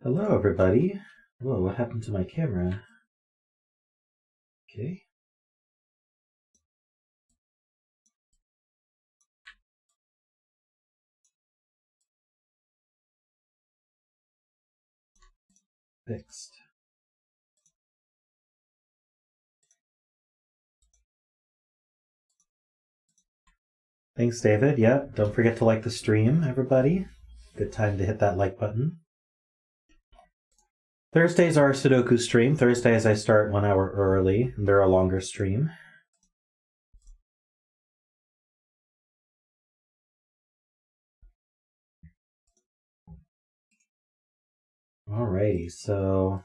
Hello, everybody. Whoa, what happened to my camera? Okay. Fixed. Thanks, David. Yep, don't forget to like the stream, everybody. Good time to hit that like button. Thursdays are Sudoku stream. Thursdays I start 1 hour early, and they're a longer stream. Alrighty, so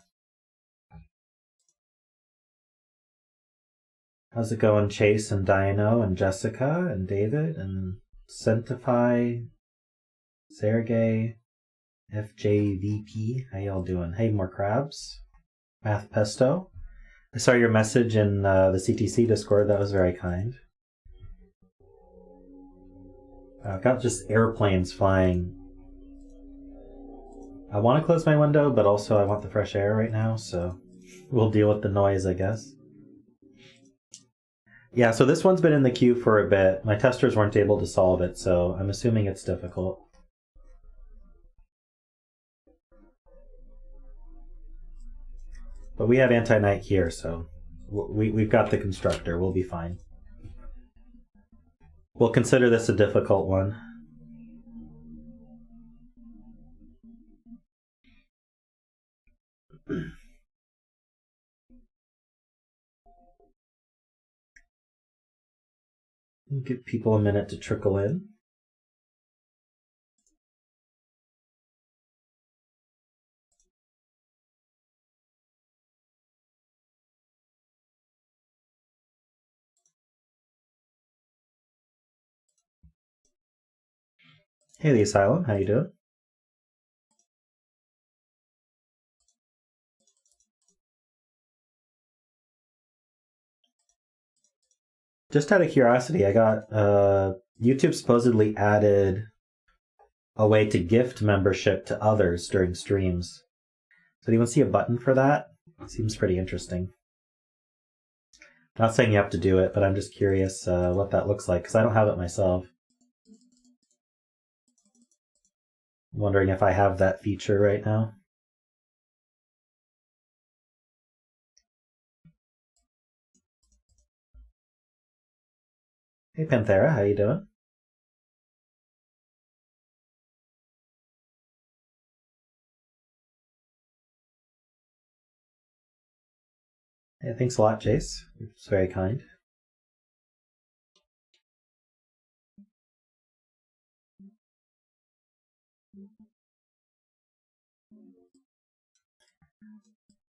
how's it going, Chase and Dino and Jessica and David and Centify, Sergey, FJVP? How y'all doing? Hey, more crabs. Math Pesto. I saw your message in the CTC Discord. That was very kind. I've got just airplanes flying. I want to close my window, but also I want the fresh air right now, so we'll deal with the noise, I guess. Yeah, so this one's been in the queue for a bit. My testers weren't able to solve it, so I'm assuming it's difficult. But we have Antiknight here, so we've got the constructor. We'll be fine. We'll consider this a difficult one. Give people a minute to trickle in. Hey, the Asylum, how you doing? Just out of curiosity, I got YouTube supposedly added a way to gift membership to others during streams. So anyone see a button for that? It seems pretty interesting. Not saying you have to do it, but I'm just curious what that looks like, because I don't have it myself. I'm wondering if I have that feature right now. Hey Panthera, how you doing? Hey, thanks a lot, Jace. It's very kind.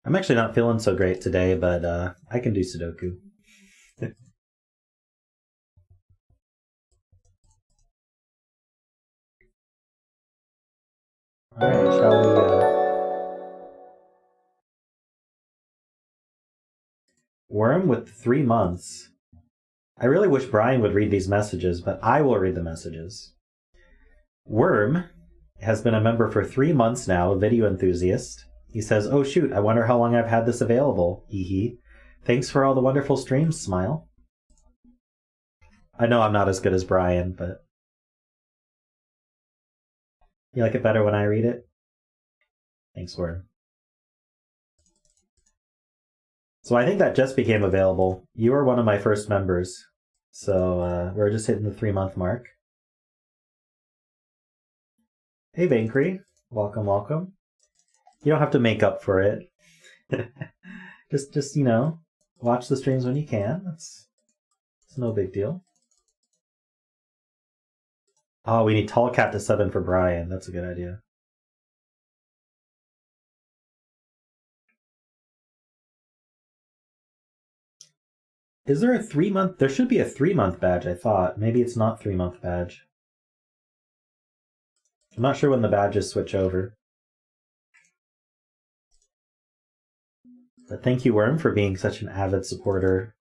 I'm actually not feeling so great today, but I can do Sudoku. Alright, shall we... Worm with 3 months. I really wish Brian would read these messages, but I will read the messages. Worm has been a member for 3 months now, a video enthusiast. He says, oh shoot, I wonder how long I've had this available. Hee hee. Thanks for all the wonderful streams, smile. I know I'm not as good as Brian, but... You like it better when I read it? Thanks, Worm. So I think that just became available. You were one of my first members. So we're just hitting the 3-month mark. Hey, Vankry. Welcome, welcome. You don't have to make up for it. just you know, watch the streams when you can. It's no big deal. Oh, we need Tall Cat to sub in for Brian. That's a good idea. Is there a 3-month? There should be a 3-month badge, I thought. Maybe it's not 3-month badge. I'm not sure when the badges switch over. But thank you, Worm, for being such an avid supporter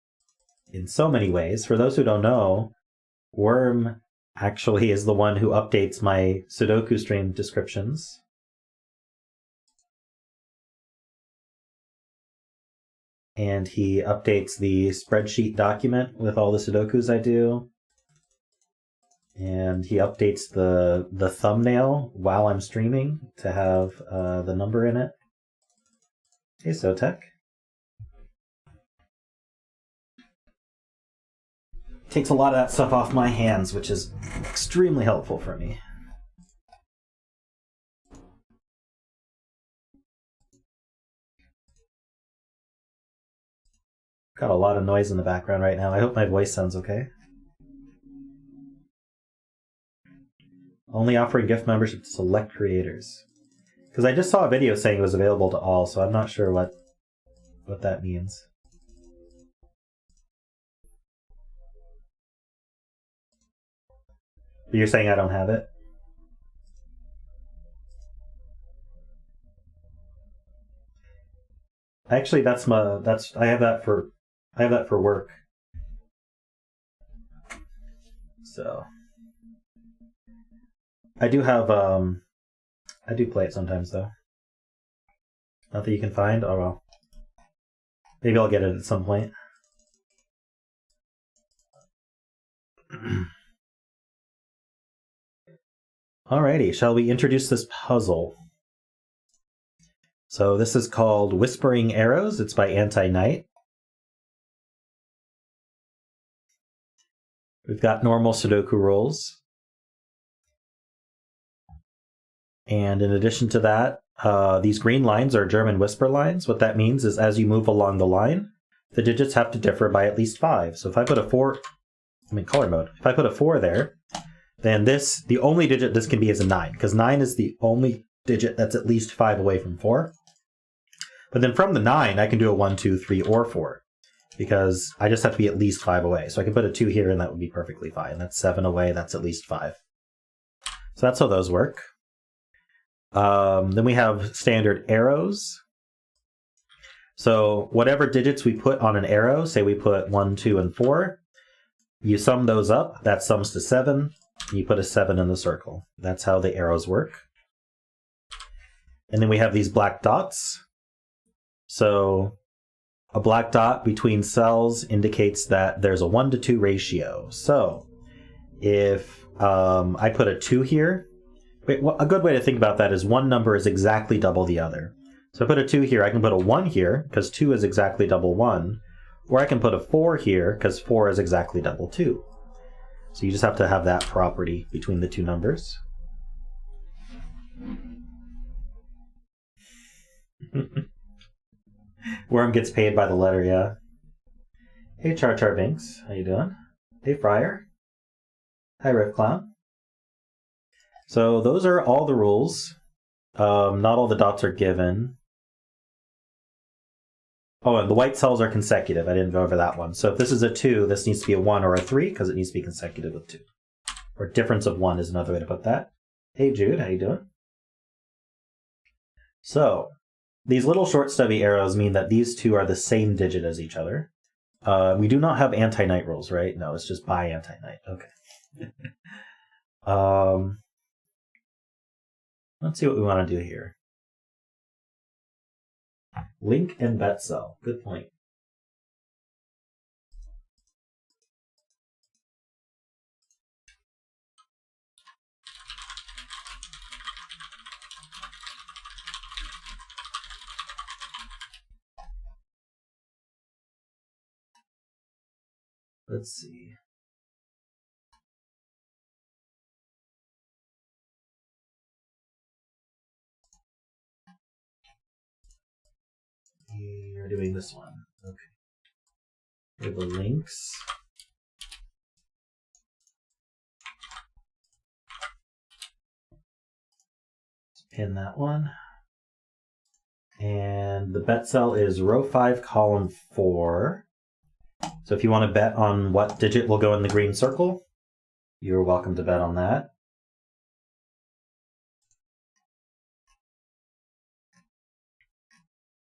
in so many ways. For those who don't know, Worm actually is the one who updates my Sudoku stream descriptions. and he updates the spreadsheet document with all the Sudokus I do. And he updates the thumbnail while I'm streaming to have the number in it. Hey, Sotek. Takes a lot of that stuff off my hands, which is extremely helpful for me. Got a lot of noise in the background right now. I hope my voice sounds okay. Only offering gift membership to select creators. Because I just saw a video saying it was available to all, so I'm not sure what that means. But you're saying I don't have it? Actually, I have that for work. So I do have I do play it sometimes though. Not that you can find. Oh well. Maybe I'll get it at some point. Alrighty, shall we introduce this puzzle? So this is called Whispering Arrows. It's by Antiknight. We've got normal Sudoku rules. And in addition to that, these green lines are German whisper lines. What that means is as you move along the line, the digits have to differ by at least 5. So if I put a 4, I'm in color mode. If I put a 4 there, then the only digit this can be is a 9, because 9 is the only digit that's at least 5 away from 4. But then from the 9, I can do a 1, 2, 3, or 4, because I just have to be at least 5 away. So I can put a 2 here, and that would be perfectly fine. That's 7 away, that's at least 5. So that's how those work. Then we have standard arrows. So whatever digits we put on an arrow, say we put 1, 2, and 4, you sum those up, that sums to 7, you put a 7 in the circle. That's how the arrows work. And then we have these black dots. So a black dot between cells indicates that there's a 1-to-2 ratio. So if I put a 2 here, a good way to think about that is one number is exactly double the other. So I put a 2 here, I can put a 1 here, because 2 is exactly double 1. Or I can put a 4 here, because 4 is exactly double 2. So you just have to have that property between the two numbers. Worm gets paid by the letter, yeah. Hey, Char Char Binks, how you doing? Hey, Friar. Hi, Riff Clown. So those are all the rules. Not all the dots are given. Oh, and the white cells are consecutive. I didn't go over that one. So if this is a 2, this needs to be a 1 or a 3, because it needs to be consecutive with 2. Or difference of 1 is another way to put that. Hey, Jude, how you doing? So these little short stubby arrows mean that these two are the same digit as each other. We do not have Antiknight rules, right? No, it's just by Antiknight. Okay. Let's see what we want to do here. Link and bet cell. Good point. Let's see. You're doing this one. Okay. Here are the links. Let's pin that one. And the bet cell is row 5, column 4. So if you want to bet on what digit will go in the green circle, you're welcome to bet on that.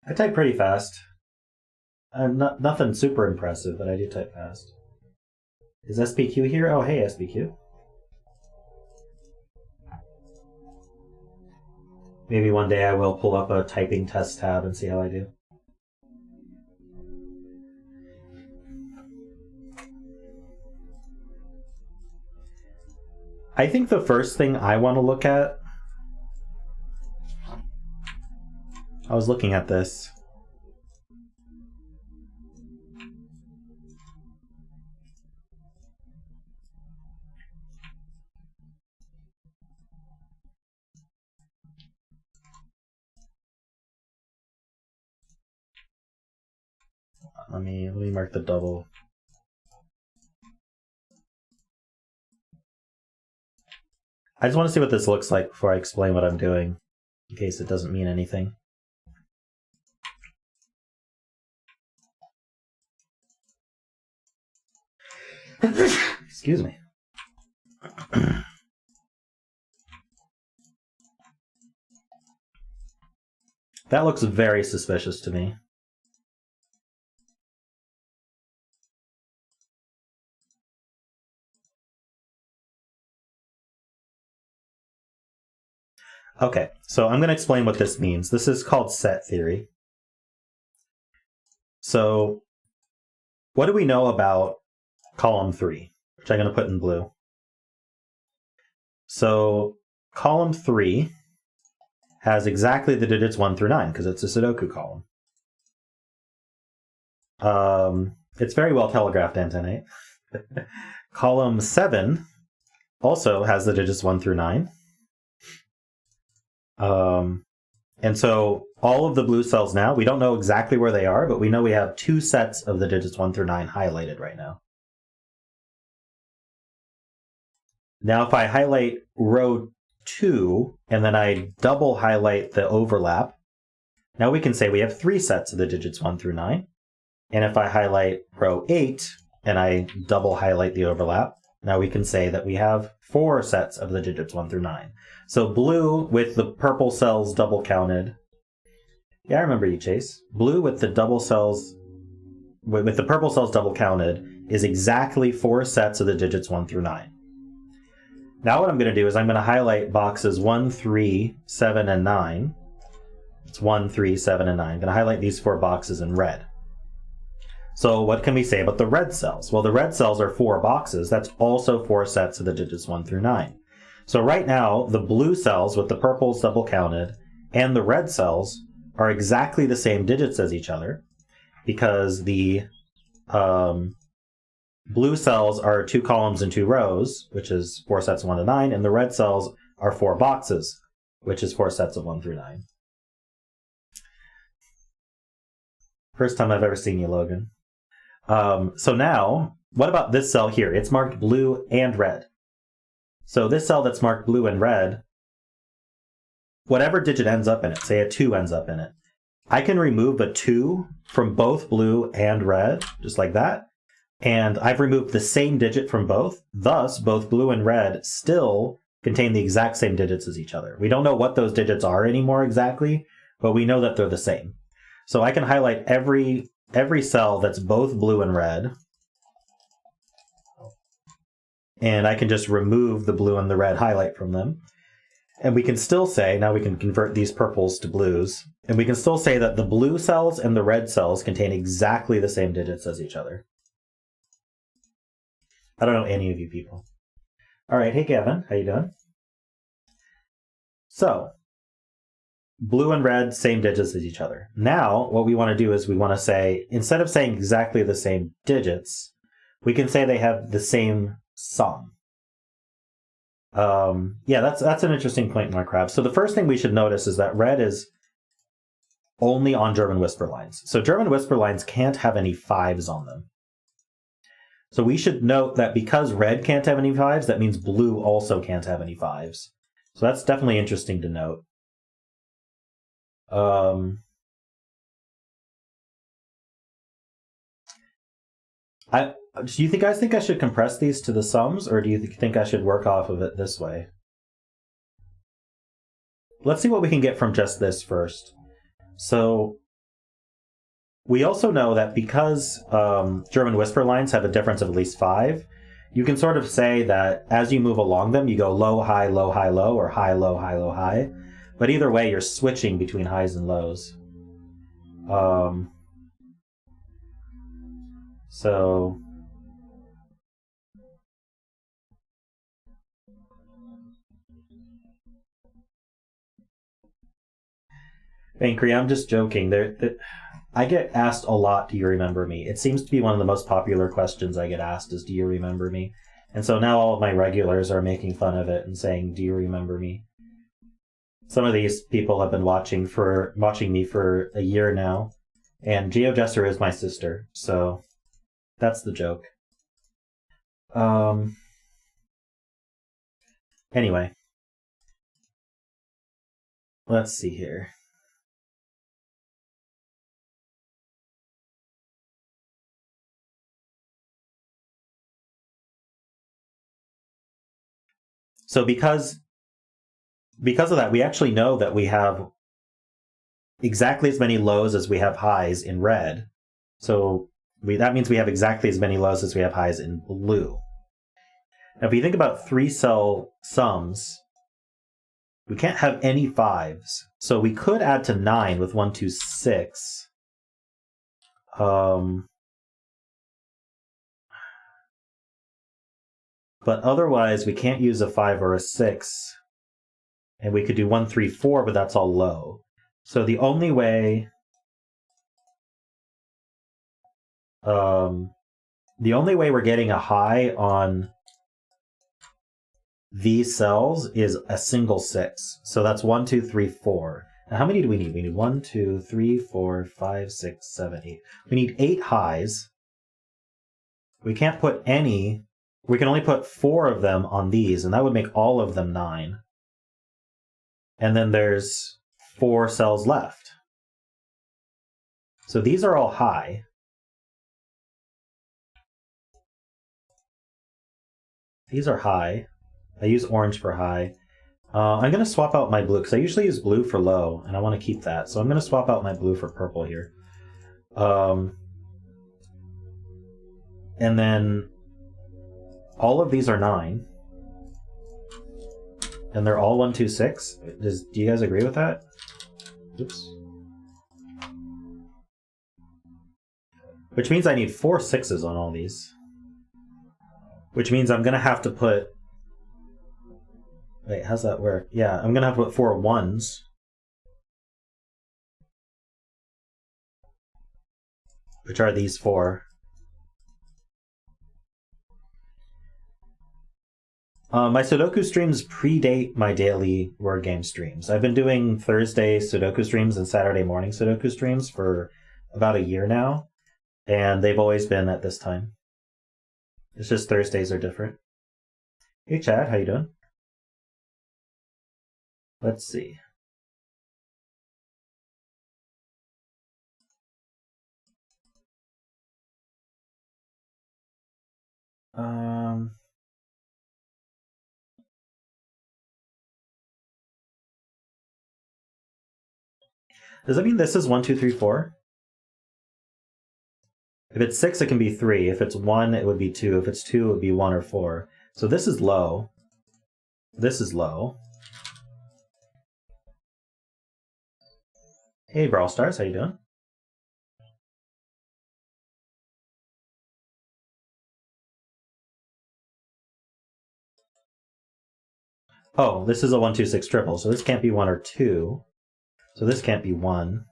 I type pretty fast. I'm nothing super impressive, but I do type fast. Is SPQ here? Oh, hey, SPQ. Maybe one day I will pull up a typing test tab and see how I do. I think the first thing I want to look at, I was looking at this. Let me mark the double. I just want to see what this looks like before I explain what I'm doing, in case it doesn't mean anything. Excuse me. That looks very suspicious to me. Okay, so I'm going to explain what this means. This is called set theory. So what do we know about column 3, which I'm going to put in blue? So column 3 has exactly the digits 1 through 9 because it's a Sudoku column. It's very well telegraphed, Antiknight. Column 7 also has the digits 1 through 9. And so all of the blue cells now, we don't know exactly where they are, but we know we have 2 sets of the digits 1 through 9 highlighted right now. Now if I highlight row 2 and then I double highlight the overlap, now we can say we have 3 sets of the digits 1 through 9. And if I highlight row 8 and I double highlight the overlap, now we can say that we have 4 sets of the digits 1 through 9. So blue with the purple cells double counted. Yeah, I remember you, Chase. Blue with the double cells, with the purple cells double counted, is exactly 4 sets of the digits 1 through 9. Now what I'm going to do is I'm going to highlight boxes 1, 3, 7, and 9. It's 1, 3, 7, and 9. I'm going to highlight these 4 boxes in red. So what can we say about the red cells? Well, the red cells are 4 boxes. That's also 4 sets of the digits 1 through 9. So right now, the blue cells with the purples double counted and the red cells are exactly the same digits as each other because the blue cells are 2 columns and 2 rows, which is 4 sets of 1 to 9, and the red cells are 4 boxes, which is 4 sets of 1 through 9. First time I've ever seen you, Logan. So now, what about this cell here? It's marked blue and red. So this cell that's marked blue and red, whatever digit ends up in it, say a 2 ends up in it, I can remove a 2 from both blue and red, just like that. And I've removed the same digit from both. Thus, both blue and red still contain the exact same digits as each other. We don't know what those digits are anymore exactly, but we know that they're the same. So I can highlight every cell that's both blue and red. And I can just remove the blue and the red highlight from them. And we can still say, now we can convert these purples to blues, and we can still say that the blue cells and the red cells contain exactly the same digits as each other. I don't know any of you people. All right, hey Gavin, how you doing? So, blue and red, same digits as each other. Now, what we want to do is we want to say, instead of saying exactly the same digits, we can say they have the same sum. Yeah, that's an interesting point, Mark Crab. So the first thing we should notice is that red is only on German whisper lines. So German whisper lines can't have any 5s on them. So we should note that because red can't have any 5s, that means blue also can't have any 5s. So that's definitely interesting to note. Do you guys think I should compress these to the sums, or do you think I should work off of it this way? Let's see what we can get from just this first. So we also know that because German whisper lines have a difference of at least 5, you can sort of say that as you move along them, you go low, high, low, high, low, or high, low, high, low, high. But either way, you're switching between highs and lows. So Bankry, I'm just joking. I get asked a lot, do you remember me? It seems to be one of the most popular questions I get asked is, do you remember me? And so now all of my regulars are making fun of it and saying, do you remember me? Some of these people have been watching me for a year now, and GeoJester is my sister, so that's the joke. Anyway, let's see here. So because of that, we actually know that we have exactly as many lows as we have highs in red. So that means we have exactly as many lows as we have highs in blue. Now, if you think about 3-cell sums, we can't have any 5s. So we could add to 9 with 1, 2, 6. But otherwise, we can't use a 5 or a 6. And we could do 1, 3, 4, but that's all low. So the only way... we're getting a high on these cells is a single 6. So that's 1, 2, 3, 4. Now, how many do we need? We need 1, 2, 3, 4, 5, 6, 7, 8. We need 8 highs. We can't put any... We can only put 4 of them on these, and that would make all of them 9. And then there's 4 cells left. So these are all high. These are high. I use orange for high. I'm going to swap out my blue, because I usually use blue for low, and I want to keep that. So I'm going to swap out my blue for purple here. And then all of these are 9. And they're all 1, 2, 6. Do you guys agree with that? Oops. Which means I need 4 6s on all these. Which means I'm going to have to put... Wait, how's that work? Yeah, I'm going to have to put 4 1s. Which are these 4. My Sudoku streams predate my daily word game streams. I've been doing Thursday Sudoku streams and Saturday morning Sudoku streams for about a year now. And they've always been at this time. It's just Thursdays are different. Hey Chad, how you doing? Let's see. Does that mean this is 1, 2, 3, 4? If it's 6, it can be 3. If it's 1, it would be 2. If it's 2, it would be 1 or 4. So this is low. This is low. Hey, Brawl Stars, how you doing? Oh, this is a 1, 2, 6 triple, so this can't be 1 or 2. So this can't be 1.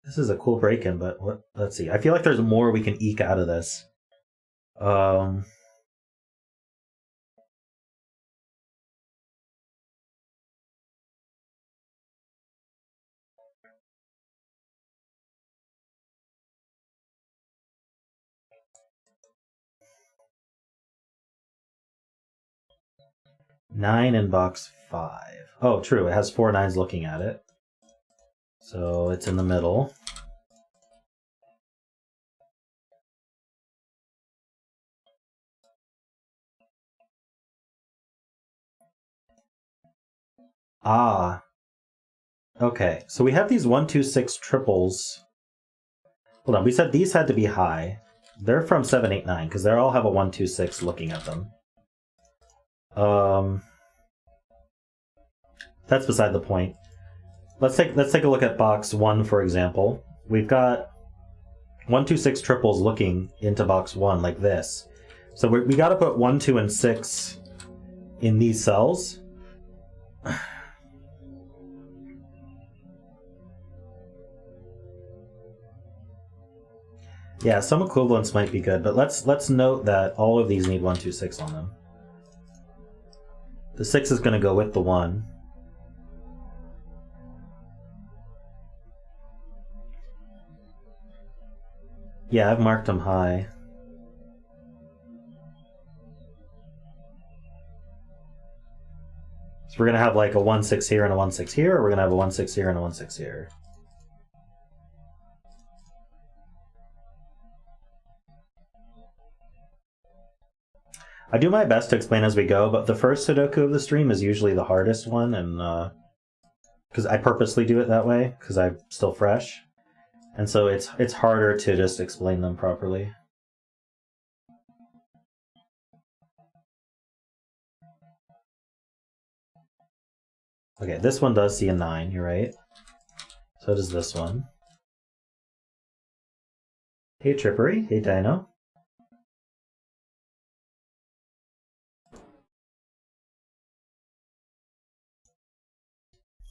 This is a cool break-in, but let's see. I feel like there's more we can eke out of this. 9 in box 5. Oh, true. It has 4 9s looking at it. So it's in the middle. Ah. Okay. So we have these 1, 2, 6 triples. Hold on. We said these had to be high. They're from 7, 8, 9 because they all have a 1, 2, 6 looking at them. That's beside the point. Let's take a look at box 1, for example. We've got 1, 2, 6 triples looking into box 1 like this. So we got to put 1, 2, and 6 in these cells. Yeah, some equivalents might be good, but let's note that all of these need 1, 2, 6 on them. The 6 is going to go with the 1. Yeah, I've marked them high. So we're going to have like a 1, 6 here and a 1, 6 here, or we're going to have a 1, 6 here and a 1, 6 here. I do my best to explain as we go, but the first Sudoku of the stream is usually the hardest one, and because I purposely do it that way, because I'm still fresh. And so it's harder to just explain them properly. Okay, this one does see a 9, you're right. So does this one. Hey Trippery, hey Dino.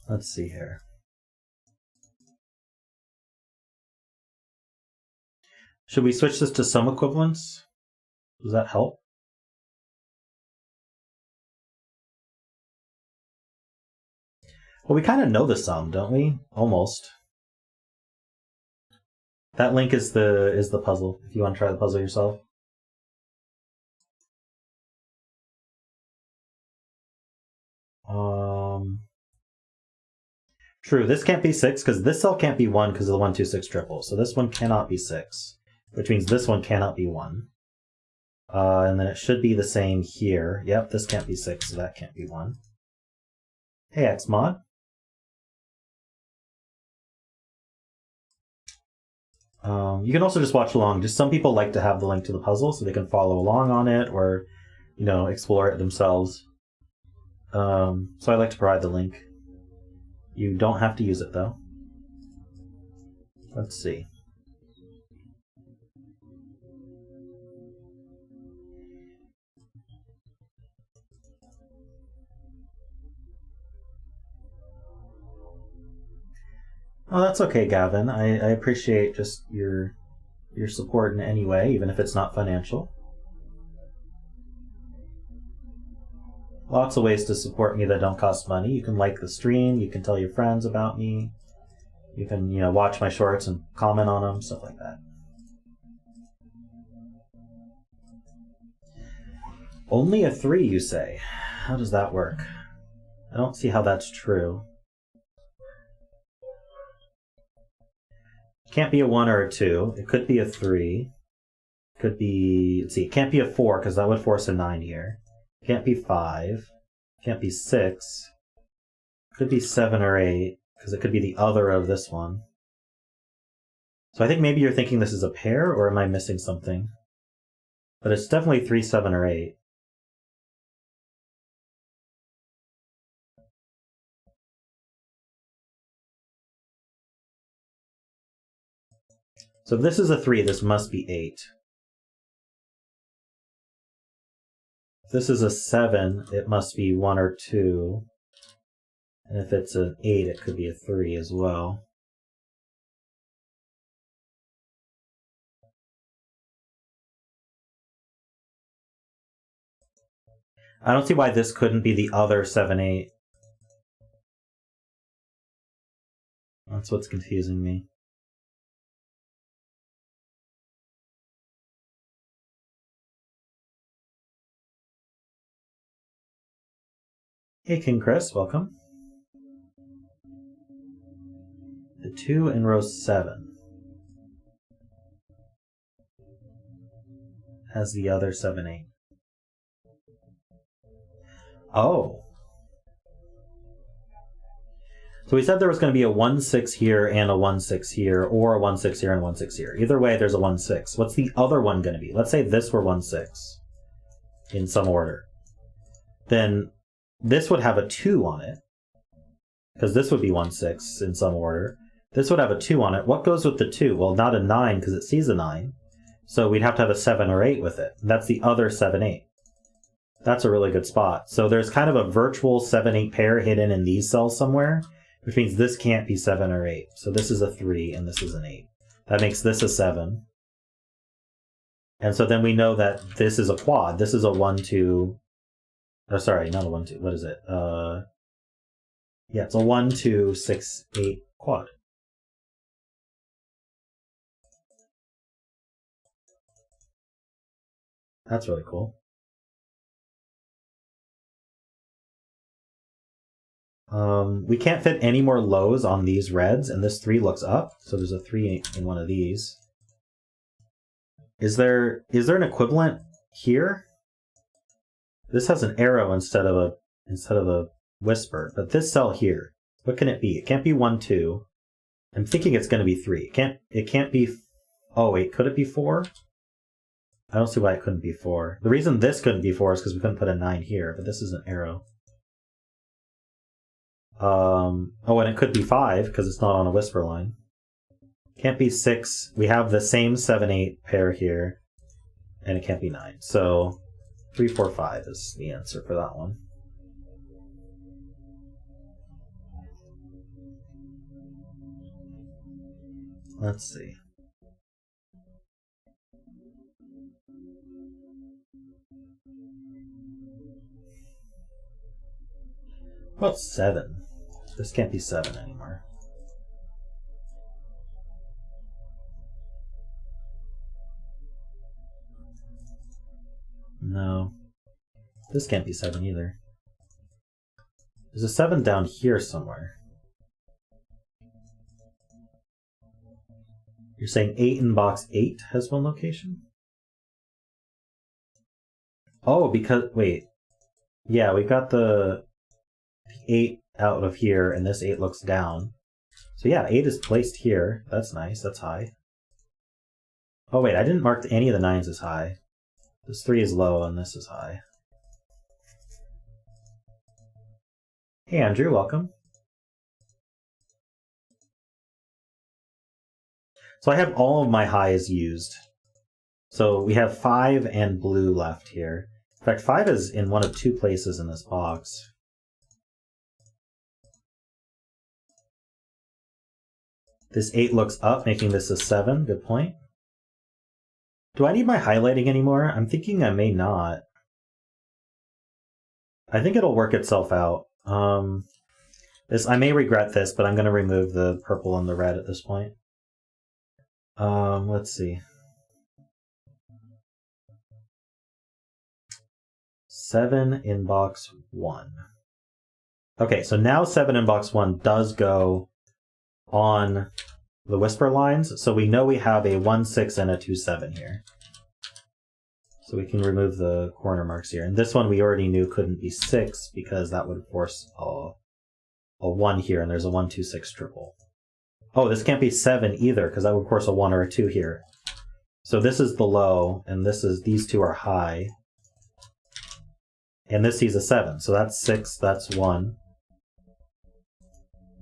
Let's see here. Should we switch this to sum equivalence? Does that help? Well, we kind of know the sum, don't we? Almost. That link is the puzzle, if you want to try the puzzle yourself. True, this can't be 6 because this cell can't be 1 because of the 1, 2, 6 triple. So this one cannot be 6, which means this one cannot be 1. And then it should be the same here. Yep, this can't be 6, so that can't be 1. Hey, Xmod. You can also just watch along. Just some people like to have the link to the puzzle so they can follow along on it or, you know, explore it themselves. So I like to provide the link. You don't have to use it, though. Let's see. Oh, that's okay, Gavin. I appreciate just your support in any way, even if it's not financial. Lots of ways to support me that don't cost money. You can like the stream, you can tell your friends about me, you can, you know, watch my shorts and comment on them, stuff like that. Only a 3, you say? How does that work? I don't see how that's true. It can't be a 1 or a 2. It could be a 3. It could be, let's see, it can't be a 4 because that would force a 9 here. Can't be 5. Can't be 6. Could be 7 or 8, because it could be the other of this one. So I think maybe you're thinking this is a pair, or am I missing something? But it's definitely 3, 7, or 8. So if this is a 3, this must be 8. If this is a 7, it must be 1 or 2. And if it's an 8, it could be a 3 as well. I don't see why this couldn't be the other 7, 8. That's what's confusing me. Hey King Chris, welcome. The 2 in row 7 has the other 7, 8. Oh. So we said there was going to be a 1, 6 here and a 1, 6 here, or a 1, 6 here and 1, 6 here. Either way, there's a 1, 6. What's the other one going to be? Let's say this were 1, 6 in some order. Then this would have a 2 on it, because this would be 1, 6 in some order. This would have a 2 on it. What goes with the 2? Well, not a 9, because it sees a 9. So we'd have to have a 7 or 8 with it. That's the other 7, 8. That's a really good spot. So there's kind of a virtual 7, 8 pair hidden in these cells somewhere, which means this can't be 7 or 8. So this is a 3 and this is an 8. That makes this a 7. And so then we know that this is a quad. This is a 1, 2... Oh, sorry, not a 1, 2. What is it? Yeah, it's a 1, 2, 6, 8 quad. That's really cool. We can't fit any more lows on these reds, and this 3 looks up, so there's a 3 in one of these. Is there an equivalent here? This has an arrow instead of a whisper, but this cell here, what can it be? It can't be 1, 2. I'm thinking it's going to be 3. It can't be. Oh wait, could it be 4? I don't see why it couldn't be 4. The reason this couldn't be 4 is because we couldn't put a 9 here, but this is an arrow. Oh, and it could be 5 because it's not on a whisper line. Can't be 6. We have the same 7, 8 pair here, and it can't be 9. So 3, 4, 5 is the answer for that one. Let's see. What about 7? This can't be 7 anymore. No. This can't be 7 either. There's a 7 down here somewhere. You're saying 8 in box 8 has one location? Oh, because... Wait. Yeah, we got the 8 out of here, and this 8 looks down. So yeah, 8 is placed here. That's nice. That's high. Oh wait, I didn't mark any of the 9s as high. This 3 is low, and this is high. Hey Andrew, welcome. So I have all of my highs used. So we have 5 and blue left here. In fact, 5 is in one of 2 places in this box. This 8 looks up, making this a 7. Good point. Do I need my highlighting anymore? I'm thinking I may not. I think it'll work itself out. I may regret this, but I'm going to remove the purple and the red at this point. Let's see. 7 in box 1. Okay, so now 7 in box 1 does go on the whisper lines, so we know we have a 1, 6 and a 2, 7 here. So we can remove the corner marks here. And this one we already knew couldn't be 6 because that would force a 1 here, and there's a 1, 2, 6 triple. Oh, this can't be 7 either, because that would force a 1 or a 2 here. So this is the low, and these 2 are high. And this sees a 7, so that's 6, that's 1.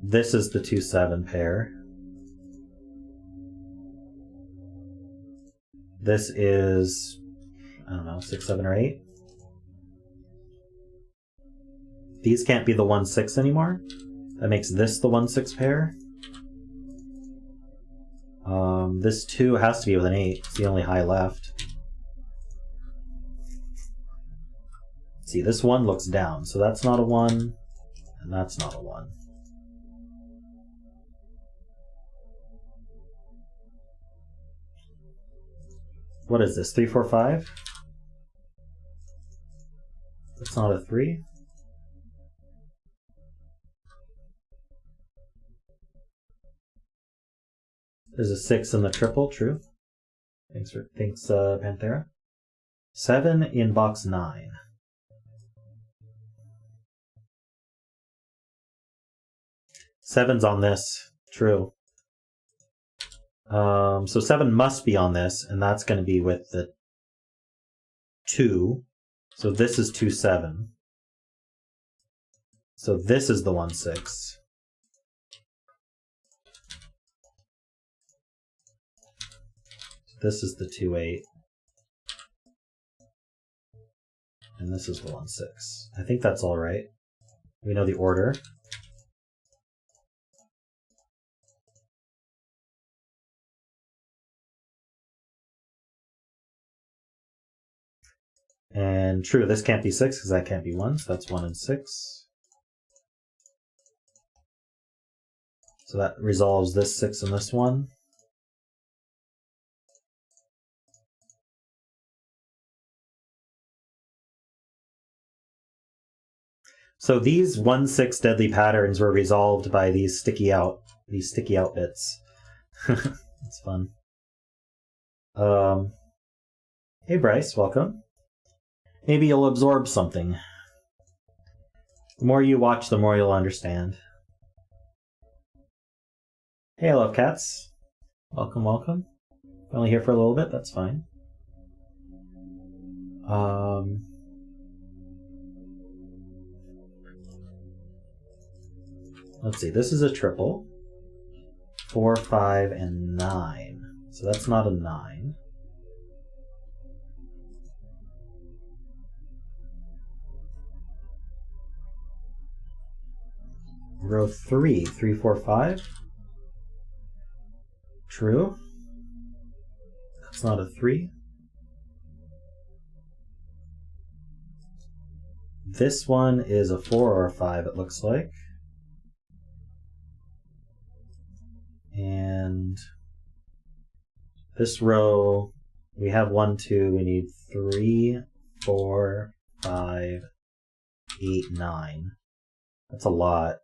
This is the 2, 7 pair. This is, I don't know, 6, 7, or 8. These can't be the 1, 6 anymore. That makes this the 1, 6 pair. This 2 has to be with an 8. It's the only high left. See, this 1 looks down, so that's not a 1, and that's not a 1. What is this, 3, 4, 5? That's not a 3. There's a 6 in the triple, true. Thanks, Panthera. 7 in box 9. Seven's on this, true. So 7 must be on this, and that's going to be with the 2. So this is 2, 7. So this is the 1, 6. This is the 2-8. And this is the 1-6. I think that's all right. We know the order. And true, this can't be 6 because that can't be 1, so that's 1 and 6. So that resolves this 6 and this 1. So these 1-6 deadly patterns were resolved by these sticky out bits. That's fun. Hey Bryce, welcome. Maybe you'll absorb something. The more you watch, the more you'll understand. Hey, I love cats. Welcome, welcome. Only here for a little bit, that's fine. Let's see, this is a triple. 4, 5, and 9. So that's not a 9. Row 3, 3, 4, 5. True. That's not a 3. This one is a 4 or a 5, it looks like. And this row, we have 1, 2, we need 3, 4, 5, 8, 9. That's a lot,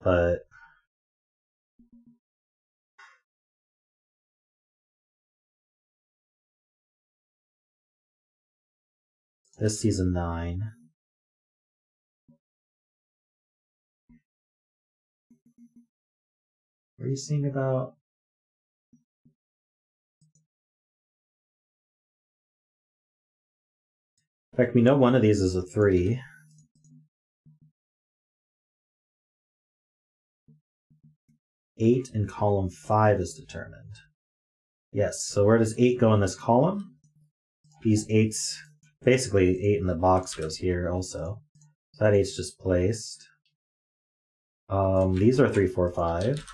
but this sees a 9. What are you seeing about? In fact, we know one of these is a 3. Eight in column 5 is determined. Yes, so where does 8 go in this column? These 8s, basically 8 in the box goes here also. So that 8's just placed. These are 3, 4, 5.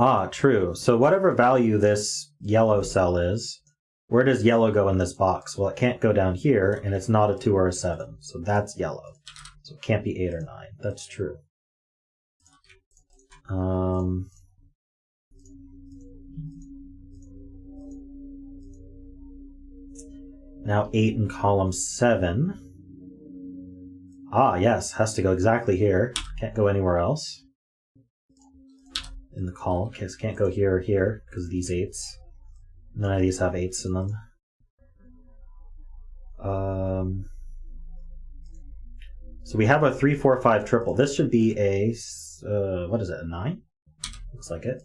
Ah, true. So whatever value this yellow cell is, where does yellow go in this box? Well, it can't go down here, and it's not a 2 or a 7. So that's yellow. So it can't be 8 or 9. That's true. Now 8 in column 7. Ah, yes, has to go exactly here. Can't go anywhere else in the column. Okay, so can't go here or here because of these 8s. None of these have 8s in them. So we have a 3, 4, 5 triple. This should be a, what is it, a 9? Looks like it.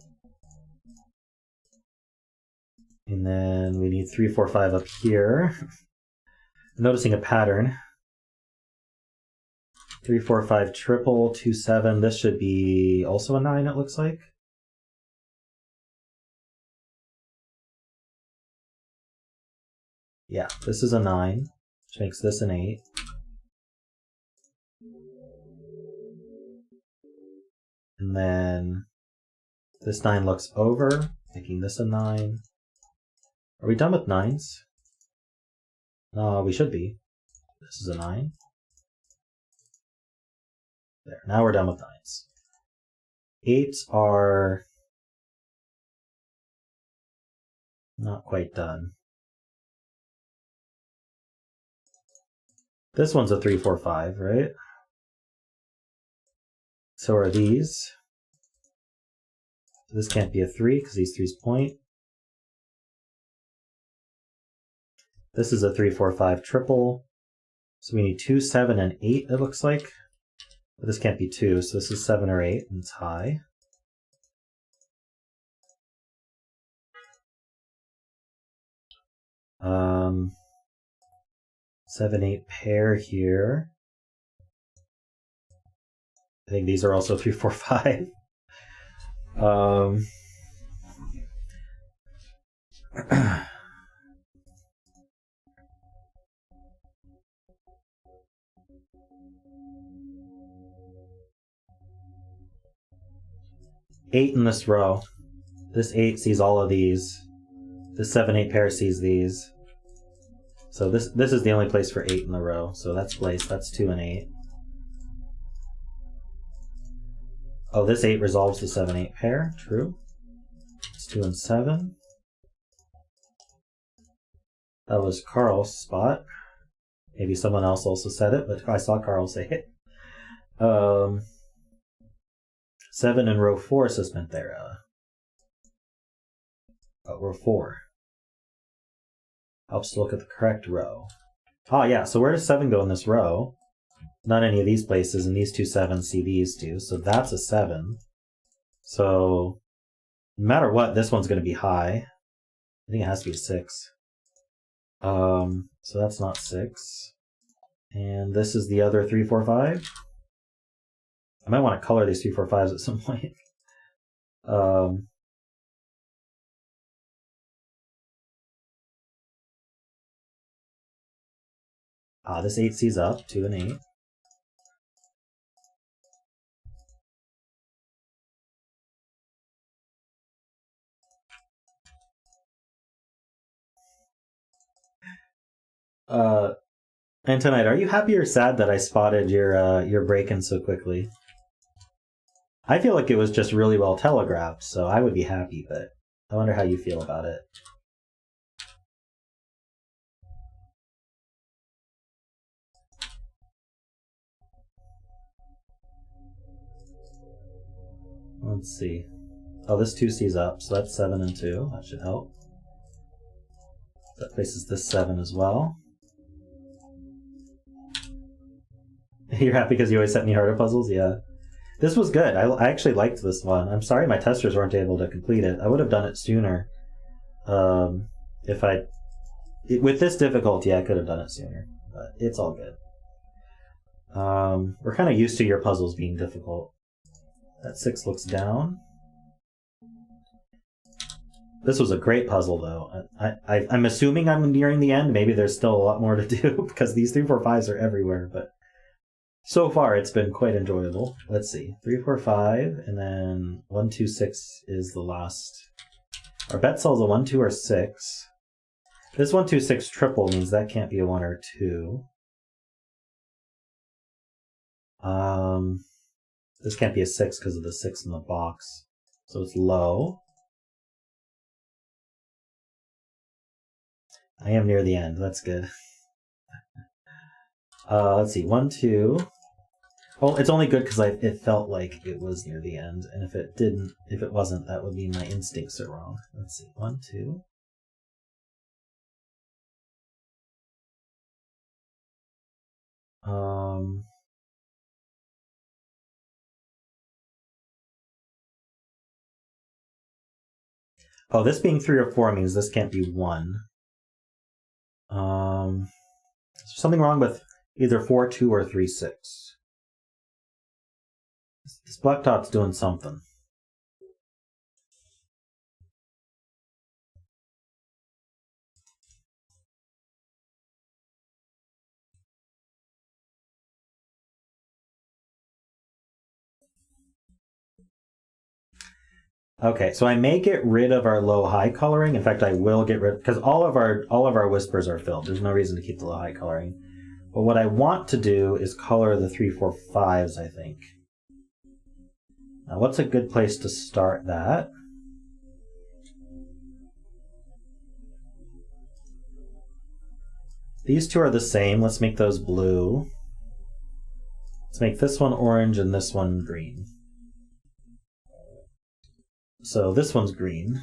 And then we need 3, 4, 5 up here. Noticing a pattern. 3, 4, 5 triple, 2, 7. This should be also a 9, it looks like. Yeah, this is a 9, which makes this an 8. And then this 9 looks over, making this a 9. Are we done with 9s? No, we should be. This is a 9. There, now we're done with 9s. 8s are not quite done. This one's a 3, 4, 5, right? So are these. This can't be a 3 because these 3's point. This is a 3, 4, 5 triple. So we need 2, 7, and 8, it looks like. But this can't be 2, so this is 7 or 8, and it's high. Um, 7, 8 pair here. I think these are also 3, 4, 5. 8 in this row. This 8 sees all of these. This 7, 8 pair sees these. So this is the only place for 8 in the row. So that's placed. That's 2 and 8. Oh, this 8 resolves the 7, 8 pair. True. It's 2 and 7. That was Carl's spot. Maybe someone else also said it, but I saw Carl say it. 7 in row 4 Suspenthera. Row 4. Helps to look at the correct row. Oh yeah, so where does 7 go in this row? Not any of these places, and these two 7s see these two, so that's a 7. So, no matter what, this one's going to be high. I think it has to be a 6. So that's not 6. And this is the other 3, 4, 5. I might want to color these 3, 4, 5s at some point. This 8 sees up, 2 and 8. Antiknight, are you happy or sad that I spotted your break-in so quickly? I feel like it was just really well telegraphed, so I would be happy, but I wonder how you feel about it. Let's see. Oh, this 2 sees up, so that's 7 and 2. That should help. That places this 7 as well. You're happy because you always set me harder puzzles? Yeah. This was good. I actually liked this one. I'm sorry my testers weren't able to complete it. I would have done it sooner. With this difficulty, I could have done it sooner. But it's all good. We're kind of used to your puzzles being difficult. That 6 looks down. This was a great puzzle, though. I'm assuming I'm nearing the end. Maybe there's still a lot more to do, because these 3, 4, 5s are everywhere, but so far it's been quite enjoyable. Let's see. 3, 4, 5, and then 1, 2, 6 is the last. Our bet sells a 1, 2, or 6. This 1, 2, 6 triple means that can't be a 1 or 2. This can't be a 6 because of the 6 in the box. So it's low. I am near the end. That's good. Let's see. 1, 2. Well, it's only good because it felt like it was near the end, and if it wasn't, that would mean my instincts are wrong. Let's see. 1, 2. Oh, this being 3 or 4 means this can't be 1. Is there something wrong with either 4, 2, or 3, 6? This black dot's doing something. Okay, so I may get rid of our low-high coloring. In fact, I will get rid, because all of our whispers are filled. There's no reason to keep the low-high coloring. But what I want to do is color the 3, 4, 5s, I think. Now, what's a good place to start that? These two are the same. Let's make those blue. Let's make this one orange and this one green. So this one's green.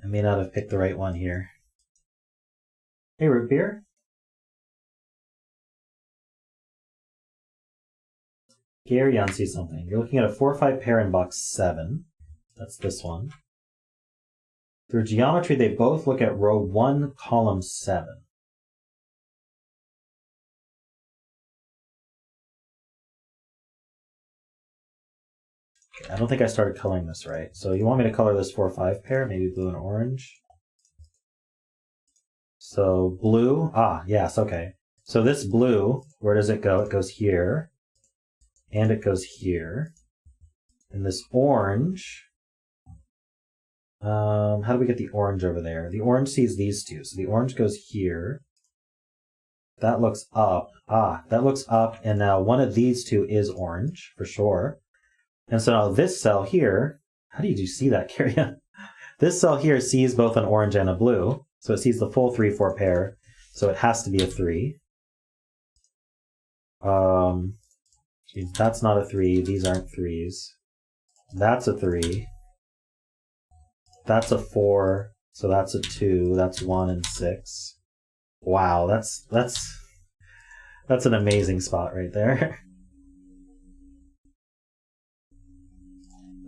I may not have picked the right one here. Hey, root beer. Gary on sees something. You're looking at a 4, 5 pair in box 7. That's this one. Through geometry, they both look at row 1, column 7. Okay, I don't think I started coloring this right. So you want me to color this 4-5 pair, maybe blue and orange. So blue, yes, okay. So this blue, where does it go? It goes here, and it goes here. And this orange, how do we get the orange over there? The orange sees these two, so the orange goes here. That looks up. That looks up, and now one of these two is orange, for sure. And so now this cell here, how do you see that, Carrie? This cell here sees both an orange and a blue, so it sees the full 3-4 pair, so it has to be a 3. That's not a 3, these aren't 3s. That's a 3. That's a 4, so that's a 2, that's 1 and 6. Wow, that's an amazing spot right there.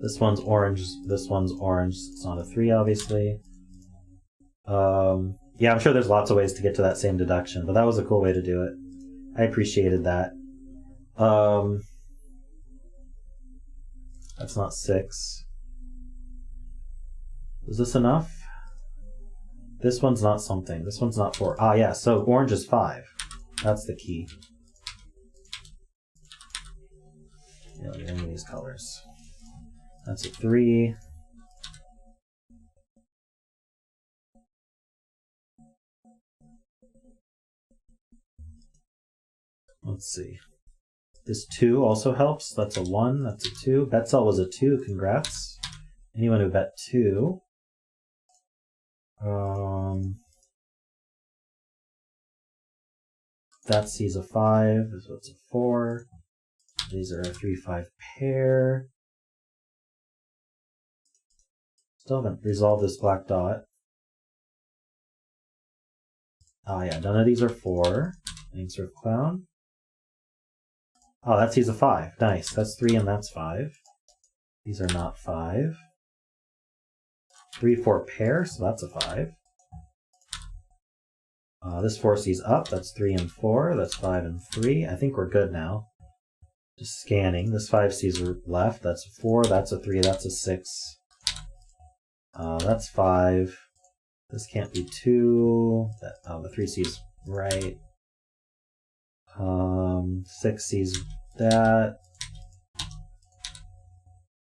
This one's orange, this one's orange. It's not a 3, obviously. Yeah, I'm sure there's lots of ways to get to that same deduction, but that was a cool way to do it. I appreciated that. That's not 6. Is this enough? This one's not something. This one's not 4. Yeah, so orange is 5. That's the key. Yeah, any of these colors. That's a 3. Let's see. This 2 also helps. That's a 1. That's a 2. Betzel was a 2. Congrats. Anyone who bet 2. That sees a 5. So it's a 4. These are a 3-5 pair. Still haven't resolved this black dot. Yeah, none of these are 4. Insert clown. That sees a 5. Nice. That's 3 and that's 5. These are not 5. 3-4 pair, so that's a 5. This 4 sees up. That's 3 and 4. That's 5 and 3. I think we're good now. Just scanning. This 5 sees left. That's a 4. That's a 3. That's a 6. That's 5. This can't be 2. The 3 sees right. 6 sees that.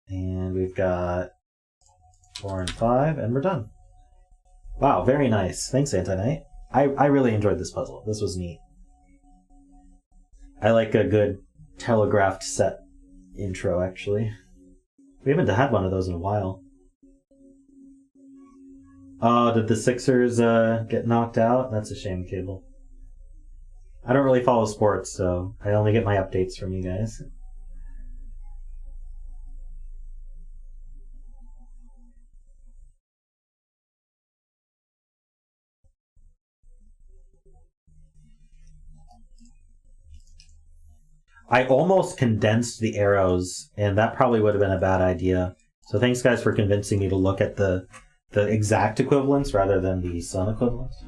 And we've got 4 and 5, and we're done. Wow, very nice. Thanks, Antiknight. I really enjoyed this puzzle. This was neat. I like a good telegraphed set intro, actually. We haven't had one of those in a while. Did the Sixers get knocked out? That's a shame, Cable. I don't really follow sports, so I only get my updates from you guys. I almost condensed the arrows, and that probably would have been a bad idea. So thanks, guys, for convincing me to look at the exact equivalents rather than the sun equivalents.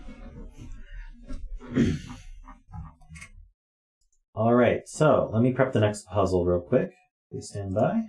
All right, so let me prep the next puzzle real quick. Please stand by.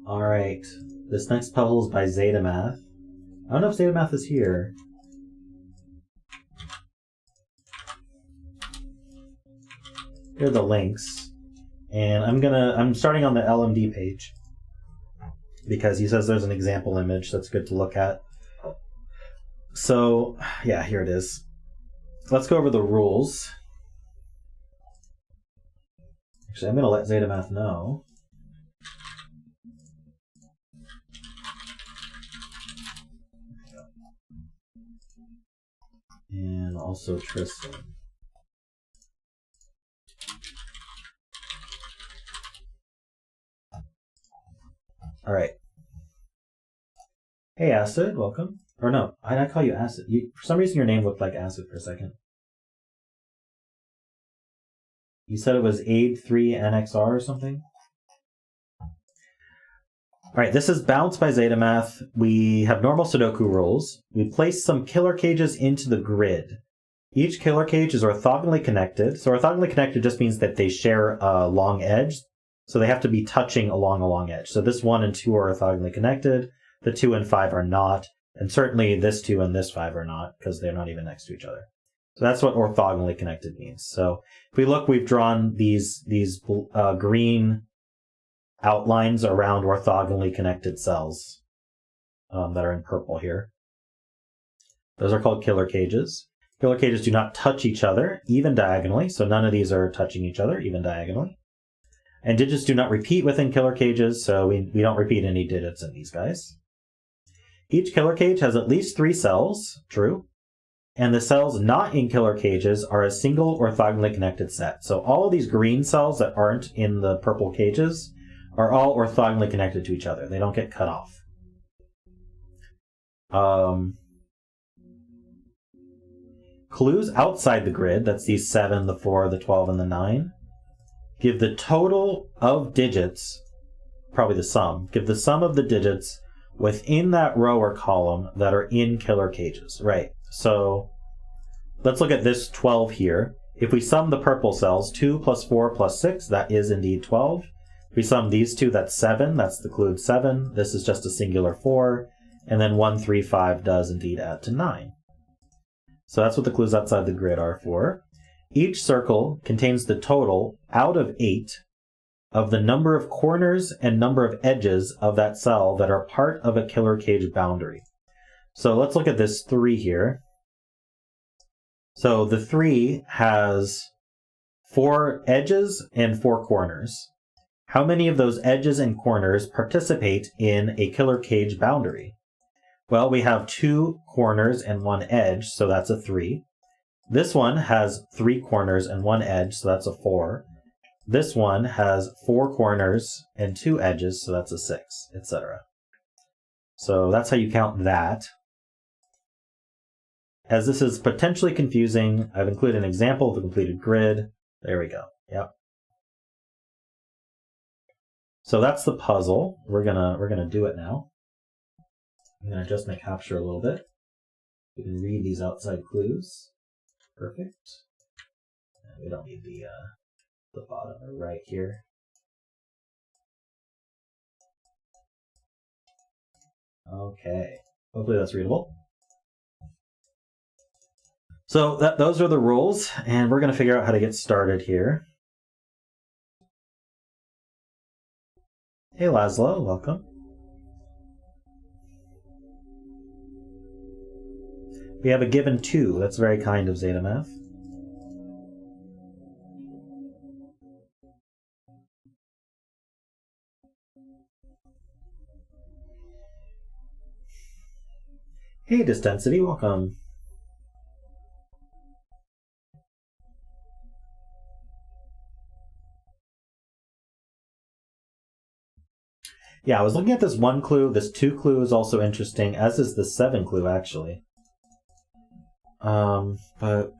Alright, this next puzzle is by Zetamath. I don't know if Zetamath is here. Here are the links. And I'm starting on the LMD page because he says there's an example image that's good to look at. So, yeah, here it is. Let's go over the rules. Actually, I'm going to let Zetamath know. And also Tristan. All right. Hey, Acid, welcome. Or no, I call you Acid. For some reason, your name looked like Acid for a second. You said it was AID3NXR or something? All right, this is Bounce by Zetamath. We have normal Sudoku rules. We place some killer cages into the grid. Each killer cage is orthogonally connected. So orthogonally connected just means that they share a long edge. So they have to be touching along a long edge. So this 1 and 2 are orthogonally connected. The 2 and 5 are not. And certainly this 2 and this 5 are not because they're not even next to each other. So that's what orthogonally connected means. So if we look, we've drawn these green outlines around orthogonally connected cells that are in purple here. Those are called killer cages. Killer cages do not touch each other, even diagonally. So none of these are touching each other, even diagonally. And digits do not repeat within killer cages, so we don't repeat any digits in these guys. Each killer cage has at least 3 cells, true. And the cells not in killer cages are a single orthogonally connected set. So all of these green cells that aren't in the purple cages are all orthogonally connected to each other. They don't get cut off. Clues outside the grid, that's these 7, the 4, the 12, and the 9, give the total of digits, probably the sum, give the sum of the digits within that row or column that are in killer cages. Right, so let's look at this 12 here. If we sum the purple cells, 2 plus 4 plus 6, that is indeed 12. If we sum these two, that's 7. That's the clue 7. This is just a singular 4. And then 1, 3, 5 does indeed add to 9. So that's what the clues outside the grid are for. Each circle contains the total out of 8 of the number of corners and number of edges of that cell that are part of a killer cage boundary. So let's look at this 3 here. So the 3 has 4 edges and 4 corners. How many of those edges and corners participate in a killer cage boundary? Well, we have 2 corners and 1 edge, so that's a 3. This one has 3 corners and 1 edge, so that's a 4. This one has 4 corners and 2 edges, so that's a 6, etc. So that's how you count that. As this is potentially confusing, I've included an example of the completed grid. There we go. Yep. So that's the puzzle. We're gonna do it now. I'm gonna adjust my capture a little bit. We can read these outside clues. Perfect. And we don't need the bottom or right here. Okay. Hopefully that's readable. So those are the rules, and we're going to figure out how to get started here. Hey Laszlo, welcome. We have a given 2. That's very kind of Zetamath. Hey Distensity, welcome. Yeah, I was looking at this 1 clue. This 2 clue is also interesting, as is the 7 clue, actually. But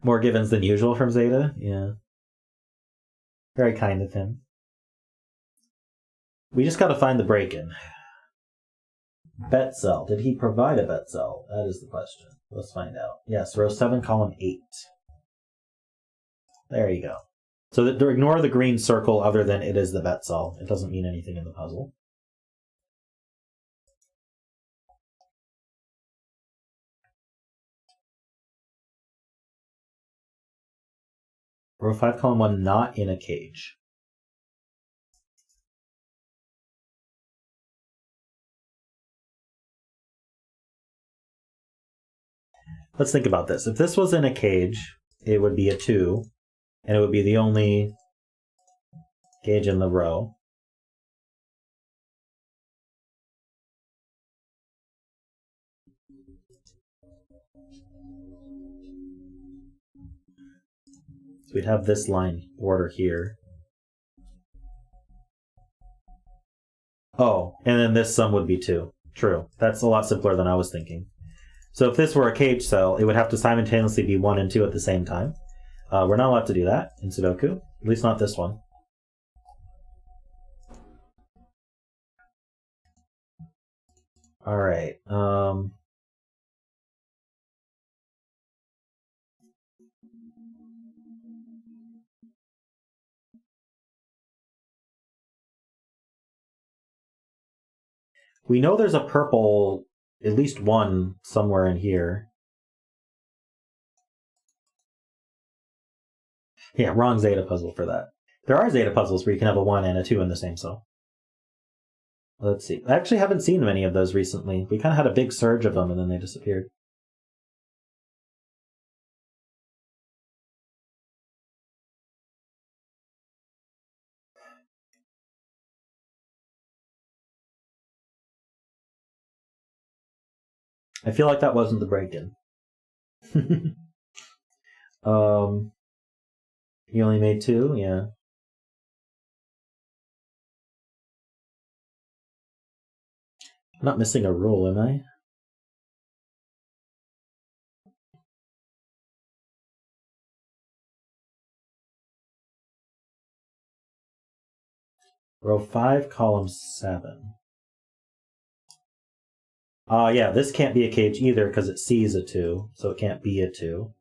more givens than usual from Zeta. Yeah. Very kind of him. We just got to find the break-in. Bet cell. Did he provide a bet cell? That is the question. Let's find out. Yes, row 7, column 8. There you go. So ignore the green circle other than it is the bet cell. It doesn't mean anything in the puzzle. Row 5, column 1, not in a cage. Let's think about this. If this was in a cage, it would be a 2, and it would be the only cage in the row. So we'd have this line order here. Oh, and then this sum would be 2. True. That's a lot simpler than I was thinking. So if this were a cage cell, it would have to simultaneously be 1 and 2 at the same time. We're not allowed to do that in Sudoku, at least not this one. All right. We know there's a purple, at least one, somewhere in here. Yeah, wrong zeta puzzle for that. There are zeta puzzles where you can have a 1 and a 2 in the same cell. Let's see. I actually haven't seen many of those recently. We kind of had a big surge of them and then they disappeared. I feel like that wasn't the break-in. You only made 2? Yeah. I'm not missing a rule, am I? Row 5, column 7. Yeah, this can't be a cage either because it sees a 2, so it can't be a 2.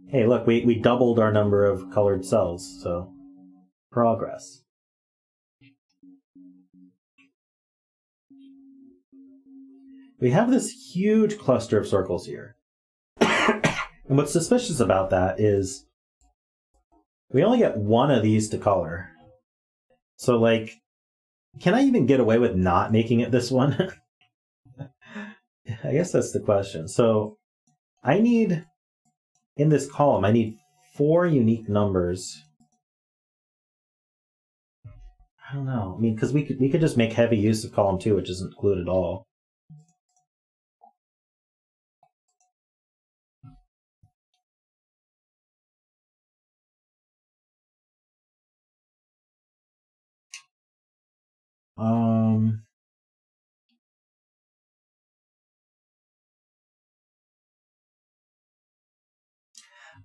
Hey, look, we doubled our number of colored cells, so progress. We have this huge cluster of circles here. And what's suspicious about that is we only get 1 of these to color. So, like, can I even get away with not making it this one? I guess that's the question. So I need, in this column, I need 4 unique numbers. I don't know. I mean, because we could just make heavy use of column 2, which isn't included at all.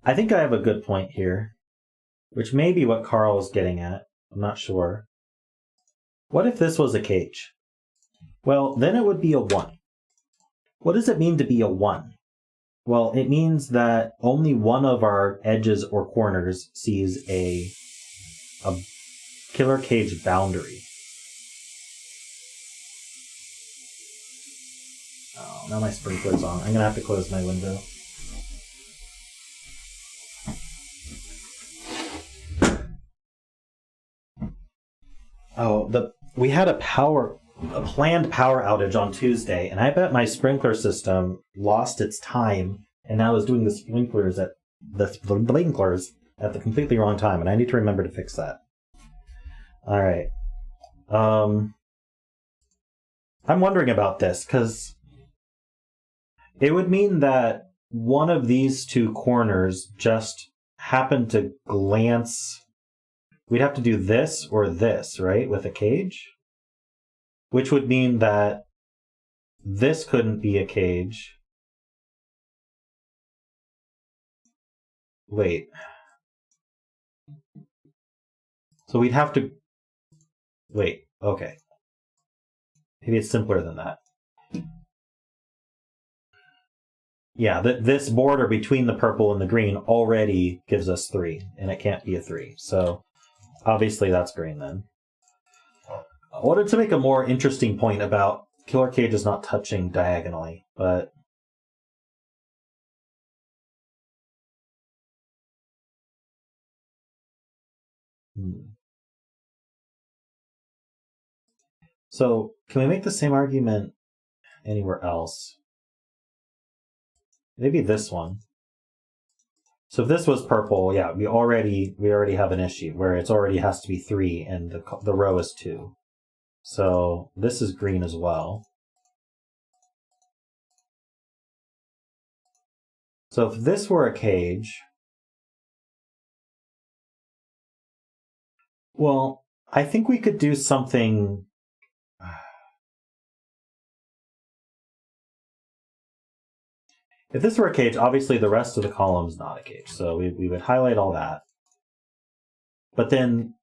I think I have a good point here, which may be what Carl is getting at. I'm not sure. What if this was a cage? Well, then it would be a 1. What does it mean to be a 1? Well, it means that only one of our edges or corners sees a killer cage boundary. Oh, now my sprinkler's on. I'm going to have to close my window. Oh, we had a planned power outage on Tuesday, and I bet my sprinkler system lost its time and now is doing the sprinklers at the completely wrong time, and I need to remember to fix that. All right. I'm wondering about this because it would mean that one of these 2 corners just happened to glance. We'd have to do this or this, right, with a cage? Which would mean that this couldn't be a cage. Wait. So we'd have to... Wait, okay. Maybe it's simpler than that. Yeah, this border between the purple and the green already gives us 3, and it can't be a 3. So obviously that's green then. I wanted to make a more interesting point about killer cages not touching diagonally, but So can we make the same argument anywhere else? Maybe this one. So if this was purple, yeah, we already have an issue where it already has to be 3 and the row is 2. So this is green as well. So if this were a cage, well, I think we could do something. If this were a cage, obviously the rest of the column is not a cage. So we would highlight all that. But then,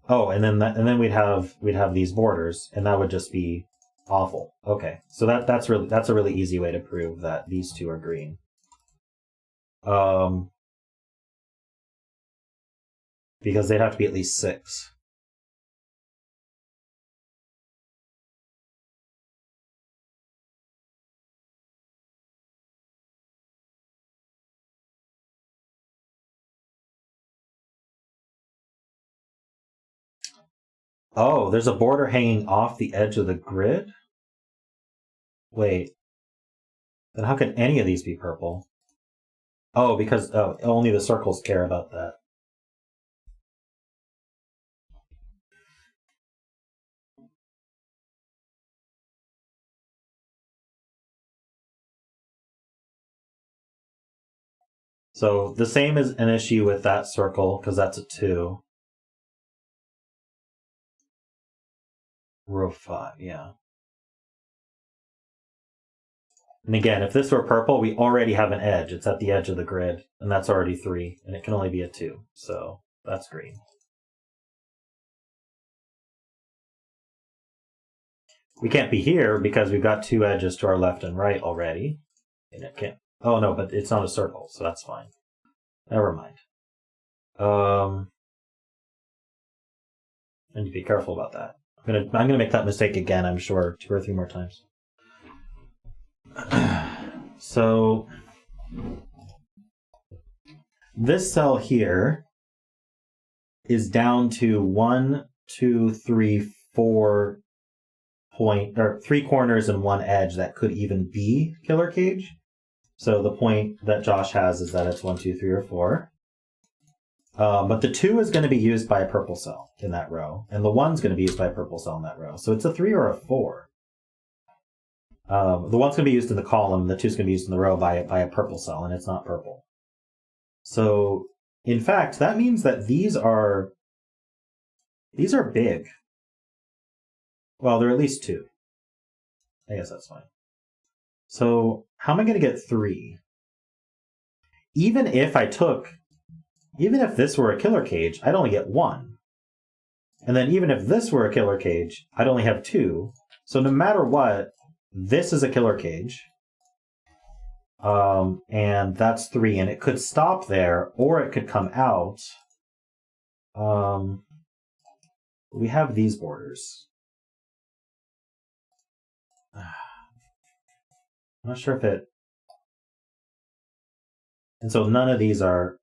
oh, and then we'd have these borders, and that would just be awful. Okay, so that's a really easy way to prove that these two are green. Because they'd have to be at least 6. Oh, there's a border hanging off the edge of the grid? Wait. Then how can any of these be purple? Oh, because only the circles care about that. So the same is an issue with that circle, because that's a 2. Row 5, yeah. And again, if this were purple, we already have an edge. It's at the edge of the grid, and that's already 3, and it can only be a 2. So that's green. We can't be here because we've got 2 edges to our left and right already. And it can't. Oh no, but it's not a circle, so that's fine. Never mind. I need to be careful about that. I'm gonna make that mistake again, I'm sure, 2 or 3 more times. So this cell here is down to 1, 2, 3, 4 3 corners and 1 edge that could even be killer cage. So the point that Josh has is that it's 1, 2, 3, or 4. But the 2 is going to be used by a purple cell in that row, and the 1 is going to be used by a purple cell in that row. So it's a 3 or a 4. The 1's going to be used in the column, the 2 is going to be used in the row by a purple cell, and it's not purple. So, in fact, that means that these are big. Well, they're at least 2. I guess that's fine. So, how am I going to get 3? Even if this were a killer cage, I'd only get 1. And then even if this were a killer cage, I'd only have 2. So no matter what, this is a killer cage. And that's 3, and it could stop there, or it could come out. We have these borders. I'm not sure if it... And so none of these are...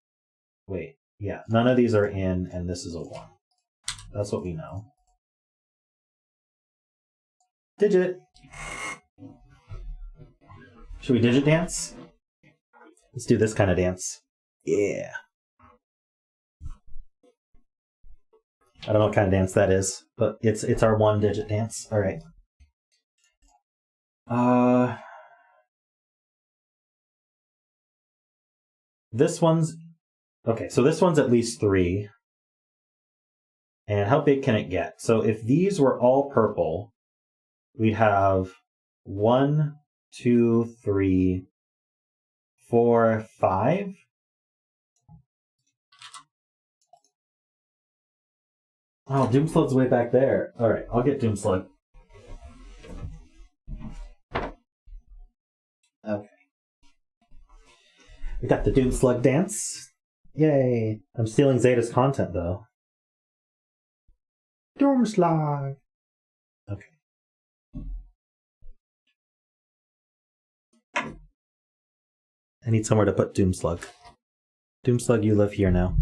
Wait, yeah, none of these are in, and this is a 1. That's what we know. Digit! Should we digit dance? Let's do this kind of dance. Yeah. I don't know what kind of dance that is, but it's our 1-digit dance. All right. This one's... Okay, so this one's at least 3. And how big can it get? So if these were all purple, we'd have 1, 2, 3, 4, 5. Oh, Doomslug's way back there. All right, I'll get Doomslug. Okay. We got the Doom Slug dance. Yay! I'm stealing Zeta's content though. Doom Slug. Okay. I need somewhere to put Doom Slug. Doom Slug, you live here now.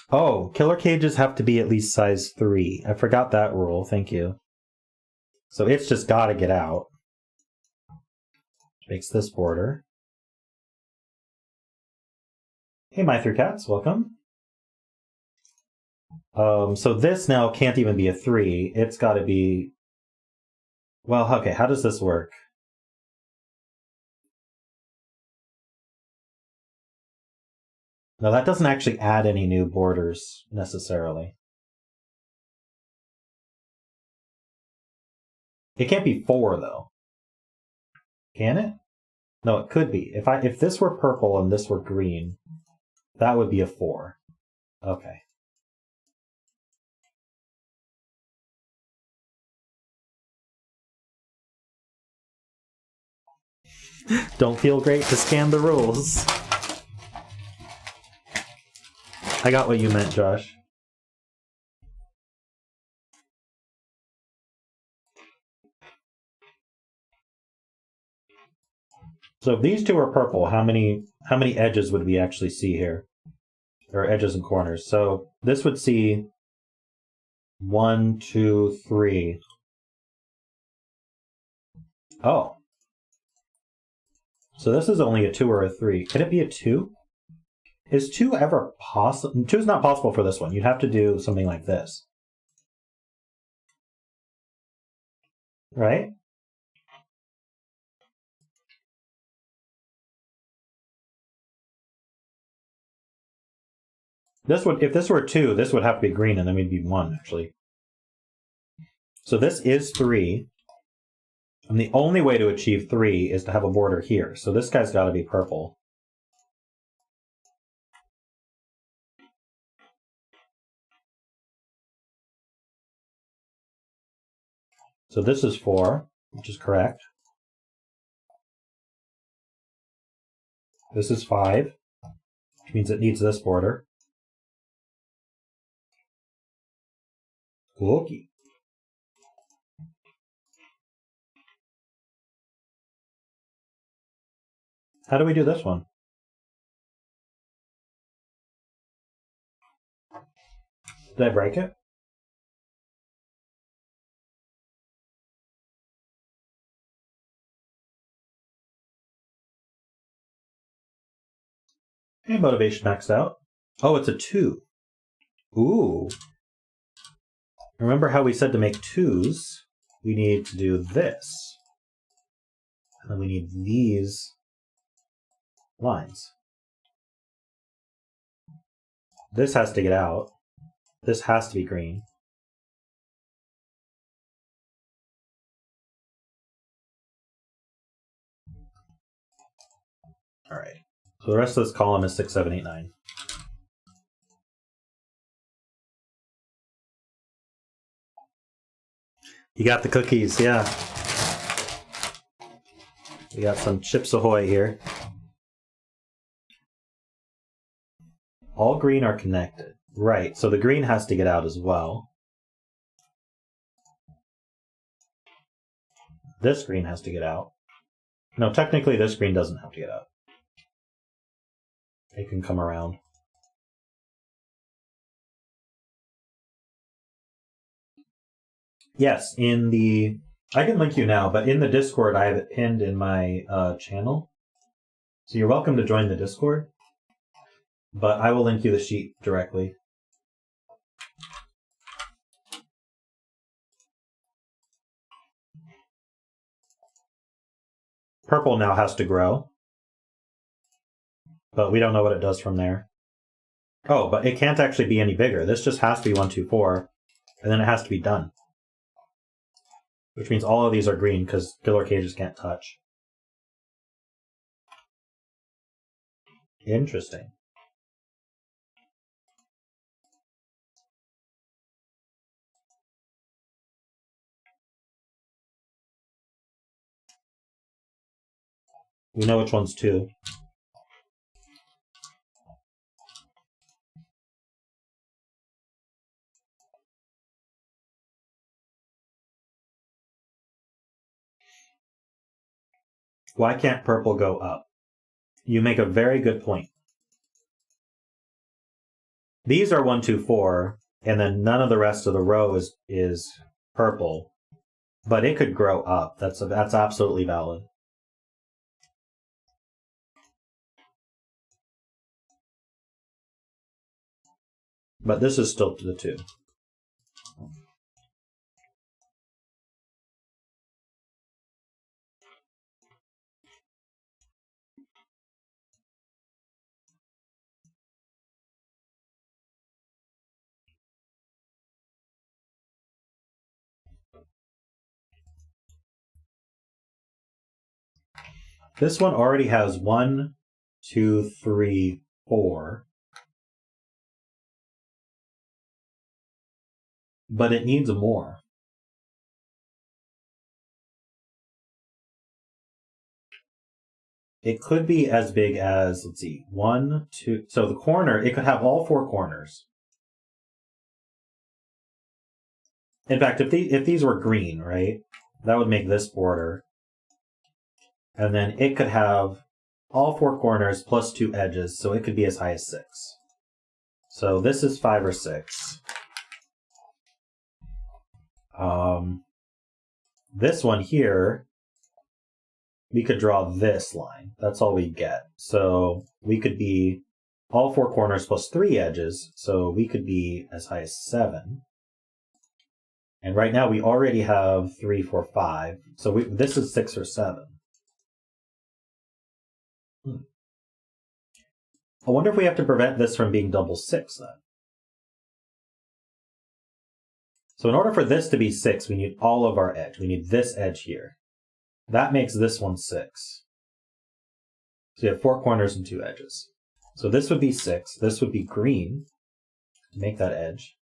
Oh, killer cages have to be at least size 3. I forgot that rule. Thank you. So it's just got to get out. Which makes this border. Hey, my 3 cats, welcome. So this now can't even be a 3. It's got to be... Well, okay, how does this work? No, that doesn't actually add any new borders, necessarily. It can't be 4, though. Can it? No, it could be. If this were purple and this were green, that would be a 4. Okay. Don't feel great to scan the rules. I got what you meant, Josh. So if these two are purple, how many edges would we actually see here? Or edges and corners. So this would see 1, 2, 3. Oh. So this is only a 2 or a 3. Can it be a 2? Is 2 ever possible? 2 is not possible for this one. You'd have to do something like this. Right? If this were 2, this would have to be green, and then we'd be 1, actually. So this is 3. And the only way to achieve 3 is to have a border here. So this guy's got to be purple. So this is 4, which is correct. This is 5, which means it needs this border. Coolky. How do we do this one? Did I break it? And motivation maxed out. Oh, it's a 2. Ooh. Remember how we said to make 2s, we need to do this. And then we need these lines. This has to get out. This has to be green. All right. So the rest of this column is 6, 7, 8, 9. You got the cookies, yeah. We got some Chips Ahoy here. All green are connected. Right, so the green has to get out as well. This green has to get out. No, technically this green doesn't have to get out. It can come around. Yes, I can link you now, but in the Discord I have it pinned in my channel. So you're welcome to join the Discord. But I will link you the sheet directly. Purple now has to grow. But we don't know what it does from there. Oh, but it can't actually be any bigger. This just has to be 1, 2, 4. And then it has to be done. Which means all of these are green because killer cages can't touch. Interesting. We know which one's 2. Why can't purple go up? You make a very good point. These are 1, 2, 4, and then none of the rest of the row is purple. But it could grow up. That's absolutely valid. But this is still to the 2. This one already has 1, 2, 3, 4. But it needs more. It could be as big as, let's see, 1, 2. So the corner, it could have all 4 corners. In fact, if these were green, right, that would make this border. And then it could have all 4 corners plus 2 edges, so it could be as high as 6. So this is 5 or 6. This one here, we could draw this line. That's all we get. So we could be all 4 corners plus 3 edges, so we could be as high as 7. And right now we already have 3, 4, 5. So this is 6 or 7. I wonder if we have to prevent this from being double 6 then. So in order for this to be 6, we need all of our edge. We need this edge here. That makes this one 6. So you have 4 corners and 2 edges. So this would be 6. This would be green to make that edge.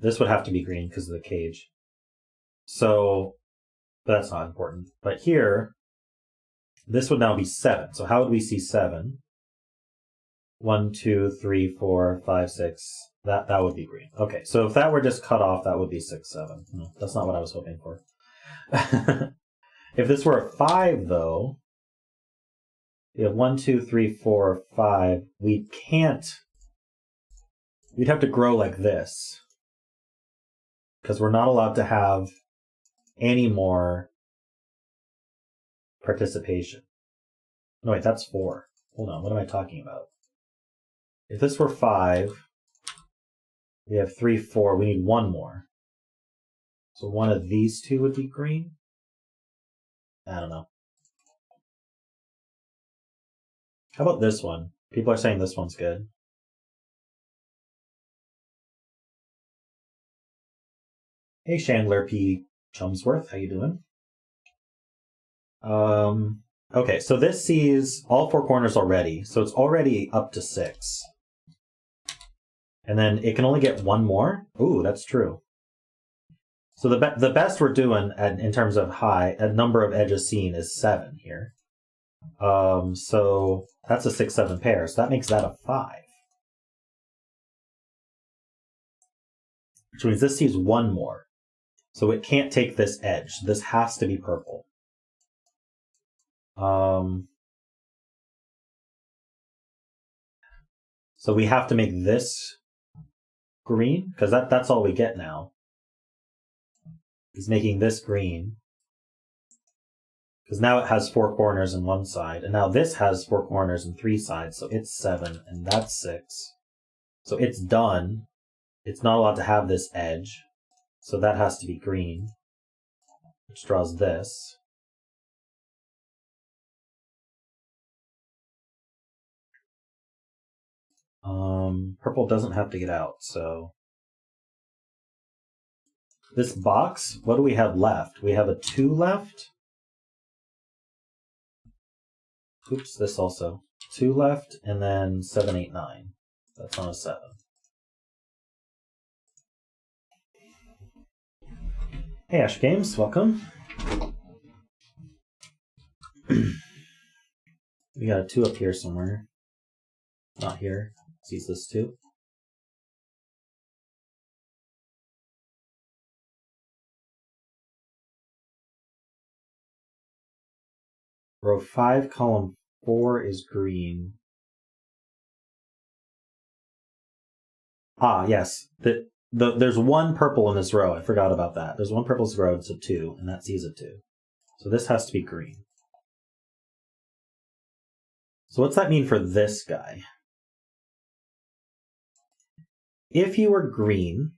This would have to be green because of the cage. So that's not important. But here, this would now be 7. So how would we see 7? 1, 2, 3, 4, 5, 6. That would be green. Okay, so if that were just cut off, that would be 6, 7. No, that's not what I was hoping for. If this were a 5, though, you have 1, 2, 3, 4, 5. We can't. We'd have to grow like this. Because we're not allowed to have any more participation. No, wait, that's 4. Hold on, what am I talking about? If this were 5, we have 3, 4. We need 1 more. So one of these 2 would be green? I don't know. How about this one? People are saying this one's good. Hey, Chandler P. Chumsworth, how you doing? Okay, so this sees all 4 corners already, so it's already up to 6. And then it can only get 1 more? Ooh, that's true. So the best we're doing in terms of a number of edges seen is 7 here. So that's a 6, 7 pair, so that makes that a 5. Which means this sees 1 more. So it can't take this edge. This has to be purple. So we have to make this green, because that's all we get now. Is making this green. Because now it has 4 corners and 1 side, and now this has 4 corners and 3 sides, so it's 7, and that's 6. So it's done. It's not allowed to have this edge, so that has to be green, which draws this. Purple doesn't have to get out, so This box, what do we have left? We have a 2 left. Oops, this also. 2 left, and then 7, 8, 9. That's on a 7. Hey, Ash Games, welcome. We got a 2 up here somewhere. Not here. Sees this 2. Row 5, column 4 is green. Ah, yes. There's 1 purple in this row. I forgot about that. There's 1 purple in this row. It's a 2, and that sees a 2. So this has to be green. So what's that mean for this guy? If you were green,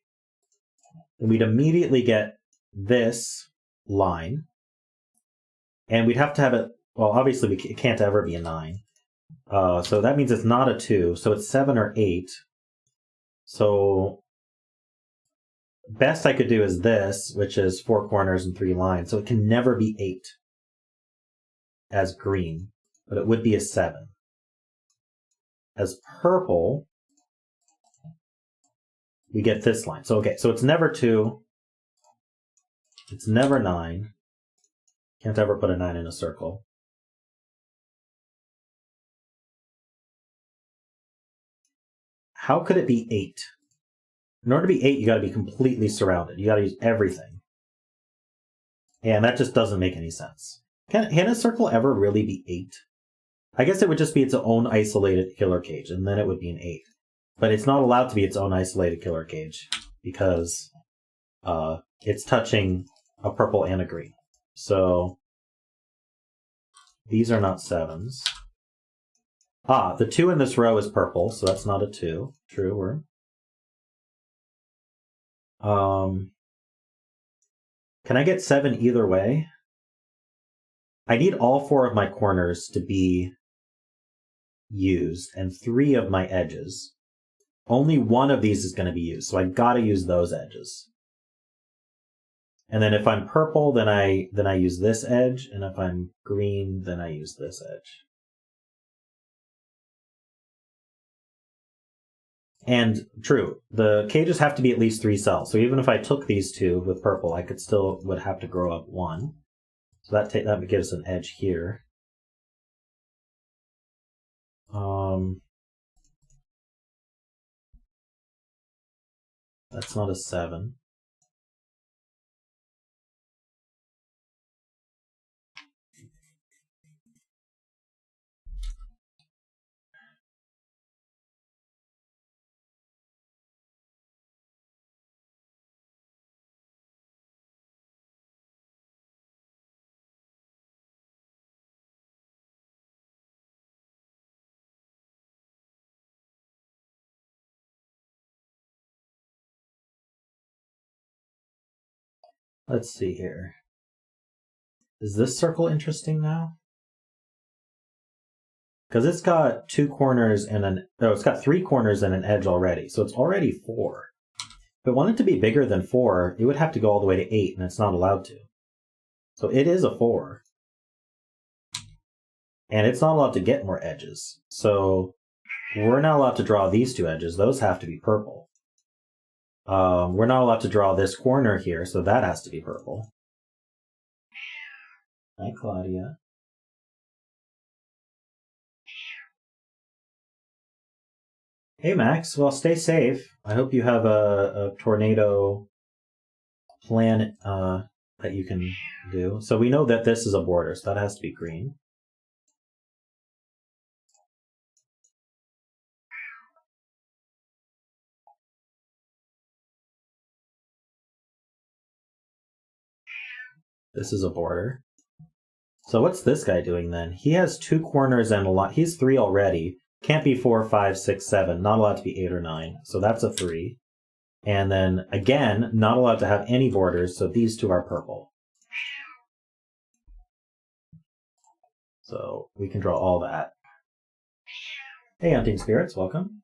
then we'd immediately get this line. And we'd have to have it, well, obviously it can't ever be a 9. So that means it's not a 2, so it's 7 or 8. So best I could do is this, which is 4 corners and 3 lines. So it can never be 8 as green, but it would be a 7. As purple, we get this line. So okay, so it's never 2. It's never 9. Can't ever put a 9 in a circle. How could it be 8? In order to be 8, you got to be completely surrounded. You got to use everything. And that just doesn't make any sense. Can a circle ever really be 8? I guess it would just be its own isolated killer cage, and then it would be an 8. But it's not allowed to be its own isolated killer cage, because it's touching a purple and a green. So these are not 7s. Ah, the 2 in this row is purple, so that's not a 2. True. Can I get 7 either way? I need all 4 of my corners to be used, and 3 of my edges. Only 1 of these is going to be used, so I gotta use those edges. And then if I'm purple, then I use this edge, and if I'm green, then I use this edge. And true, the cages have to be at least 3 cells. So even if I took these 2 with purple, I would have to grow up 1. So that would give us an edge here. That's not a 7. Let's see here. Is this circle interesting now? Because it's got 2 corners and it's got 3 corners and an edge already, so it's already 4. If it wanted to be bigger than 4, it would have to go all the way to 8, and it's not allowed to. So it is a 4. And it's not allowed to get more edges. So we're not allowed to draw these 2 edges. Those have to be purple. We're not allowed to draw this corner here, so that has to be purple. Hi, Claudia. Hey, Max. Well, stay safe. I hope you have a tornado plan that you can do. So we know that this is a border, so that has to be green. This is a border. So what's this guy doing then? He has 2 corners and a lot. He's 3 already. Can't be 4, 5, 6, 7. Not allowed to be 8 or 9. So that's a 3. And then, again, not allowed to have any borders, so these 2 are purple. So we can draw all that. Hey, Hunting Spirits, welcome.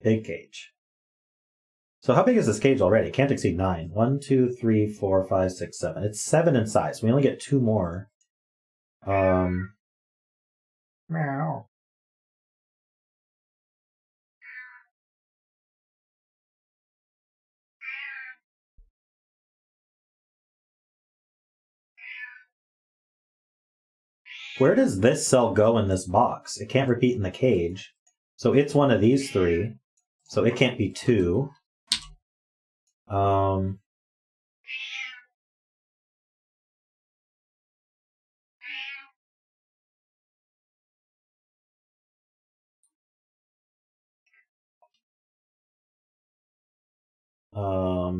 Big cage. So how big is this cage already? Can't exceed 9. 1, 2, 3, 4, 5, 6, 7. It's 7 in size. We only get 2 more. Meow. Where does this cell go in this box? It can't repeat in the cage. So it's one of these 3. So it can't be 2.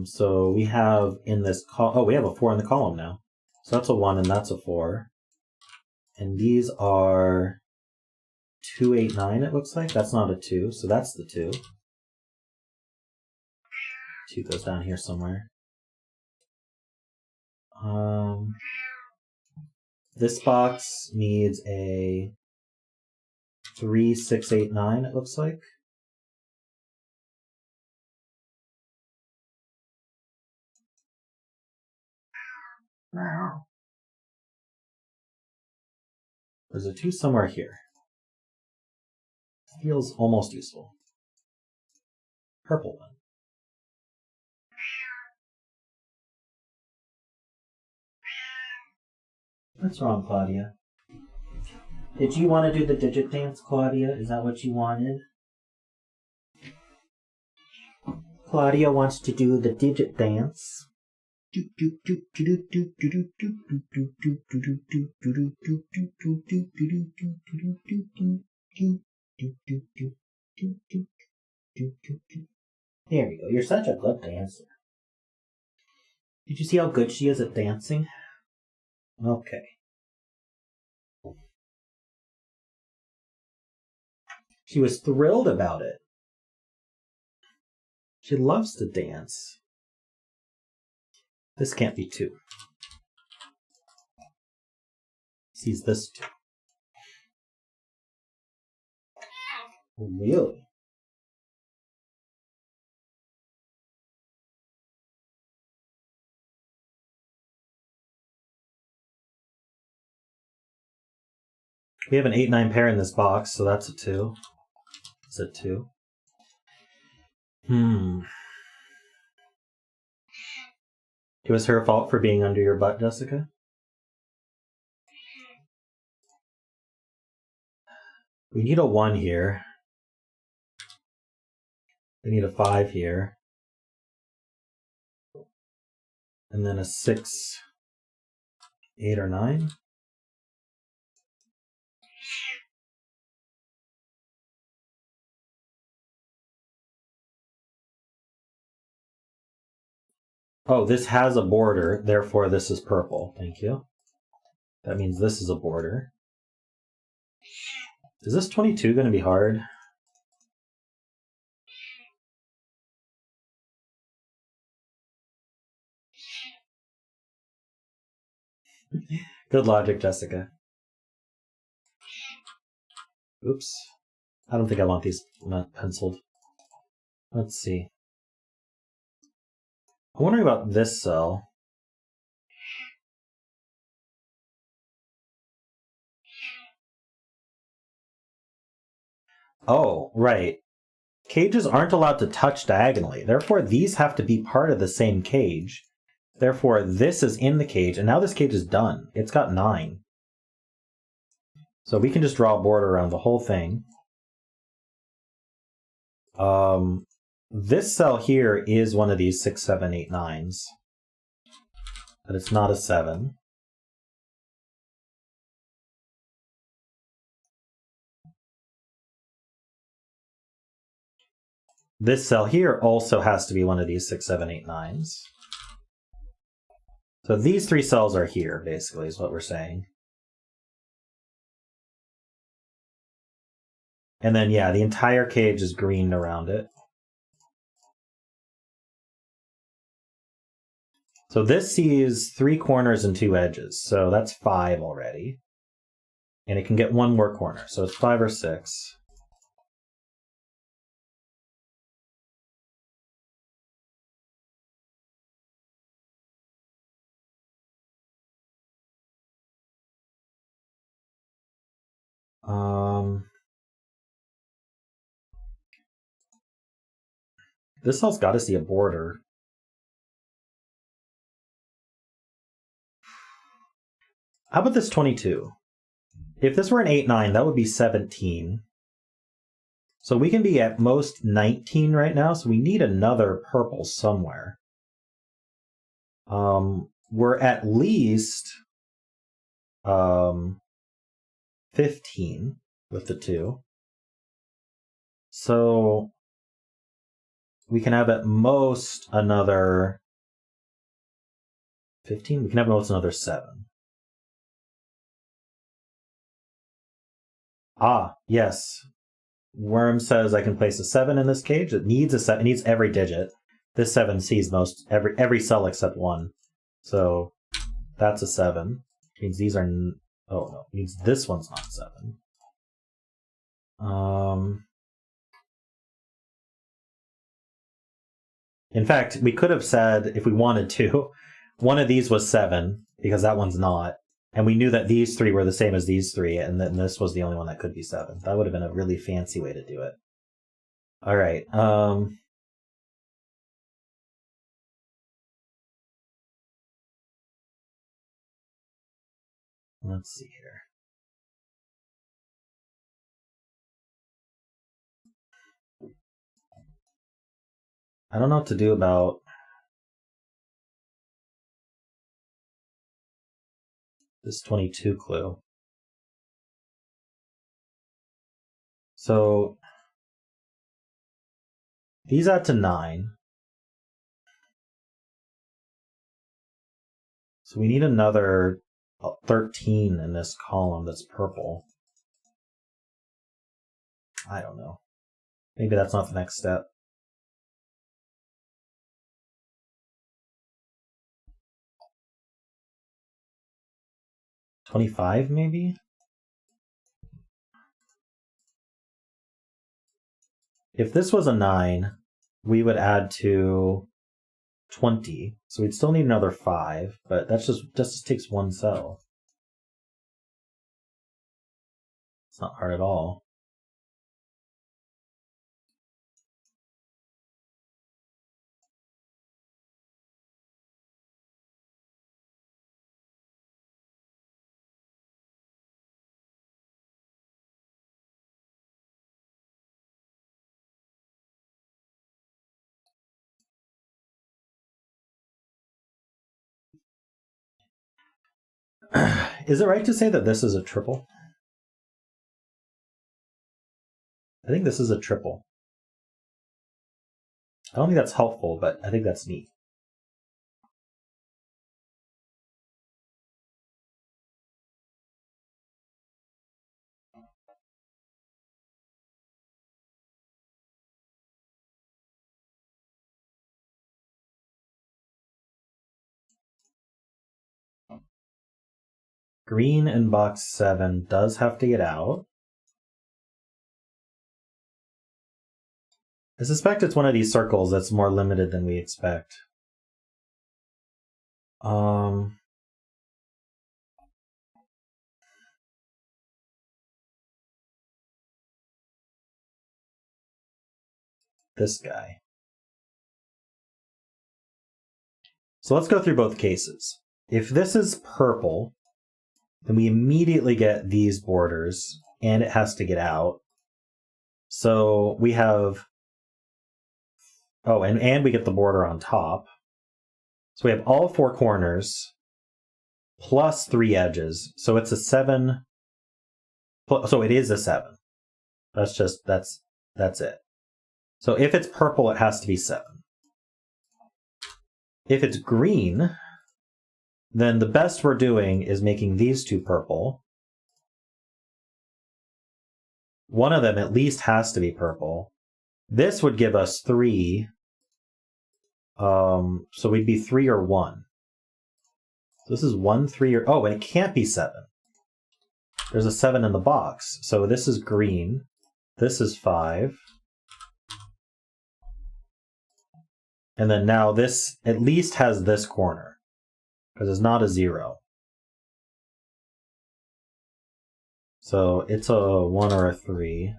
So we have in this column, oh, we have a 4 in the column now. So that's a 1 and that's a 4. And these are 2, 8, 9, it looks like. That's not a 2, so that's the 2. 2 goes down here somewhere. This box needs a 3, 6, 8, 9, it looks like. There's a 2 somewhere here. Feels almost useful. Purple one. What's wrong, Claudia? Did you want to do the digit dance, Claudia? Is that what you wanted? Claudia wants to do the digit dance. There we go. You're such a good dancer. Did you see how good she is at dancing? Okay. She was thrilled about it. She loves to dance. This can't be 2. Sees this 2. Really? We have an 8-9 pair in this box, so that's a 2. It's a 2. It was her fault for being under your butt, Jessica? We need a 1 here. We need a 5 here. And then a 6, 8, or 9. Oh, this has a border, therefore this is purple. Thank you. That means this is a border. Is this 22 going to be hard? Good logic, Jessica. Oops. I don't think I want these penciled. Let's see. I'm wondering about this cell. Oh, right. Cages aren't allowed to touch diagonally. Therefore, these have to be part of the same cage. Therefore, this is in the cage, and now this cage is done. It's got 9. So we can just draw a border around the whole thing. This cell here is one of these 6, 7, 8, 9s. But it's not a 7. This cell here also has to be one of these 6, 7, 8, 9s. So these 3 cells are here, basically, is what we're saying. And then, yeah, the entire cage is greened around it. So this sees 3 corners and 2 edges, so that's 5 already. And it can get 1 more corner, so it's 5 or 6. This cell's got to see a border. How about this 22? If this were an 8-9, that would be 17. So we can be at most 19 right now, so we need another purple somewhere. We're at least 15 with the 2. So we can have at most another 15. We can have at most another 7. Ah, yes. Worm says I can place a 7 in this cage. It needs a 7. It needs every digit. This 7 sees every cell except 1. So that's a 7. It means these are... Oh, no. It means this one's not 7. In fact, we could have said, if we wanted to, one of these was 7, because that one's not. And we knew that these 3 were the same as these 3, and then this was the only one that could be 7. That would have been a really fancy way to do it. All right. Let's see here. I don't know what to do about this 22 clue. So these add to 9. So we need another 13 in this column that's purple. I don't know. Maybe that's not the next step. $25 maybe? If this was a 9, we would add to 20. So we'd still need another 5, but that just takes one cell. It's not hard at all. Is it right to say that this is a triple? I think this is a triple. I don't think that's helpful, but I think that's neat. Green in box 7 does have to get out. I suspect it's one of these circles that's more limited than we expect. This guy. So let's go through both cases. If this is purple, then we immediately get these borders, and it has to get out. So we have... Oh, and we get the border on top. So we have all 4 corners, plus 3 edges. So it's a 7... So it is a 7. That's it. So if it's purple, it has to be 7. If it's green, then the best we're doing is making these 2 purple. One of them at least has to be purple. This would give us 3. So we'd be 3 or 1. So this is 1, 3, or... Oh, and it can't be 7. There's a 7 in the box. So this is green. This is 5. And then now this at least has this corner, because it's not a 0. So it's a 1 or a 3.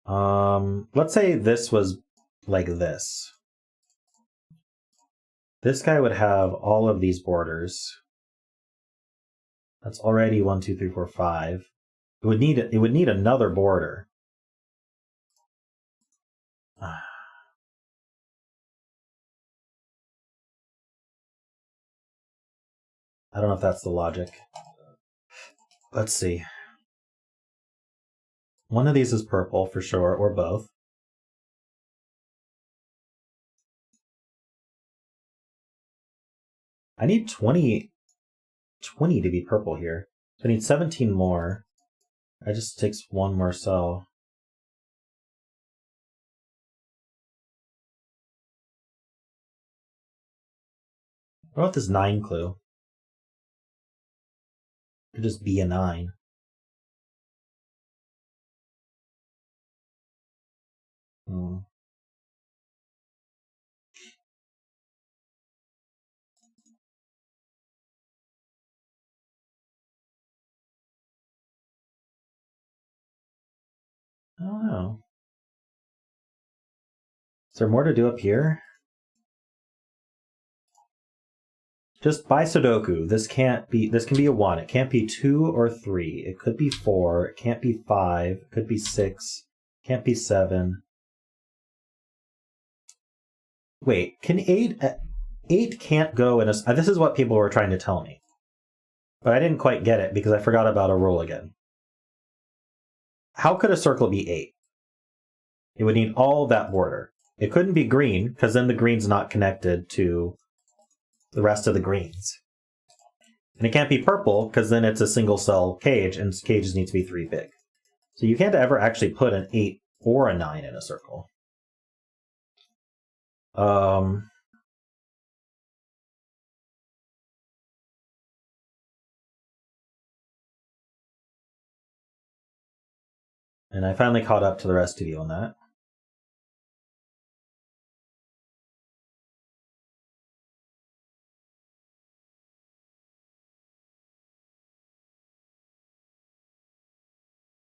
Let's say this was like this. This guy would have all of these borders. That's already 1, 2, 3, 4, 5. It would need another border. I don't know if that's the logic. Let's see. One of these is purple for sure, or both. I need 20 to be purple here. So I need 17 more. It just takes one more cell. What about this 9 clue? It could just be a 9. I don't know. Is there more to do up here? Just by Sudoku, this can be a 1. It can't be 2 or 3. It could be 4. It can't be 5. It could be 6. It can't be 7. Wait, can 8... 8 can't go in a... This is what people were trying to tell me. But I didn't quite get it because I forgot about a rule again. How could a circle be 8? It would need all that border. It couldn't be green, because then the green's not connected to the rest of the greens. And it can't be purple, because then it's a single cell cage, and cages need to be 3 big. So you can't ever actually put an 8 or a 9 in a circle. And I finally caught up to the rest of you on that.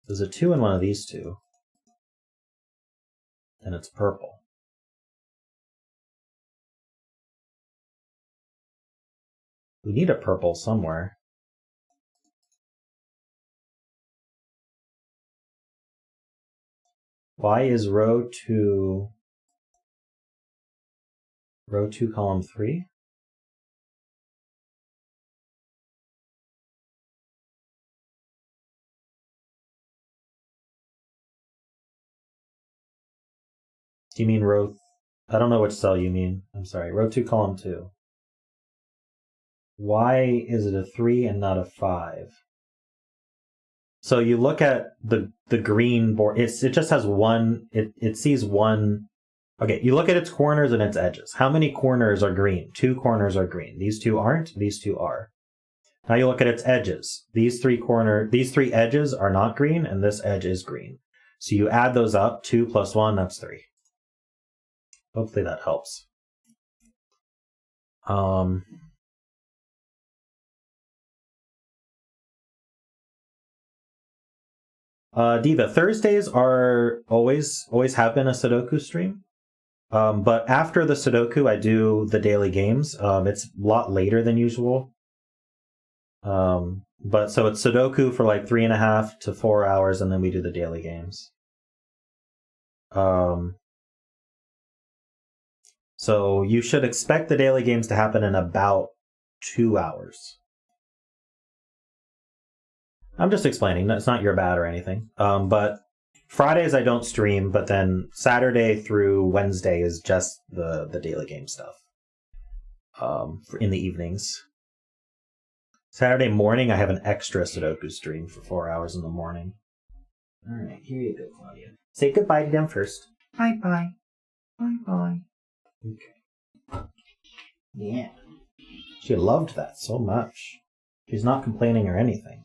There's a 2 in one of these two. And it's purple. We need a purple somewhere. Why is row 2 column 3? Do you mean row... I don't know which cell you mean. I'm sorry. Row 2, column 2. Why is it a 3 and not a 5? So you look at the green board. It just has one... It sees one... Okay, you look at its corners and its edges. How many corners are green? 2 corners are green. These 2 aren't. These 2 are. Now you look at its edges. These 3 edges are not green, and this edge is green. So you add those up. 2 plus 1, that's 3. Hopefully that helps. Diva, Thursdays are always have been a Sudoku stream. But after the Sudoku, I do the daily games. It's a lot later than usual. But so it's Sudoku for like 3.5 to 4 hours, and then we do the daily games. So you should expect the daily games to happen in about 2 hours. I'm just explaining. It's not your bad or anything. But Fridays I don't stream, but then Saturday through Wednesday is just the daily game stuff. In the evenings. Saturday morning I have an extra Sudoku stream for 4 hours in the morning. All right, here you go, Claudia. Say goodbye to them first. Bye-bye. Bye-bye. Okay. Yeah. She loved that so much. She's not complaining or anything.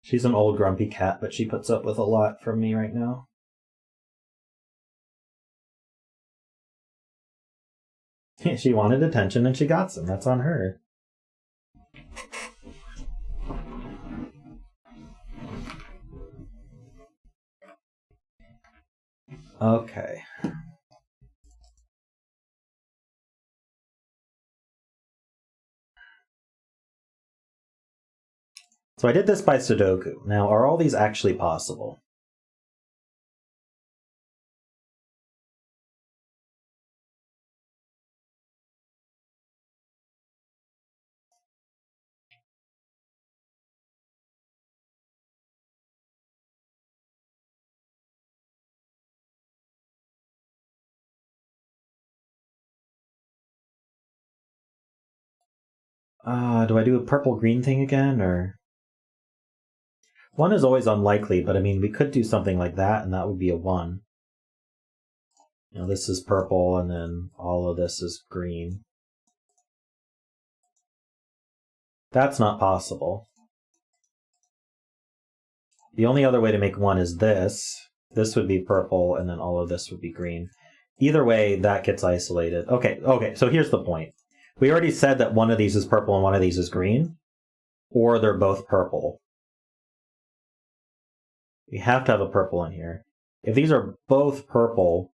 She's an old grumpy cat, but she puts up with a lot from me right now. She wanted attention and she got some. That's on her. Okay. So I did this by Sudoku. Now, are all these actually possible? Do I do a purple-green thing again, or... One is always unlikely, but I mean, we could do something like that, and that would be a 1. You know, this is purple, and then all of this is green. That's not possible. The only other way to make 1 is this. This would be purple, and then all of this would be green. Either way, that gets isolated. Okay, so here's the point. We already said that one of these is purple and one of these is green, or they're both purple. We have to have a purple in here. If these are both purple,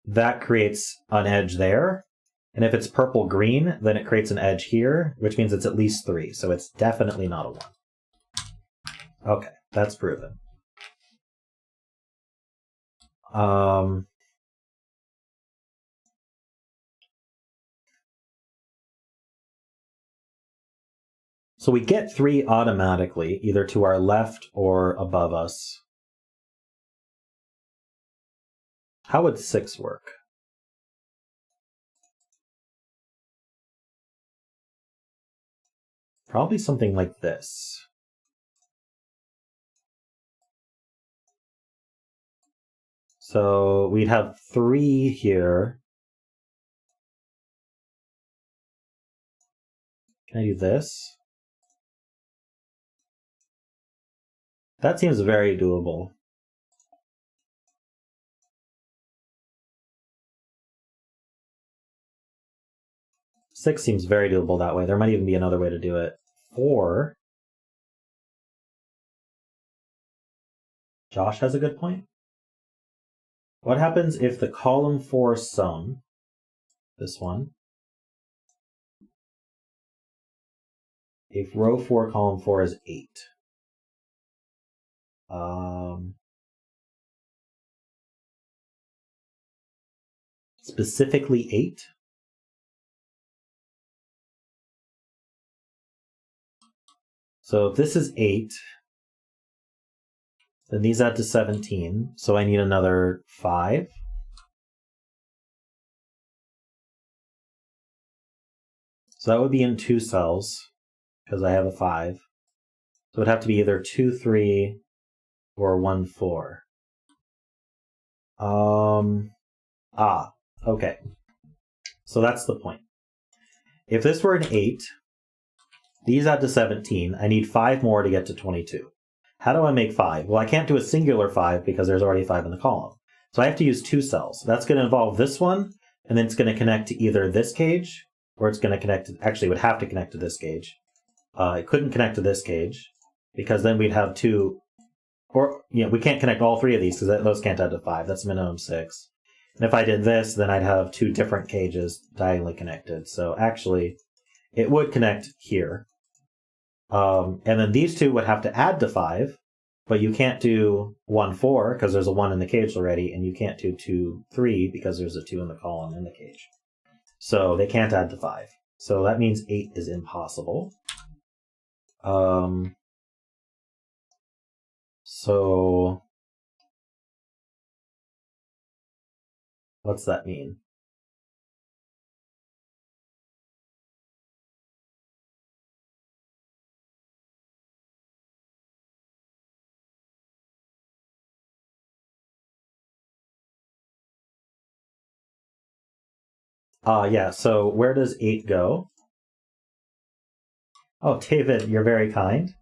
that creates an edge there. And if it's purple-green, then it creates an edge here, which means it's at least 3. So it's definitely not a 1. Okay, that's proven. So we get 3 automatically, either to our left or above us. How would 6 work? Probably something like this. So we'd have 3 here. Can I do this? That seems very doable. Six seems very doable that way. There might even be another way to do it. 4. Josh has a good point. What happens if the column 4 sum, this one, if row 4, column 4 is 8? Specifically 8? So if this is 8, then these add to 17, so I need another 5. So that would be in 2 cells, because I have a 5. So it would have to be either 2, 3, or 1, 4. Okay. So that's the point. If this were an 8, these add to 17. I need 5 more to get to 22. How do I make 5? Well, I can't do a singular 5 because there's already 5 in the column. So I have to use 2 cells. That's going to involve this one, and then it's going to connect to either this cage, or it's going to connect to, actually it would have to connect to this cage. It couldn't connect to this cage, because then we'd have 2, or, we can't connect all 3 of these, because those can't add to 5. That's minimum 6. And if I did this, then I'd have 2 different cages diagonally connected. So actually, it would connect here. And then these 2 would have to add to 5, but you can't do 1, 4 because there's a 1 in the cage already, and you can't do 2, 3 because there's a 2 in the column in the cage. So they can't add to 5. So that means 8 is impossible. So what's that mean? Yeah, so where does 8 go? Oh, David, you're very kind.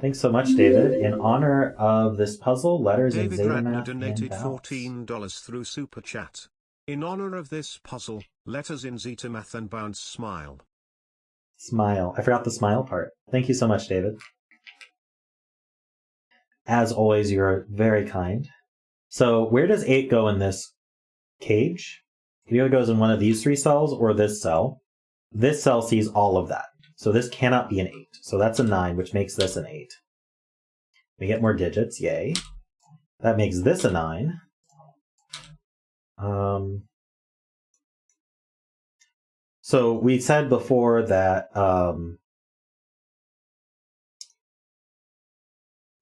Thanks so much, David. In honor of this puzzle, letters in David Radner zetamath donated and vowels. $14 through Super Chat. In honor of this puzzle, letters in zetamath and bounce smile. Smile. I forgot the smile part. Thank you so much, David. As always, you're very kind. So where does 8 go in this cage? It either goes in one of these 3 cells or this cell. This cell sees all of that. So this cannot be an 8. So that's a 9, which makes this an 8. We get more digits, yay. That makes this a 9. So we said before that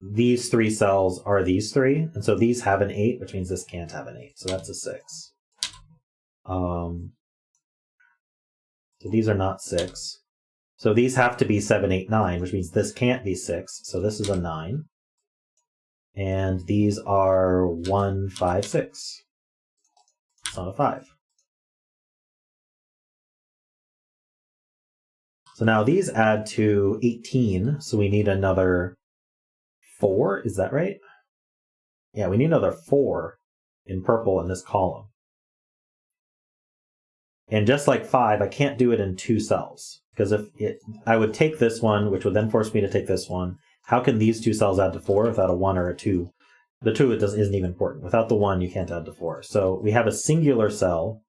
these 3 cells are these 3, and so these have an 8, which means this can't have an 8. So that's a 6. So these are not 6. So these have to be 7, 8, 9, which means this can't be 6. So this is a 9. And these are 1, 5, 6. It's not a 5. So now these add to 18, so we need another 4, is that right? Yeah, we need another 4 in purple in this column. And just like 5, I can't do it in 2 cells. Because I would take this one, which would then force me to take this one. How can these 2 cells add to 4 without a 1 or a 2? The 2 isn't even important. Without the 1, you can't add to 4. So we have a singular cell,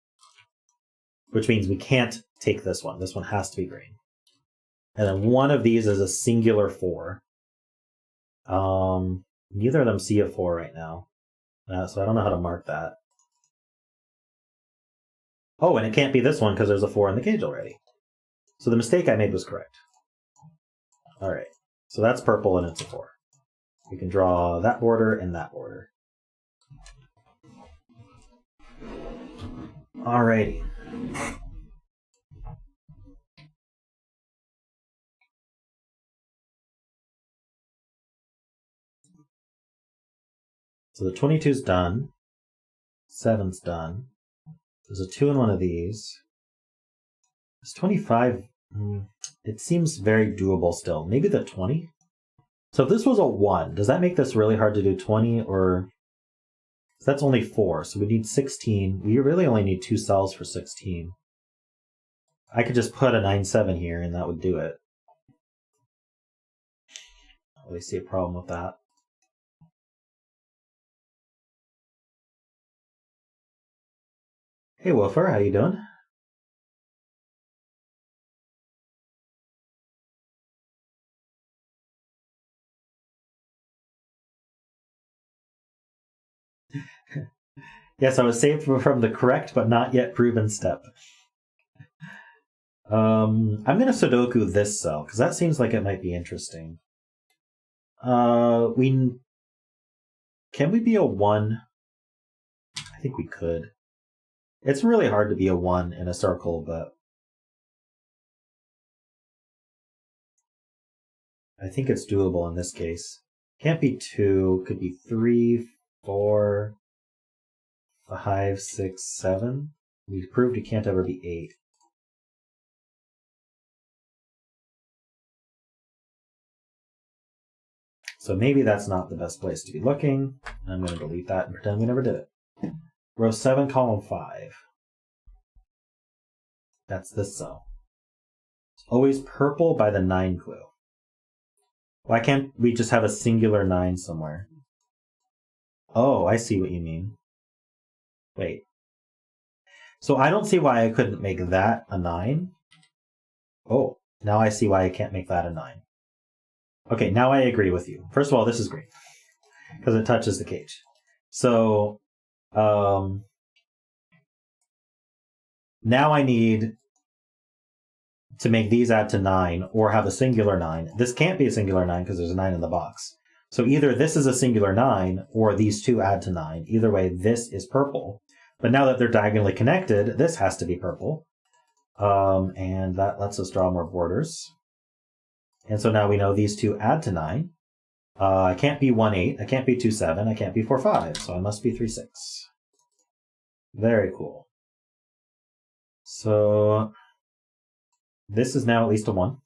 which means we can't take this one. This one has to be green. And then one of these is a singular 4. Neither of them see a 4 right now. So I don't know how to mark that. Oh, and it can't be this one because there's a 4 in the cage already. So the mistake I made was correct. All right. So that's purple and it's a 4. We can draw that border and that border. Alrighty. So the 22's done. 7's done. There's a 2 in one of these. This 25, it seems very doable still. Maybe the 20? So if this was a 1, does that make this really hard to do 20 or... That's only 4, so we need 16. We really only need 2 cells for 16. I could just put a 9, 7 here and that would do it. I don't really see a problem with that. Hey Woofer, how you doing? Yes, I was saved from the correct but not yet proven step. I'm going to Sudoku this cell, because that seems like it might be interesting. Can we be a 1? I think we could. It's really hard to be a 1 in a circle, but I think it's doable in this case. Can't be 2, could be 3, 4, 5, 6, 7. We've proved it can't ever be 8. So maybe that's not the best place to be looking. I'm going to delete that and pretend we never did it. Row 7, column 5. That's this cell. It's always purple by the 9 clue. Why can't we just have a singular 9 somewhere? Oh, I see what you mean. Wait. So I don't see why I couldn't make that a 9. Oh, now I see why I can't make that a 9. Okay, now I agree with you. First of all, this is green because it touches the cage. So now I need to make these add to 9 or have a singular 9. This can't be a singular 9 because there's a 9 in the box. So either this is a singular 9 or these 2 add to 9. Either way, this is purple. But now that they're diagonally connected, this has to be purple. And that lets us draw more borders. And so now we know these 2 add to 9. I can't be 1, 8. I can't be 2, 7. I can't be 4, 5. So I must be 3, 6. Very cool. So this is now at least a 1.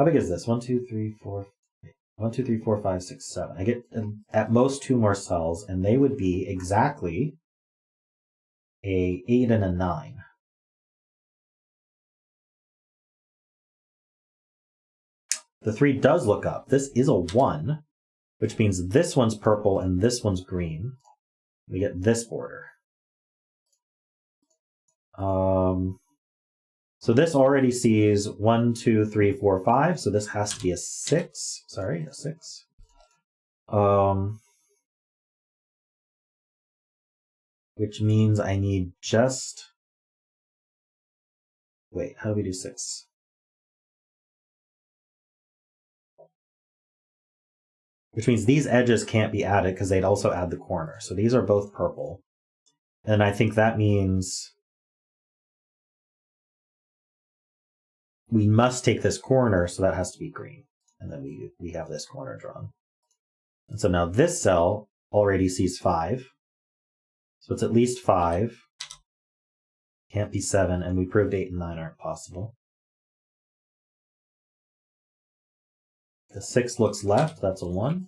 How big is this? 1, 2, 3, 4. 1, 2, 3, 4, 5, 6, 7. I get at most 2 more cells, and they would be exactly a 8 and a 9. The 3 does look up. This is a 1, which means this one's purple and this one's green. We get this border. So this already sees 1, 2, 3, 4, 5. So this has to be a 6. Sorry, a 6. Which means I need just... Wait, how do we do 6? Which means these edges can't be added because they'd also add the corner. So these are both purple. And I think that means we must take this corner, so that has to be green. And then we have this corner drawn. And so now this cell already sees 5. So it's at least 5. Can't be 7, and we proved 8 and 9 aren't possible. The 6 looks left, that's a 1.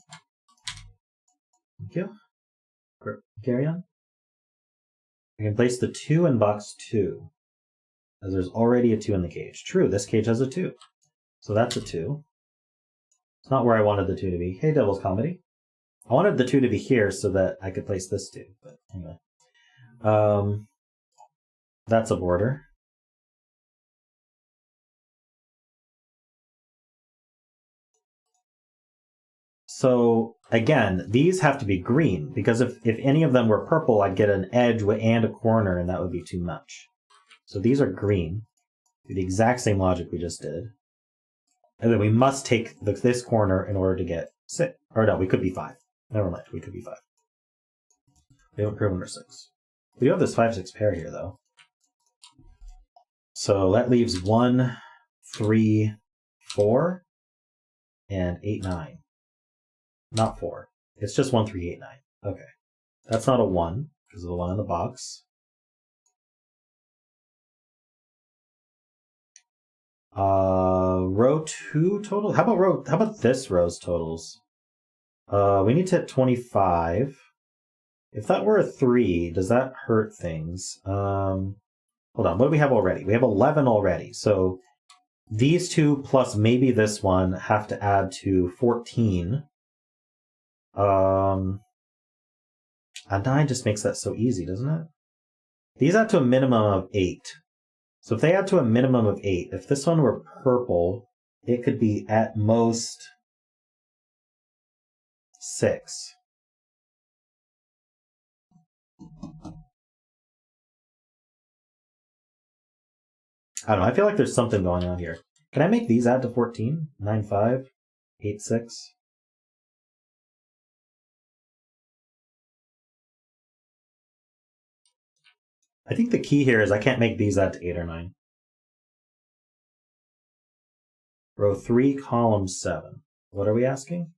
Thank you. Carry on. I can place the 2 in box 2, as there's already a 2 in the cage. True, this cage has a 2. So that's a 2. It's not where I wanted the 2 to be. Hey, Devil's Comedy. I wanted the 2 to be here so that I could place this 2, but anyway. That's a border. So again, these have to be green, because if any of them were purple, I'd get an edge and a corner, and that would be too much. So these are green. Do the exact same logic we just did. And then we must take this corner in order to get 6. Or no, we could be 5. Never mind, we could be 5. We haven't proven our 6. We do have this 5, 6 pair here, though. So that leaves 1, 3, 4, and 8, 9. Not 4. It's just 1, 3, 8, 9. Okay. That's not a 1, because of the 1 in the box. Row 2 total? How about this row's totals? We need to hit 25. If that were a 3, does that hurt things? Hold on, what do we have already? We have 11 already. So these 2 plus maybe this one have to add to 14. A 9 just makes that so easy, doesn't it? These add to a minimum of 8. So if they add to a minimum of 8, if this one were purple, it could be at most 6. I don't know, I feel like there's something going on here. Can I make these add to 14? 9, 5, 8, 6? I think the key here is I can't make these add to 8 or 9. Row 3, column 7. What are we asking?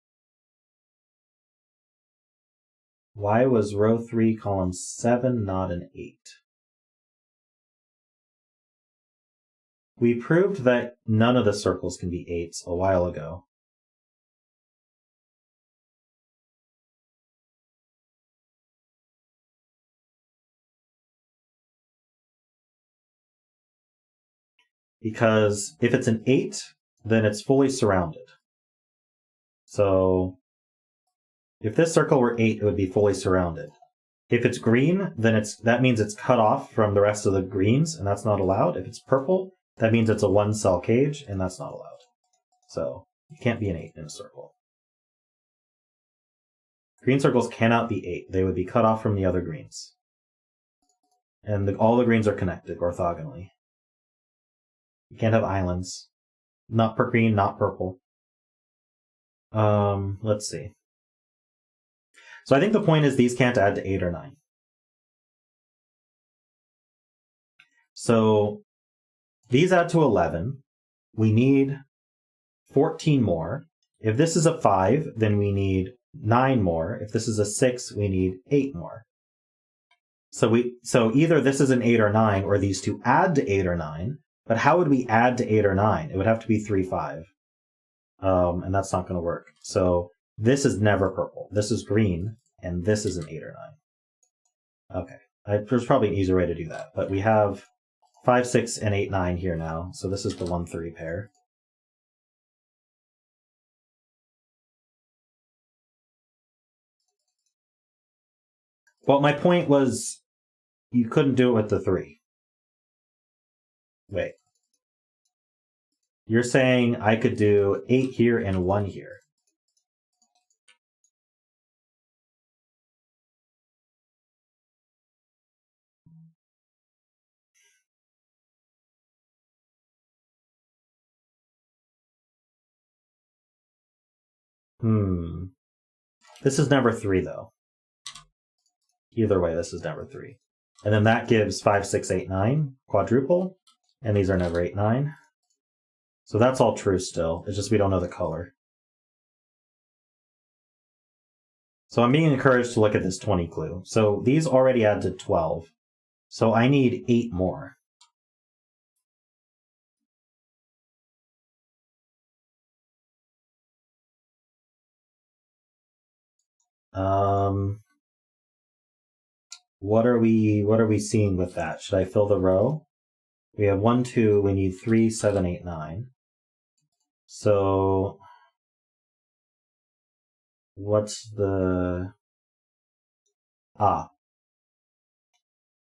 Why was row 3, column 7 not an 8? We proved that none of the circles can be 8s a while ago. Because if it's an 8, then it's fully surrounded. So if this circle were 8, it would be fully surrounded. If it's green, then that means it's cut off from the rest of the greens, and that's not allowed. If it's purple, that means it's a 1-cell cage, and that's not allowed. So it can't be an 8 in a circle. Green circles cannot be 8. They would be cut off from the other greens. And all the greens are connected orthogonally. You can't have islands. Not per green, not purple. Let's see. So I think the point is these can't add to 8 or 9. So these add to 11. We need 14 more. If this is a 5, then we need 9 more. If this is a 6, we need 8 more. So either this is an 8 or 9, or these two add to 8 or 9. But how would we add to 8 or 9? It would have to be 3, 5. and that's not going to work. So this is never purple. This is green, and this is an 8 or 9. Okay, there's probably an easier way to do that, but we have 5, 6, and 8, 9 here now, so this is the 1, 3 pair. Well, my point was you couldn't do it with the 3. Wait. You're saying I could do 8 here and 1 here. This is never 3, though. Either way, this is never 3. And then that gives 5, 6, 8, 9, quadruple. And these are never 8, 9. So that's all true still. It's just we don't know the color. So I'm being encouraged to look at this 20 clue. So these already add to 12. So I need 8 more. What are we seeing with that? Should I fill the row? We have 1, 2, we need 3, 7, 8, 9. So what's the...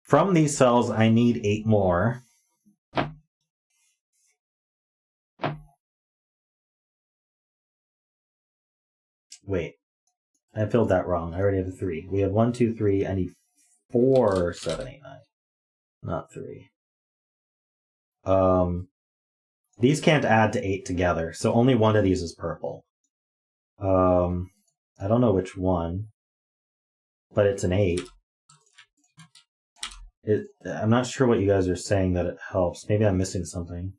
From these cells, I need 8 more. Wait, I filled that wrong. I already have a 3. We have 1, 2, 3. I need 4, 7, 8, 9. Not 3. These can't add to 8 together, so only one of these is purple. I don't know which one, but it's an 8. I'm not sure what you guys are saying that it helps. Maybe I'm missing something.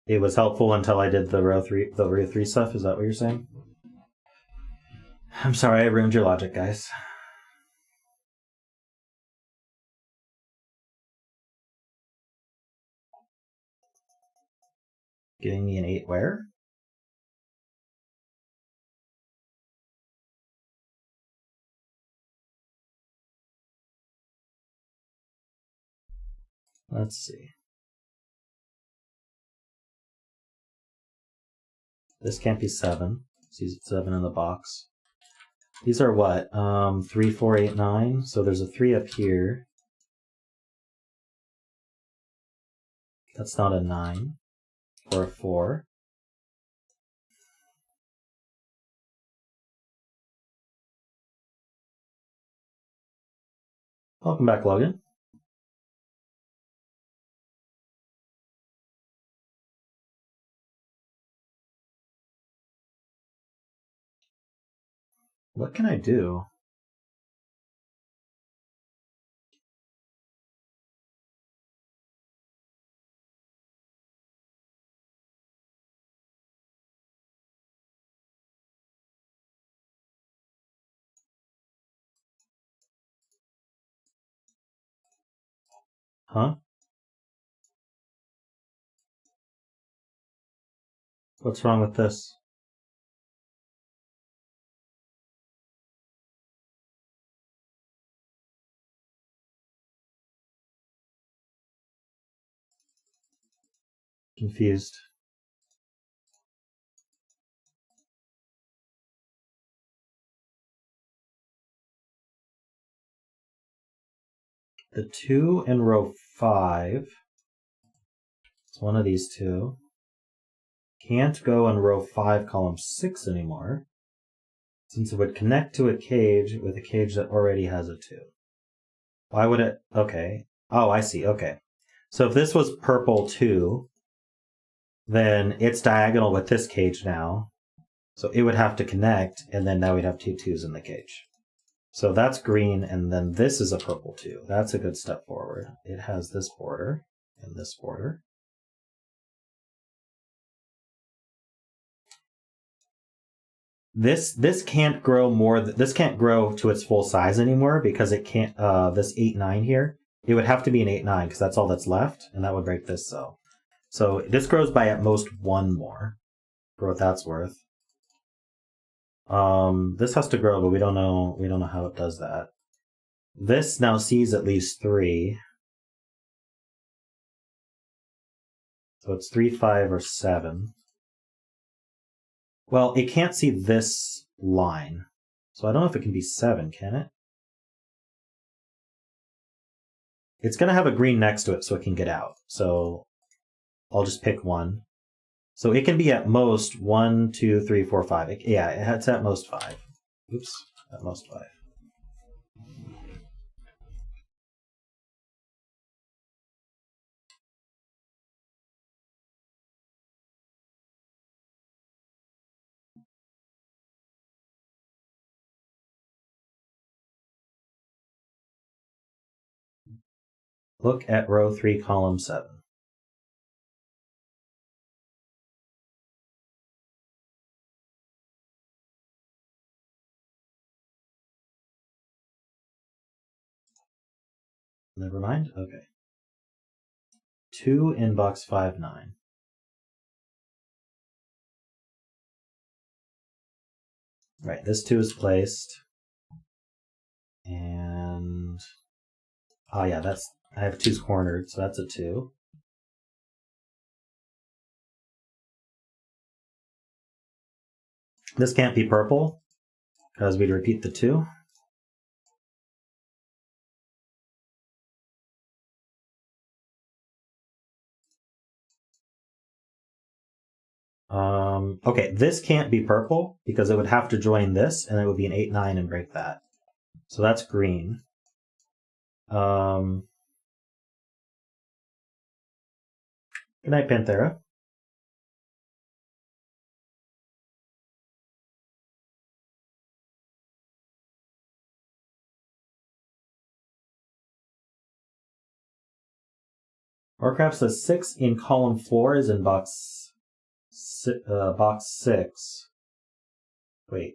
It was helpful until I did the row 3 stuff. Is that what you're saying? I'm sorry, I ruined your logic, guys. Giving me an 8 where? Let's see. This can't be 7. See 7 in the box. These are what? 3, 4, 8, 9. So there's a 3 up here. That's not a 9. Or a 4. Welcome back, Logan. What can I do? Huh? What's wrong with this? Confused. The 2 in row 5, it's one of these 2, can't go in row 5, column 6 anymore, since it would connect to a cage with a cage that already has a 2. Why would it? Okay. Oh, I see. Okay. So if this was purple 2, then it's diagonal with this cage now. So it would have to connect, and then now we'd have 2 2s in the cage. So that's green, and then this is a purple too. That's a good step forward. It has this border and this border. This can't grow more. This can't grow to its full size anymore because it can't. This 8-9 here, it would have to be an 8-9 because that's all that's left, and that would break this cell. So this grows by at most one more, for what that's worth. This has to grow, but we don't know. We don't know how it does that. This now sees at least 3. So it's 3, 5, or 7. Well, it can't see this line. So I don't know if it can be 7, can it? It's going to have a green next to it so it can get out. So I'll just pick one. So it can be at most 1, 2, 3, 4, 5. It's at most 5. Oops, at most 5. Look at row 3, column 7. Never mind? Okay. 2 in box 5, 9. Right, this 2 is placed. And... oh yeah, I have 2's cornered, so that's a 2. This can't be purple, because we'd repeat the 2. Okay, this can't be purple, because it would have to join this, and it would be an 8-9 and break that. So that's green. Good night, Panthera. Warcraft says 6 in column 4 is in box 6. Wait.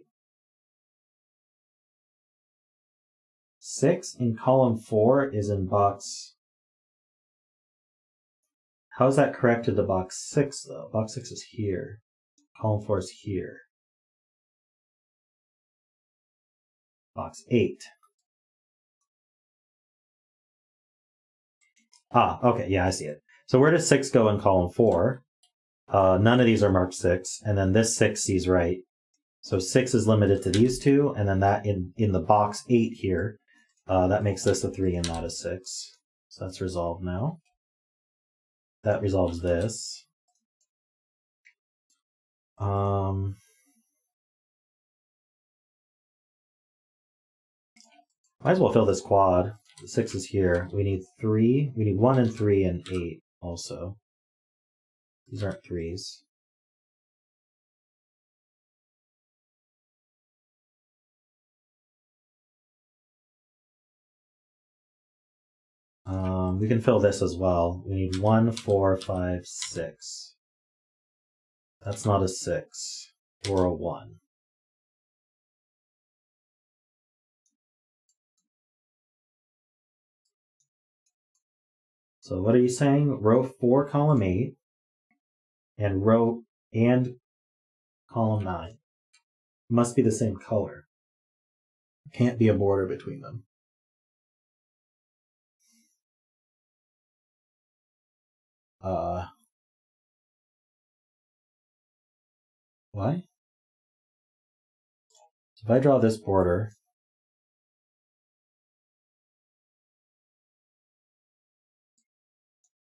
6 in column 4 is in box... how is that corrected to box 6, though? Box 6 is here. Column 4 is here. Box 8. Ah, okay, yeah, I see it. So where does 6 go in column 4? None of these are marked 6, and then this 6 sees right. So 6 is limited to these 2, and then that in the box 8 here, that makes this a 3 and not a 6. So that's resolved now. That resolves this. Might as well fill this quad. The 6 is here. We need 3. We need 1 and 3 and 8 also. These aren't 3s. We can fill this as well. We need 1, 4, 5, 6. That's not a 6 or a 1. So what are you saying? Row 4, column 8, and column 9 must be the same color. Can't be a border between them. Why? So if I draw this border,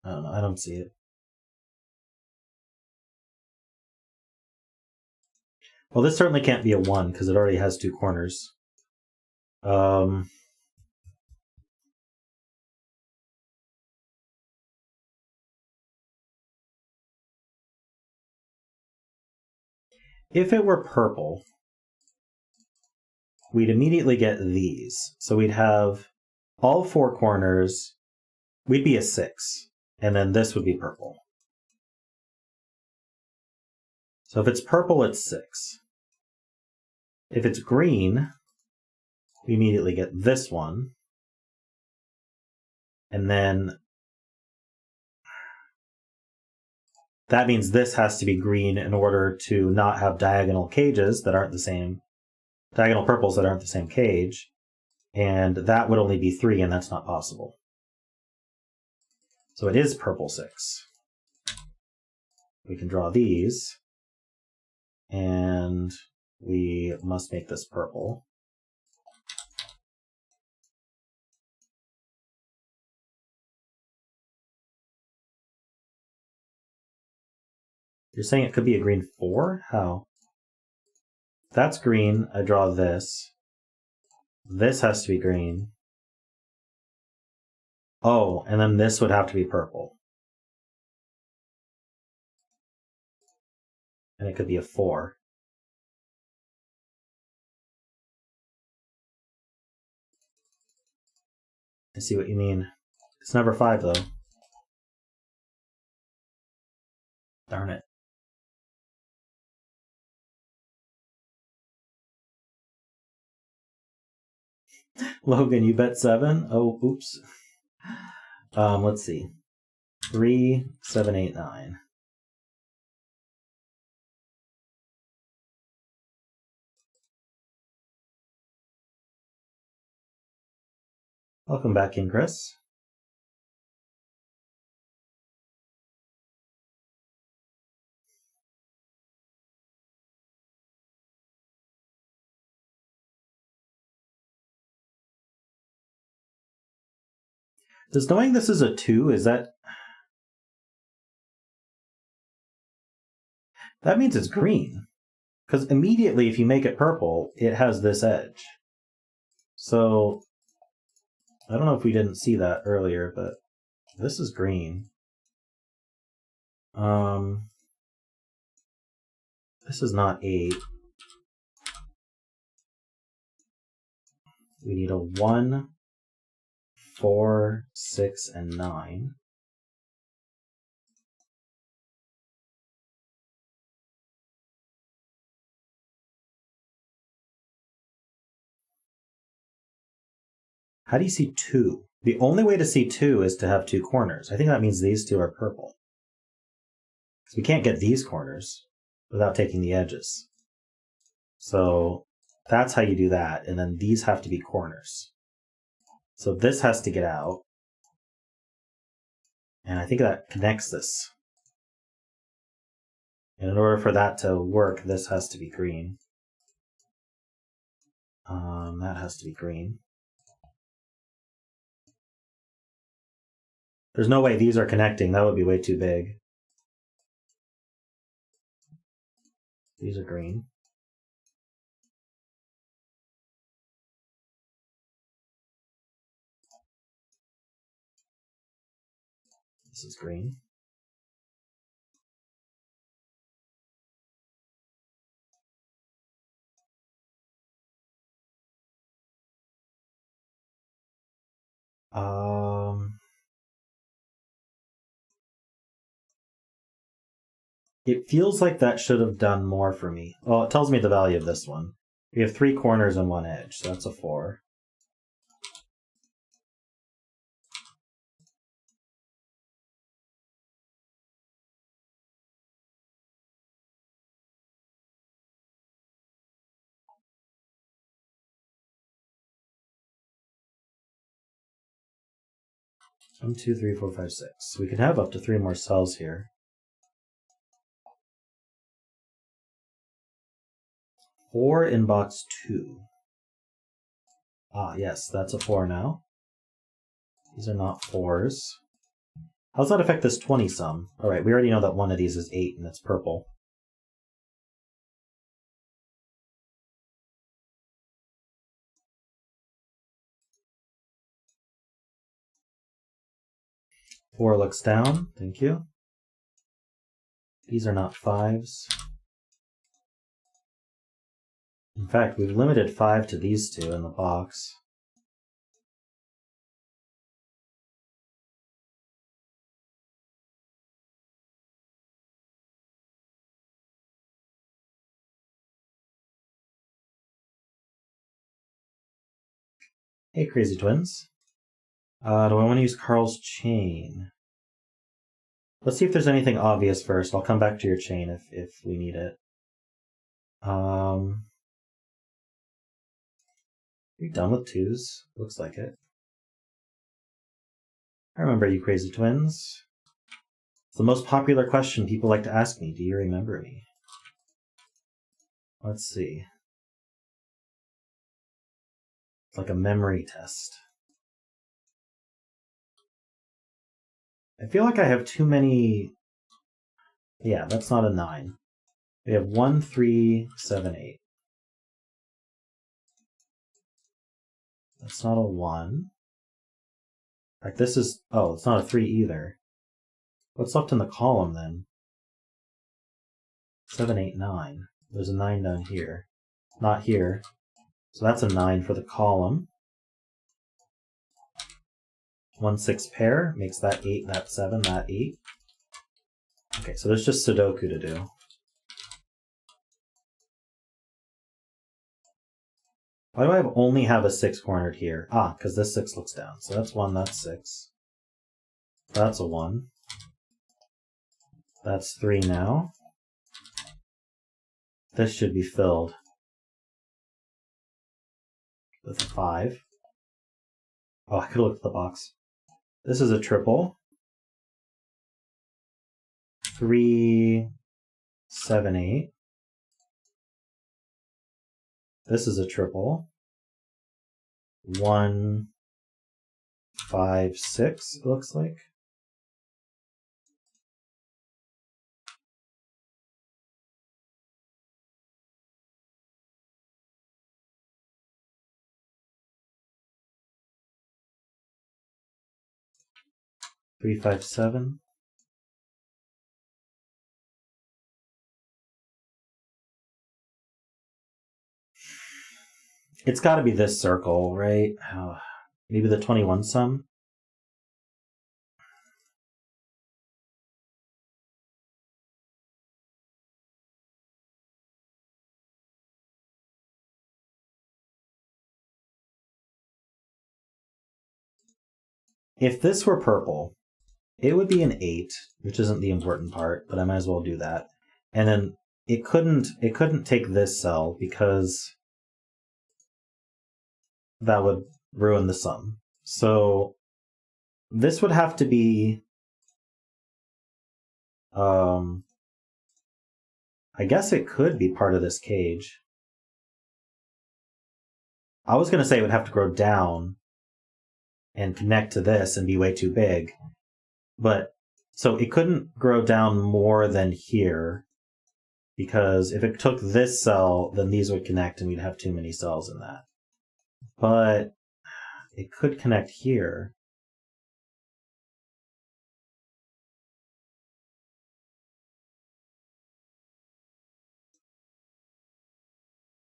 I don't know, I don't see it. Well, this certainly can't be a 1 because it already has 2 corners. If it were purple, we'd immediately get these. So we'd have all four corners, we'd be a 6, and then this would be purple. So if it's purple, it's 6. If it's green, we immediately get this one. And then that means this has to be green in order to not have diagonal cages that aren't the same, diagonal purples that aren't the same cage. And that would only be 3, and that's not possible. So it is purple 6. We can draw these, and we must make this purple. You're saying it could be a green 4? How? That's green. I draw this. This has to be green. Oh, and then this would have to be purple. And it could be a 4. I see what you mean. It's never 5, though. Darn it. Logan, you bet 7? Oh, oops. Let's see. 3, 7, 8, 9. Welcome back in, Chris. Does knowing this is a 2, is that... That means it's green. Because immediately if you make it purple, it has this edge. So, I don't know if we didn't see that earlier, but this is green. This is not 8. We need a 1, 4, 6, and 9. How do you see 2? The only way to see 2 is to have 2 corners. I think that means these 2 are purple. Because we can't get these corners without taking the edges. So that's how you do that, and then these have to be corners. So this has to get out. And I think that connects this. And in order for that to work, this has to be green. That has to be green. There's no way these are connecting. That would be way too big. These are green. This is green. It feels like that should have done more for me. Well, it tells me the value of this one. We have 3 corners and 1 edge, so that's a 4. One, 2, 3, 4, 5, 6. We could have up to 3 more cells here. 4 in box 2. Ah, yes, that's a 4 now. These are not 4s. How does that affect this 20 sum? Alright, we already know that one of these is 8 and it's purple. Four looks down, thank you. These are not 5s. In fact, we've limited 5 to these two in the box. Hey, Crazy Twins. Do I want to use Carl's chain? Let's see if there's anything obvious first. I'll come back to your chain if we need it. Are you done with 2s? Looks like it. I remember you, Crazy Twins. It's the most popular question people like to ask me. Do you remember me? Let's see. It's like a memory test. I feel like I have too many... Yeah, that's not a 9. We have 1, 3, 7, 8. That's not a 1. Like this is... Oh, it's not a 3 either. What's left in the column then? 7, 8, 9. There's a 9 down here. Not here. So that's a 9 for the column. 1, 6 pair makes that 8, that 7, that 8. Okay, so there's just Sudoku to do. Why do I only have a 6 cornered here? Ah, because this 6 looks down. So that's 1, that's 6. That's a 1. That's 3 now. This should be filled with a 5. Oh, I could have looked at the box. This is a triple. 3, 7, 8. This is a triple. 1, 5, 6, it looks like. Three, 5, 7. It's got to be this circle, right? Oh, maybe the 21 sum? If this were purple, it would be an 8, which isn't the important part, but I might as well do that. And then it couldn't take this cell because that would ruin the sum. So this would have to be, I guess it could be part of this cage. I was going to say it would have to grow down and connect to this and be way too big. But, so it couldn't grow down more than here, because if it took this cell, then these would connect and we'd have too many cells in that. But it could connect here.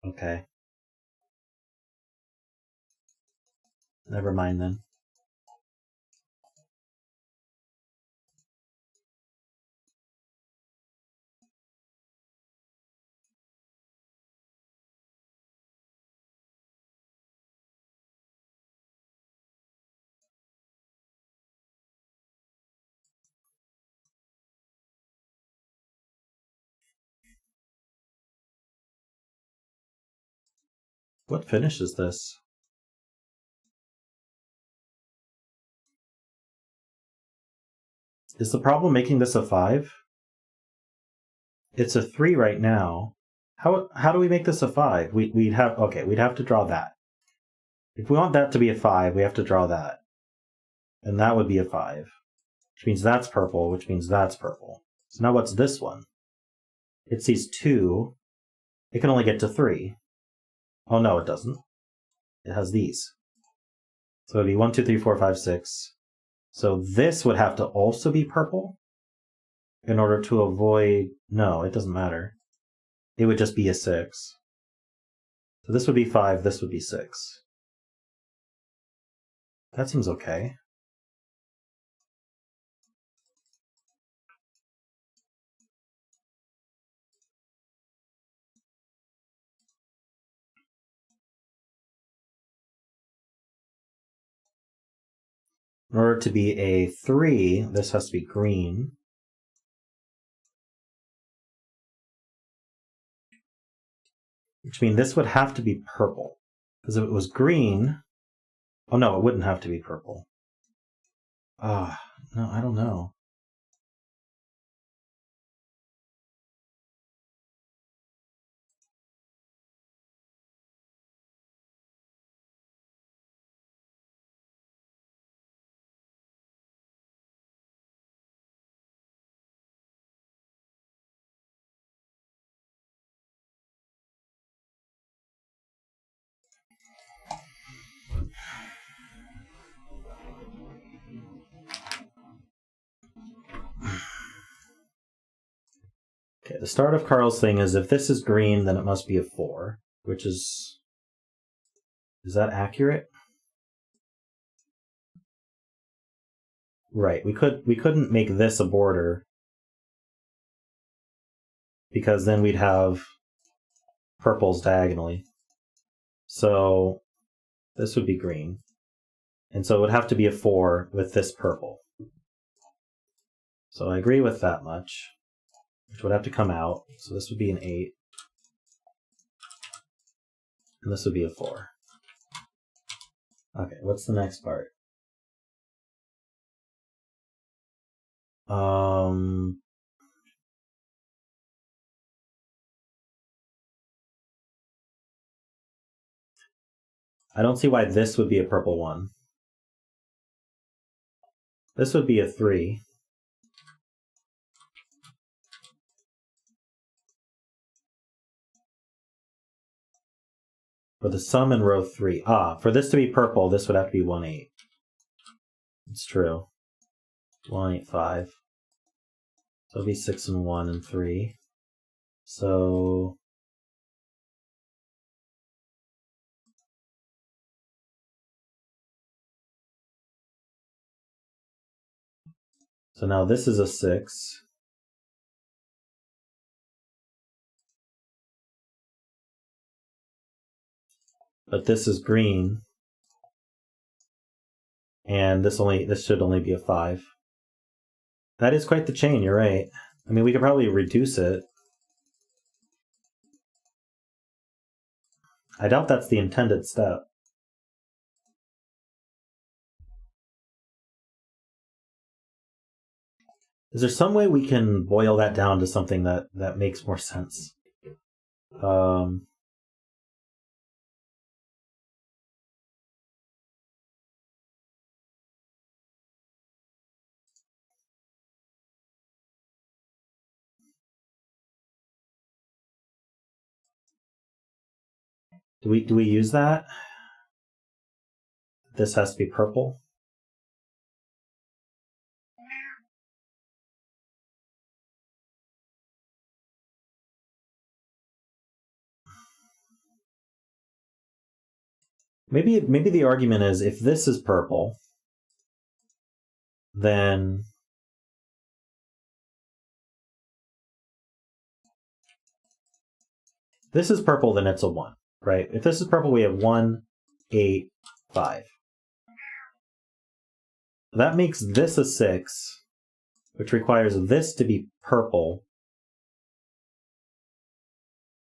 Okay. Never mind then. What finish is this? Is the problem making this a 5? It's a 3 right now. How do we make this a 5? We'd have to draw that. If we want that to be a 5, we have to draw that. And that would be a 5. Which means that's purple, which means that's purple. So now what's this one? It sees 2. It can only get to 3. Oh no, it doesn't. It has these. So it'd be 1, 2, 3, 4, 5, 6. So this would have to also be purple in order to avoid... No, it doesn't matter. It would just be a 6. So this would be 5, this would be 6. That seems okay. In order to be a 3, this has to be green. Which means this would have to be purple. Because if it was green... Oh no, it wouldn't have to be purple. No, I don't know. Okay, the start of Carl's thing is if this is green, then it must be a 4, which is... Is that accurate? Right, we couldn't make this a border because then we'd have purples diagonally. So this would be green. And so it would have to be a 4 with this purple. So I agree with that much, which would have to come out. So this would be an 8. And this would be a 4. Okay, what's the next part? I don't see why this would be a purple one. This would be a 3. For the sum in row 3. For this to be purple, this would have to be 1, 8. It's true. 1, 8, 5. So it'll be 6 and 1 and 3. So now this is a 6. But this is green. And this should only be a 5. That is quite the chain, you're right. I mean, we could probably reduce it. I doubt that's the intended step. Is there some way we can boil that down to something that makes more sense? Do we use that? This has to be purple. Maybe the argument is if this is purple, then this is purple, then it's a 1, right? If this is purple, we have 1, 8, 5. That makes this a 6, which requires this to be purple.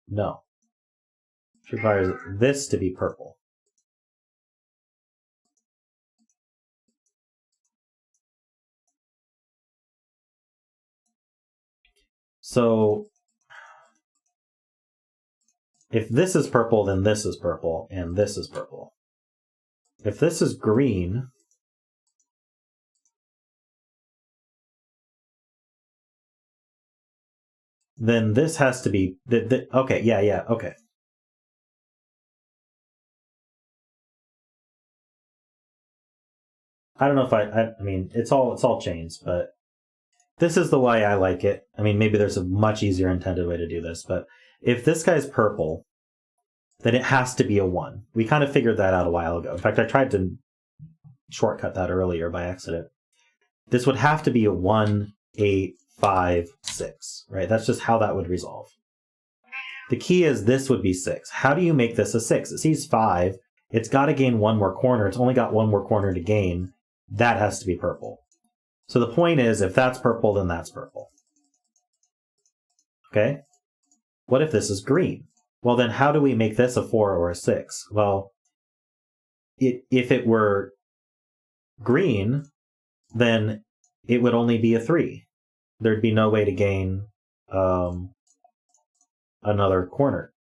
No. Which requires this to be purple. So if this is purple, then this is purple, and this is purple. If this is green, then this has to be... okay, yeah, okay. I don't know if I mean, it's all chains, but this is the way I like it. I mean, maybe there's a much easier intended way to do this, but if this guy's purple, then it has to be a 1. We kind of figured that out a while ago. In fact, I tried to shortcut that earlier by accident. This would have to be a 1, 8, 5, 6, right? That's just how that would resolve. The key is this would be 6. How do you make this a 6? It sees 5. It's got to gain 1 more corner. It's only got 1 more corner to gain. That has to be purple. So the point is, if that's purple, then that's purple. Okay? What if this is green? Well, then how do we make this a 4 or a 6? Well, if it were green, then it would only be a 3. There'd be no way to gain another corner.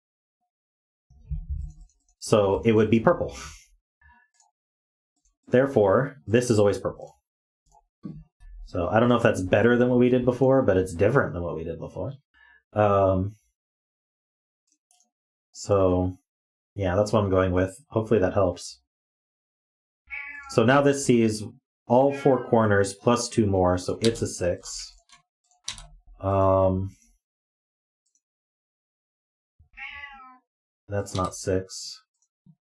So it would be purple. Therefore, this is always purple. So I don't know if that's better than what we did before, but it's different than what we did before. So yeah, that's what I'm going with. Hopefully that helps. So now this sees all 4 corners plus 2 more, so it's a 6. That's not 6.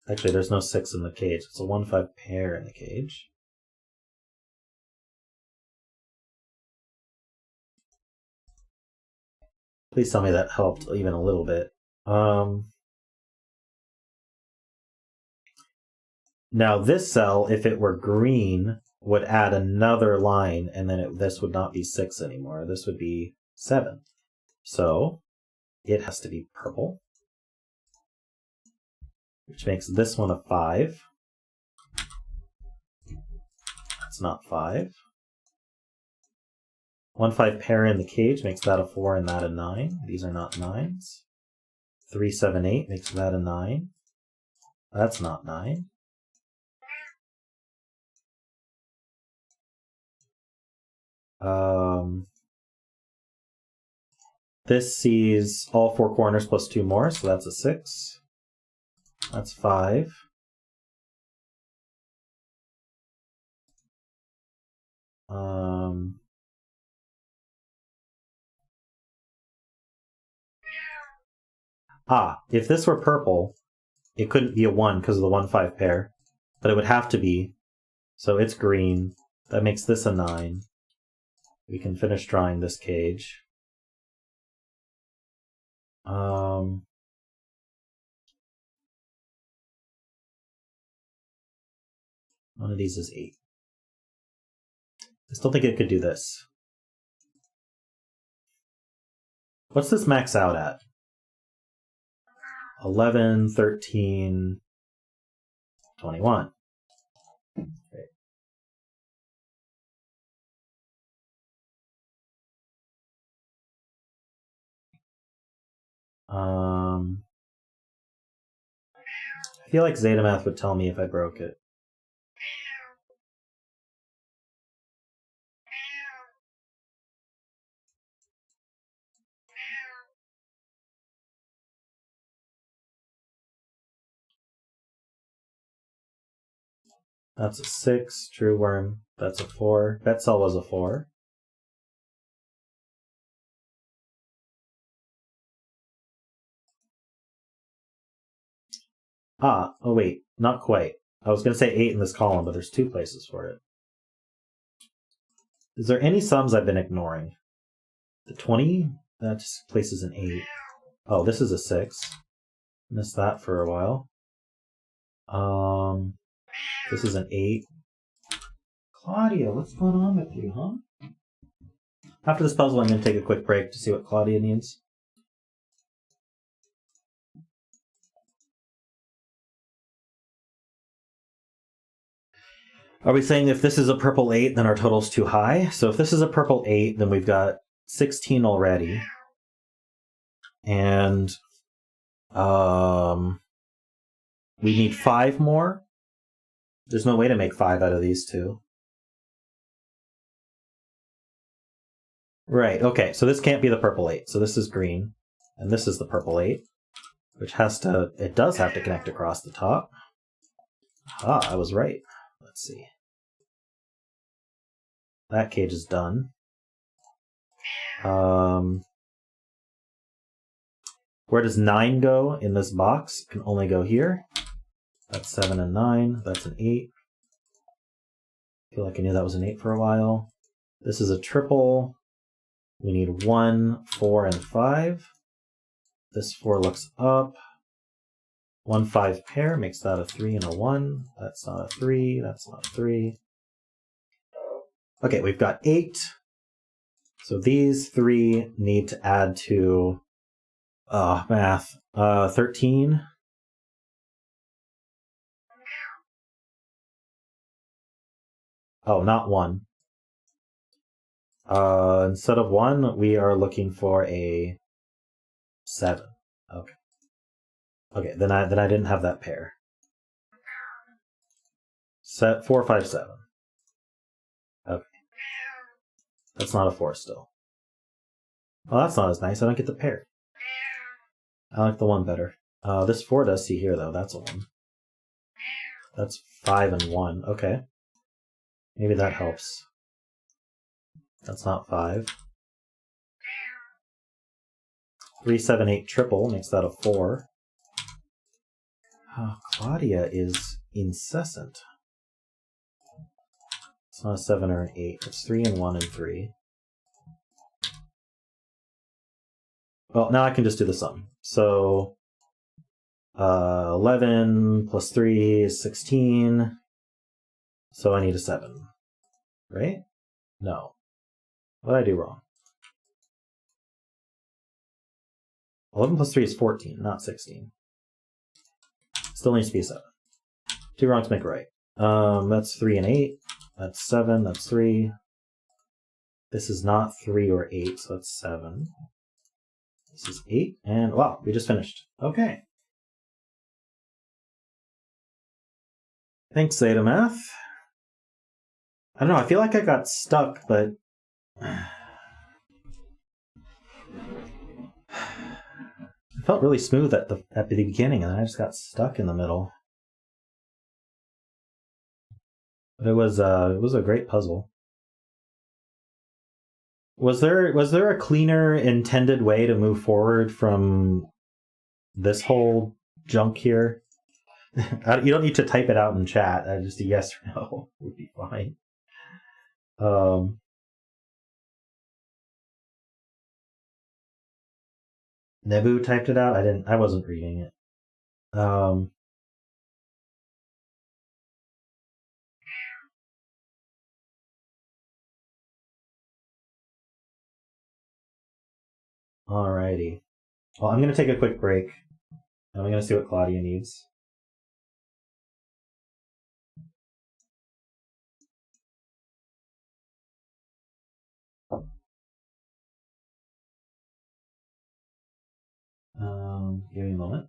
Actually, there's no 6 in the cage. It's a 1-5 pair in the cage. Please tell me that helped even a little bit. Now this cell, if it were green, would add another line, and then this would not be 6 anymore. This would be 7. So it has to be purple, which makes this one a 5. That's not 5. 1-5 pair in the cage makes that a 4 and that a 9. These are not 9s. 3, 7, 8 makes that a 9. That's not 9. This sees all 4 corners plus 2 more, so that's a 6. That's 5. If this were purple, it couldn't be a 1 because of the 1-5 pair, but it would have to be. So it's green. That makes this a 9. We can finish drawing this cage. One of these is 8. I still think it could do this. What's this max out at? 11, 13, 21. Great. I feel like zetamath would tell me if I broke it. That's a 6, true worm. That's a 4. Bet cell was a 4. Oh wait, not quite. I was going to say 8 in this column, but there's 2 places for it. Is there any sums I've been ignoring? The 20? That just places an 8. Oh, this is a 6. Missed that for a while. This is an 8. Claudia, what's going on with you, huh? After this puzzle, I'm going to take a quick break to see what Claudia needs. Are we saying if this is a purple 8, then our total's too high? So if this is a purple 8, then we've got 16 already. And we need 5 more. There's no way to make 5 out of these 2. Right, okay, so this can't be the purple 8. So this is green, and this is the purple 8, which it does have to connect across the top. I was right. Let's see. That cage is done. Where does 9 go in this box? It can only go here. That's 7 and 9. That's an 8. I feel like I knew that was an 8 for a while. This is a triple. We need 1, 4, and 5. This 4 looks up. 1, 5 pair makes that a 3 and a 1. That's not a 3. That's not a 3. Okay, we've got 8. So these 3 need to add to math. 13. Oh, not 1. Instead of 1, we are looking for a 7. Okay. Okay, then I didn't have that pair. Set 4, 5, 7. Okay. That's not a 4 still. Well, that's not as nice. I don't get the pair. I like the 1 better. This 4 does see here, though. That's a 1. That's 5 and 1. Okay. Maybe that helps. That's not 5. 3, 7, 8 triple makes that a 4. Oh, Claudia is incessant. It's not a 7 or an 8. It's 3 and 1 and 3. Well, now I can just do the sum. So 11 plus 3 is 16. So I need a 7. Right? No. What did I do wrong? 11 plus 3 is 14, not 16. Still needs to be a 7. 2 wrongs make a right. That's 3 and 8. That's 7. That's 3. This is not 3 or 8, so that's 7. This is 8. And wow, we just finished. Okay. Thanks, zetamath. I don't know, I feel like I got stuck, but it felt really smooth at the beginning, and then I just got stuck in the middle. But it was a great puzzle. Was there a cleaner intended way to move forward from this whole junk here? You don't need to type it out in chat. Just a yes or no would be fine. Nebu typed it out. I wasn't reading it. Alrighty. Well, I'm gonna take a quick break. And I'm gonna see what Claudia needs. Give me a moment.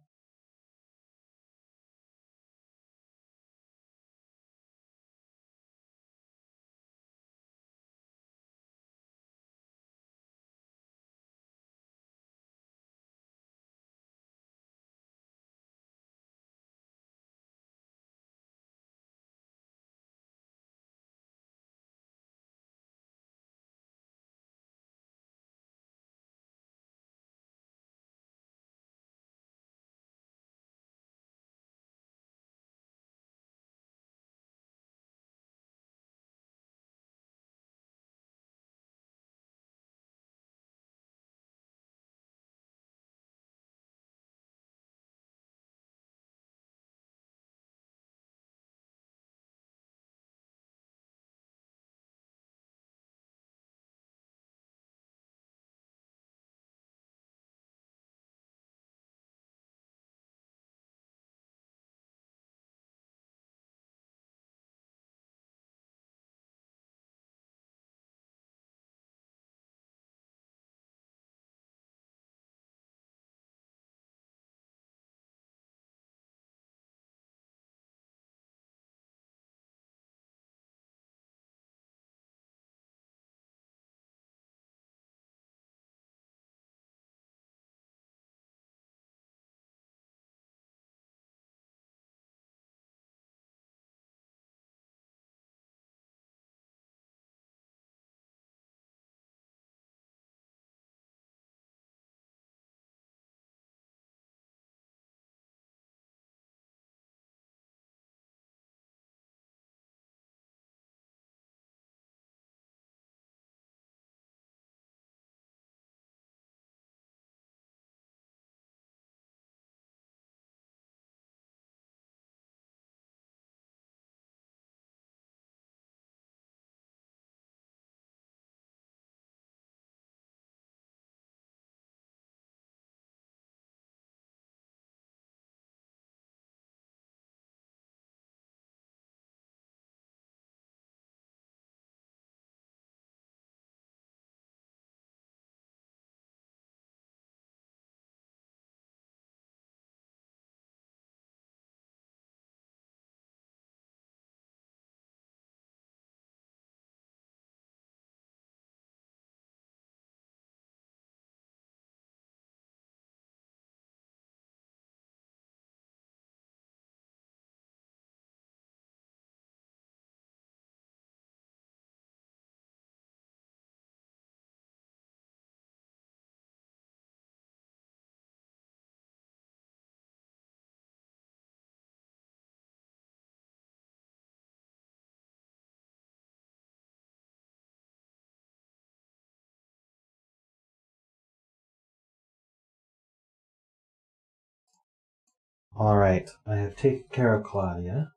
Alright, I have taken care of Claudia.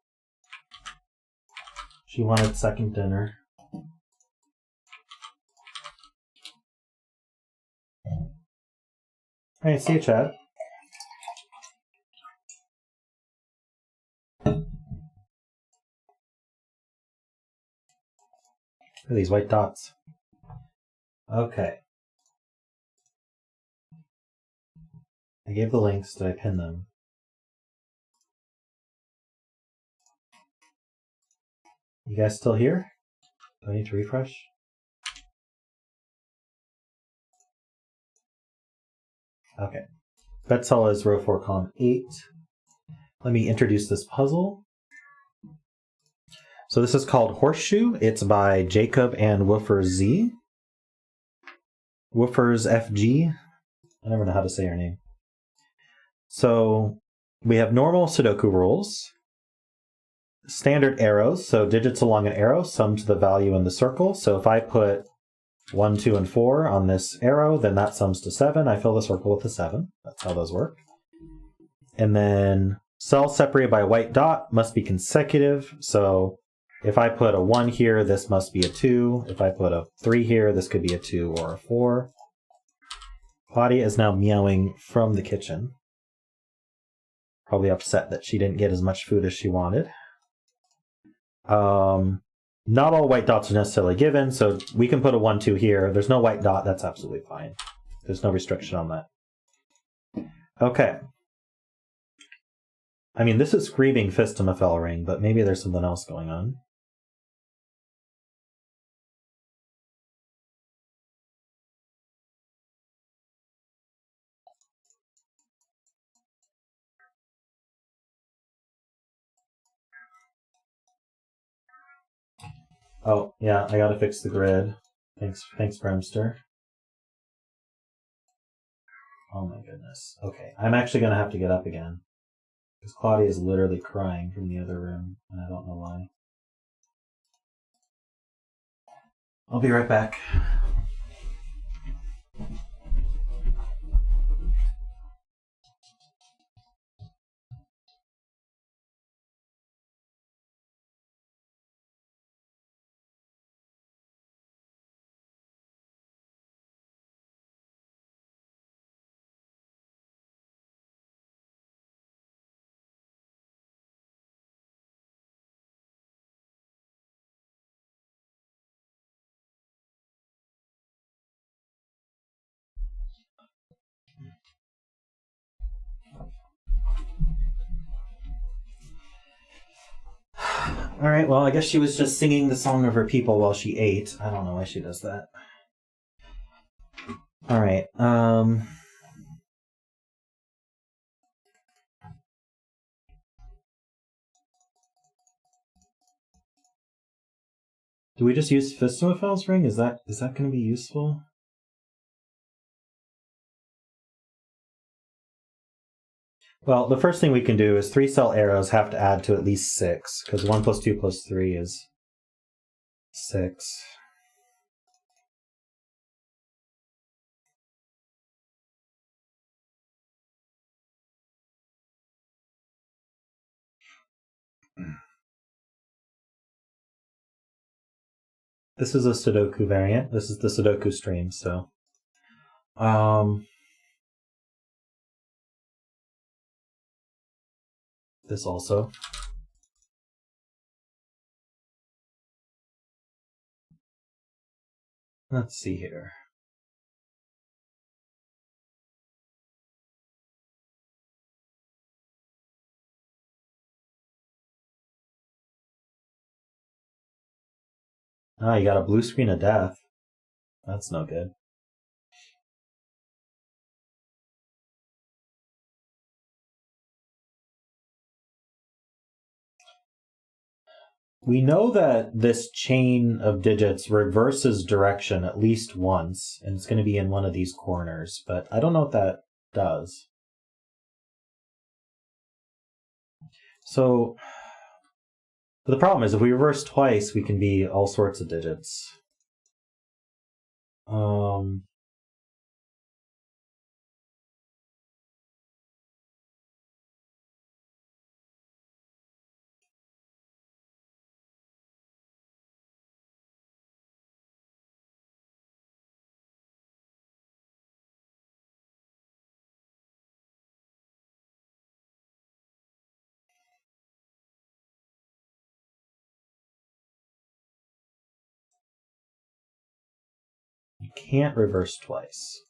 She wanted second dinner. Alright, see you, Chad. Look at these white dots. Okay. I gave the links. Did I pin them? You guys still here? Do I need to refresh? Okay. Betzel is row 4, column 8. Let me introduce this puzzle. So this is called Horseshoe. It's by Jakhob and wooferzfg. wooferzfg. I never know how to say her name. So we have normal Sudoku rules. Standard arrows, so digits along an arrow sum to the value in the circle. So if I put 1, 2, and 4 on this arrow, then that sums to 7. I fill the circle with a 7. That's how those work. And then cells separated by a white dot must be consecutive. So if I put a 1 here, this must be a 2. If I put a 3 here, this could be a 2 or a 4. Claudia is now meowing from the kitchen. Probably upset that she didn't get as much food as she wanted. Not all white dots are necessarily given, so we can put a 1, 2 here. There's no white dot, that's absolutely fine. There's no restriction on that. Okay. I mean, this is screaming Fistamafel ring, but maybe there's something else going on. Oh, yeah, I gotta fix the grid. Thanks, Brimster. Oh my goodness. Okay, I'm actually gonna have to get up again. Because Claudia is literally crying from the other room, and I don't know why. I'll be right back. Alright, well, I guess she was just singing the song of her people while she ate. I don't know why she does that. Alright, do we just use Fistomafel's ring? Is that going to be useful? Well, the first thing we can do is 3-cell arrows have to add to at least 6, because 1 plus 2 plus 3 is 6. This is a Sudoku variant. This is the Sudoku stream, so... this also. Let's see here. Ah, you got a blue screen of death. That's no good. We know that this chain of digits reverses direction at least once, and it's going to be in one of these corners, but I don't know what that does. So, the problem is if we reverse twice, we can be all sorts of digits. can't reverse twice.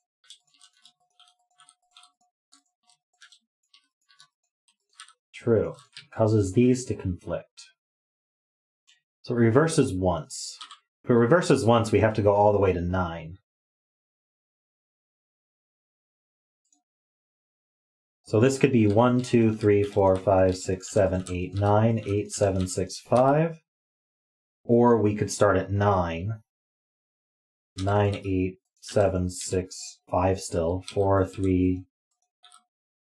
True. It causes these to conflict. So it reverses once. If it reverses once, we have to go all the way to 9. So this could be 1, 2, 3, 4, 5, 6, 7, 8, 9, 8, 7, 6, 5. Or we could start at 9. 9, 8, 7, 6, 5 still. 4, 3,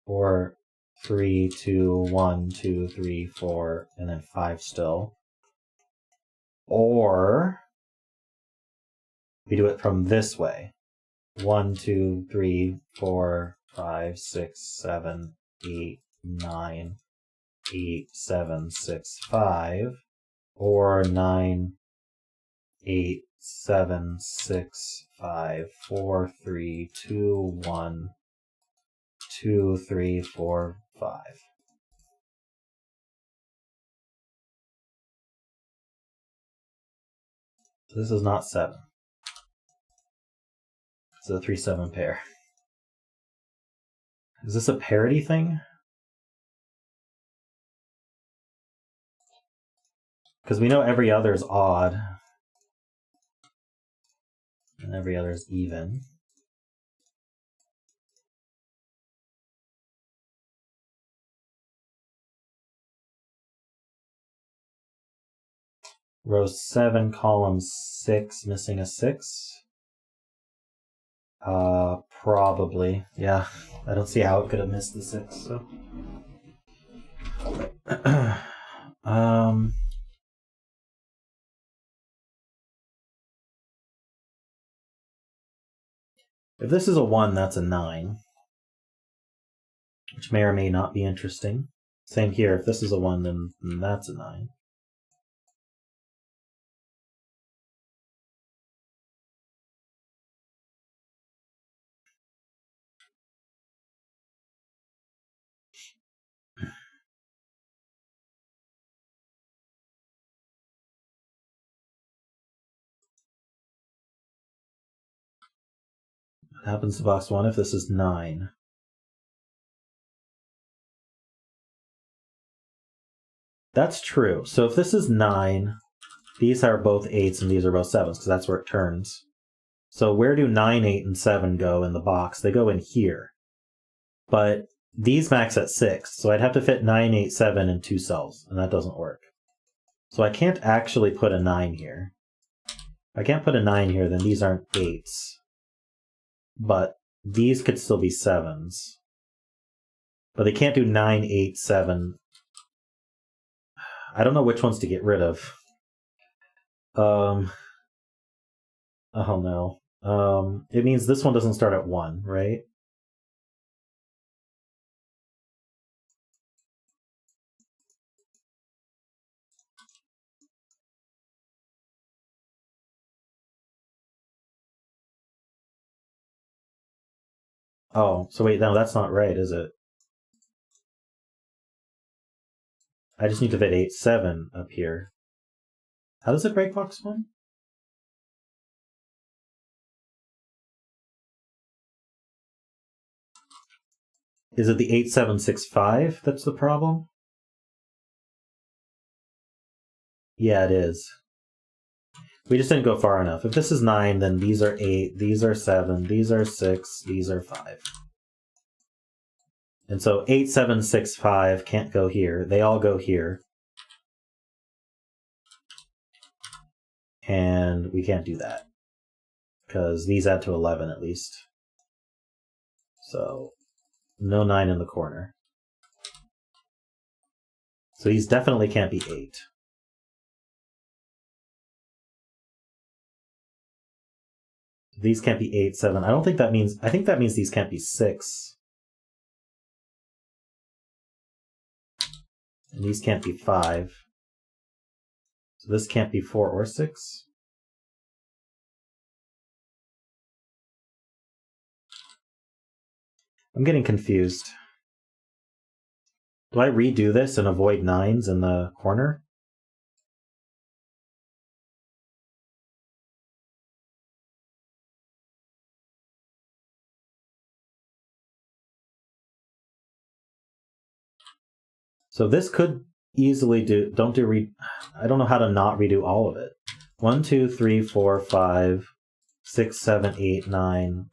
4, 3, 2, 1, 2, 3, 4, and then 5 still. Or we do it from this way. 1, 2, 3, 4, 5, 6, 7, 8, 9, 8, 7, 6, 5. Or 9, 8, 7, 6, 5, 4, 3, 2, 1, 2, 3, 4, 5. So this is not 7. It's a 3-7 pair. Is this a parity thing? Because we know every other is odd. And every other is even. Row 7, column 6, missing a 6. Probably. Yeah. I don't see how it could have missed the 6, so. If this is a 1, that's a 9. Which may or may not be interesting. Same here. If this is a 1, then that's a 9. What happens to box 1 if this is 9? That's true. So if this is 9, these are both 8s and these are both 7s, because that's where it turns. So where do 9, 8, and 7 go in the box? They go in here. But these max at 6, so I'd have to fit 9, 8, 7 in 2 cells, and that doesn't work. So I can't actually put a 9 here. If I can't put a 9 here, then these aren't 8s. But these could still be 7s. But they can't do 9, 8, 7. I don't know which ones to get rid of. Oh no. It means this one doesn't start at 1, right? Oh, so wait, no, that's not right, is it? I just need to fit 8, 7 up here. How does it break box 1? Is it the 8, 7, 6, 5 that's the problem? Yeah, it is. We just didn't go far enough. If this is 9, then these are 8, these are 7, these are 6, these are 5. And so 8, 7, 6, 5 can't go here. They all go here. And we can't do that, because these add to 11 at least. So no 9 in the corner. So these definitely can't be 8. These can't be 8, 7. I don't think that means, I think that means these can't be 6. And these can't be 5. So this can't be 4 or 6. I'm getting confused. Do I redo this and avoid 9s in the corner? So this could easily do, I don't know how to not redo all of it. 1, 2, 3, 4, 5, 6, 7, 8, 9,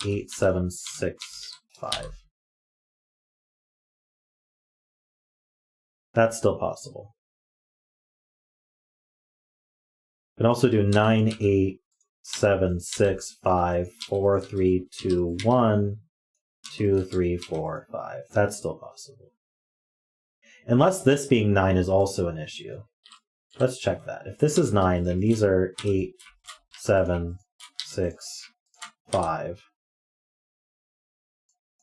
8, 7, 6, 5. That's still possible. You can also do 9, 8, 7, 6, 5, 4, 3, 2, 1, 2, 3, 4, 5. That's still possible. Unless this being 9 is also an issue. Let's check that. If this is 9, then these are 8, 7, 6, 5.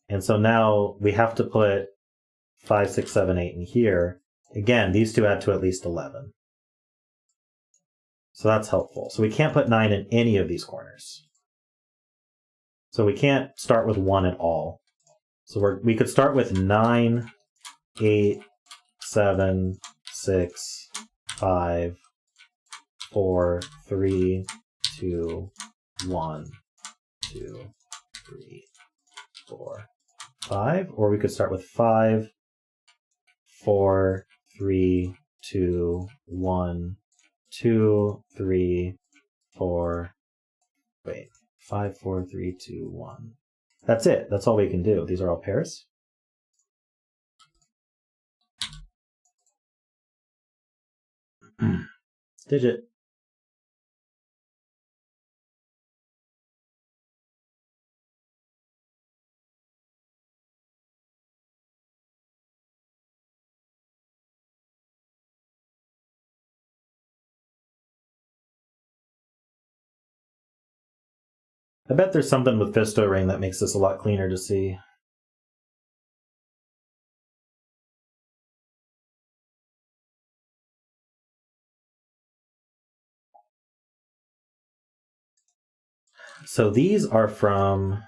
And so now we have to put 5, 6, 7, 8 in here. Again, these two add to at least 11. So that's helpful. So we can't put 9 in any of these corners. So we can't start with 1 at all. So we could start with 9, 8, 7, 6, 5, 4, 3, 2, 1, 2, 3, 4, 5. Or we could start with 5, 4, 3, 2, 1, 2, 3, 4. Wait, 5, 4, 3, 2, 1. That's it. That's all we can do. These are all pairs. Digit. I bet there's something with Fisto Ring that makes this a lot cleaner to see. So these are from,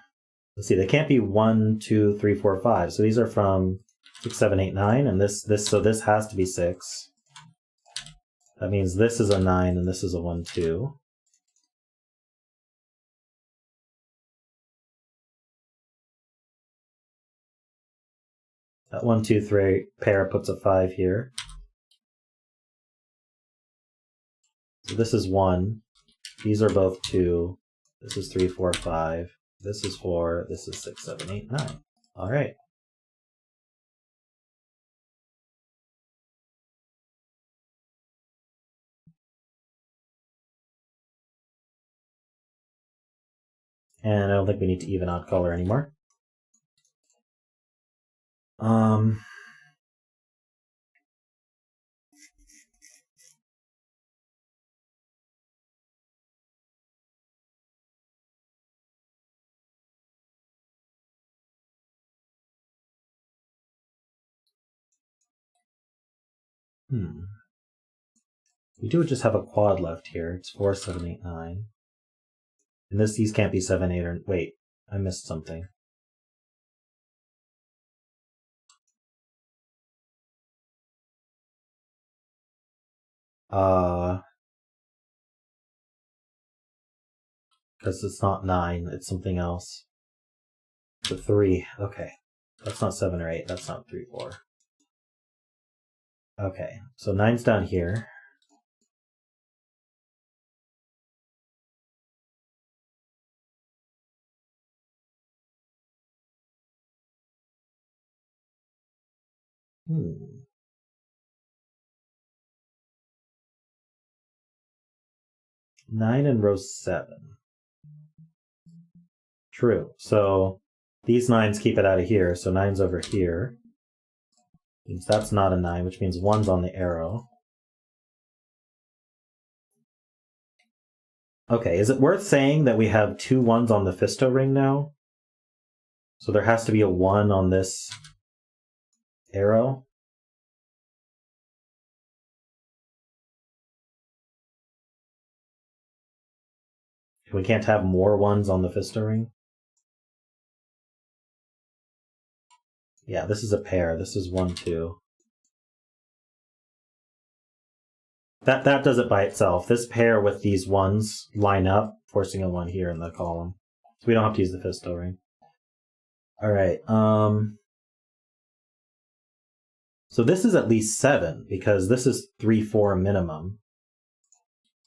let's see, they can't be 1, 2, 3, 4, 5. So these are from 6, 7, 8, 9, and so this has to be 6. That means this is a 9 and this is a 1, 2. That 1, 2, 3 pair puts a 5 here. So this is 1. These are both 2. This is 3, 4, 5. This is 4. This is 6, 7, 8, 9. All right. And I don't think we need to even out color anymore. We do just have a quad left here. It's 4, 7, 8, 9. And these can't be 7, 8, or... Wait, I missed something. Because it's not 9, it's something else. The 3, okay. That's not 7 or 8, that's not 3, 4. Okay, so 9's down here. Nine in row 7. True. So these 9s keep it out of here, so 9's over here. Means that's not a 9, which means 1's on the arrow. Okay, is it worth saying that we have 2 1s on the Fisto ring now? So there has to be a 1 on this arrow. We can't have more 1s on the Fisto ring? Yeah, this is a pair. This is 1, 2. That does it by itself. This pair with these 1s line up, forcing a 1 here in the column. So we don't have to use the Fisto ring. All right. So this is at least 7, because this is 3, 4 minimum.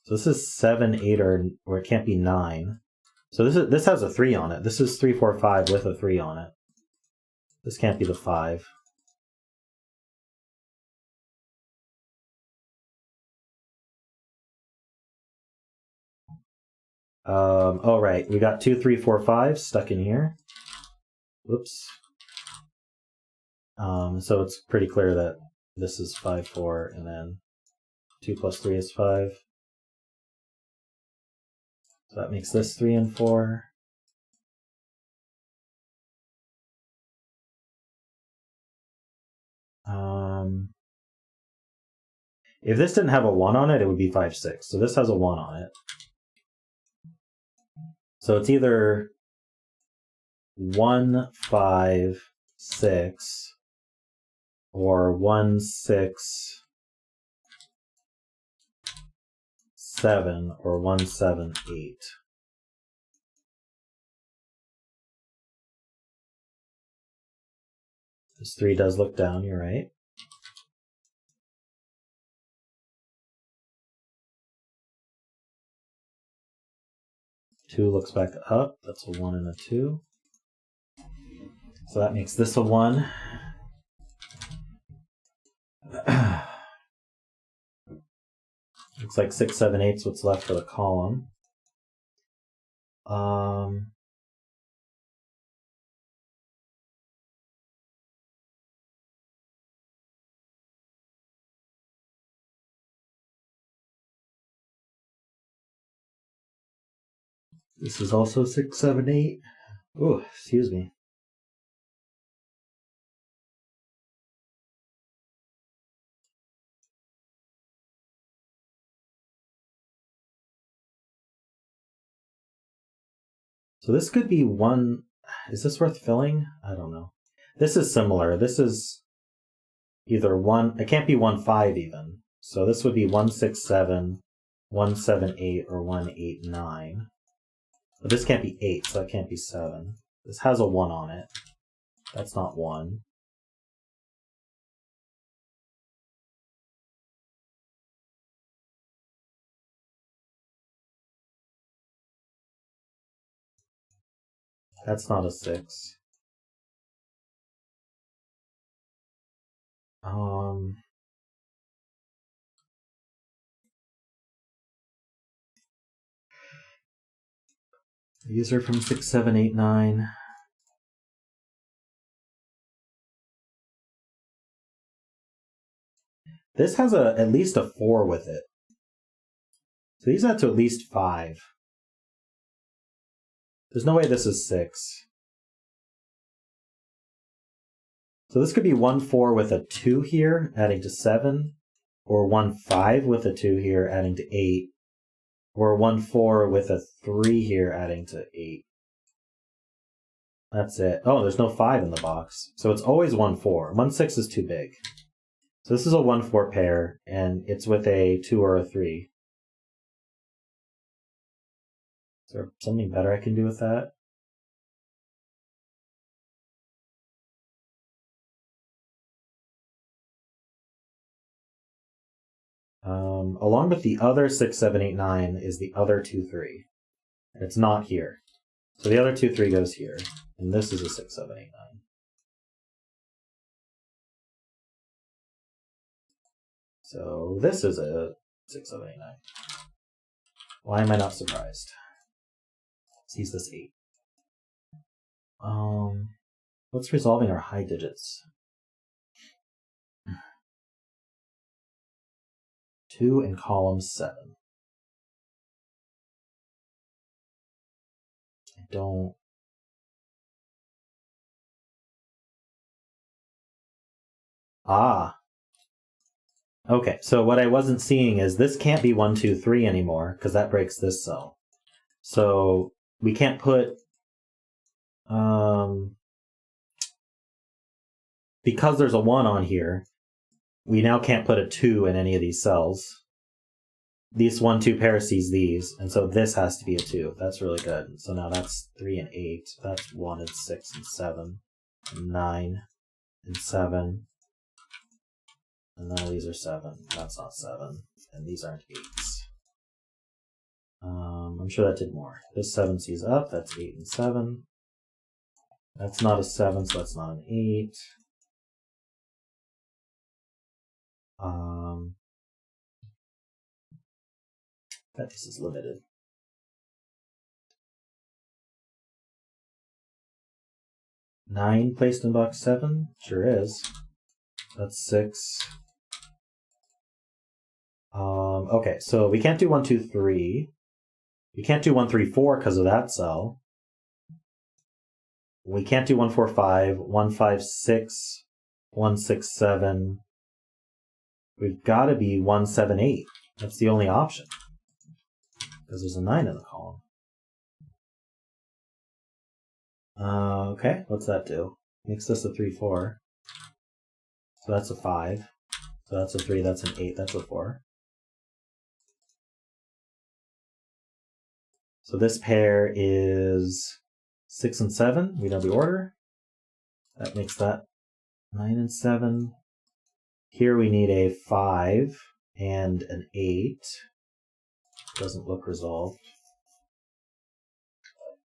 So this is 7, 8, or it can't be 9. So this has a 3 on it. This is 3, 4, 5 with a 3 on it. This can't be the 5. Oh, right. We got 2, 3, 4, 5 stuck in here. Whoops. So it's pretty clear that this is 5, 4, and then 2 plus 3 is 5. So that makes this 3 and 4. If this didn't have a 1 on it, it would be 5, 6. So this has a 1 on it. So it's either 1, 5, 6, or 1, 6, 7, or 1, 7, 8. This 3 does look down, you're right. Two looks back up, that's a 1 and a 2. So that makes this a 1. Looks like 6, 7, 8 is what's left for the column. This is also 6, 7, 8. Oh, excuse me. So this could be 1. Is this worth filling? I don't know. This is similar. This is either 1. It can't be 1, 5 even. So this would be 1, 6, 7, 1, 7, 8, or 1, 8, 9. But this can't be 8, so that can't be 7. This has a 1 on it. That's not 1. That's not a 6. These are from 6, 7, 8, 9. This has at least a 4 with it. So these add to at least 5. There's no way this is 6. So this could be 1, 4 with a 2 here, adding to 7, or 1, 5 with a 2 here, adding to 8, or 1, 4 with a 3 here, adding to 8. That's it. Oh, there's no 5 in the box. So it's always 1, 4. 1, 6 is too big. So this is a 1, 4 pair, and it's with a 2 or a 3. Is there something better I can do with that? Along with the other 6, 7, 8, 9 is the other 2, 3. And it's not here. So the other 2, 3 goes here. And this is a 6, 7, 8, 9. So this is a 6, 7, 8, 9. Why am I not surprised? Let's use this 8. What's resolving our high digits? 2 in column 7. I don't... Ah. Okay, so what I wasn't seeing is this can't be 1, 2, 3 anymore, because that breaks this cell. So we can't put... because there's a 1 on here, we now can't put a 2 in any of these cells. These 1, 2 pair sees these, and so this has to be a 2. That's really good. So now that's 3 and 8. That's 1 and 6 and 7, and 9 and 7, And none of these are 7. That's not 7. And these aren't 8s. I'm sure that did more. This 7 sees up, that's 8 and 7. That's not a 7, so that's not an 8. Bet this is limited. Nine placed in box 7? Sure is. That's 6. Okay, so we can't do 1, 2, 3. We can't do 1, 3, 4 because of that cell. We can't do 1, 4, 5, 1, 5, 6, 1, 6, 7. We've got to be 1, 7, 8. That's the only option. Because there's a 9 in the column. Okay, what's that do? Makes this a 3, 4. So that's a 5. So that's a 3, that's an 8, that's a 4. So this pair is 6 and 7. We know the order. That makes that 9 and 7. Here we need a 5 and an 8. Doesn't look resolved.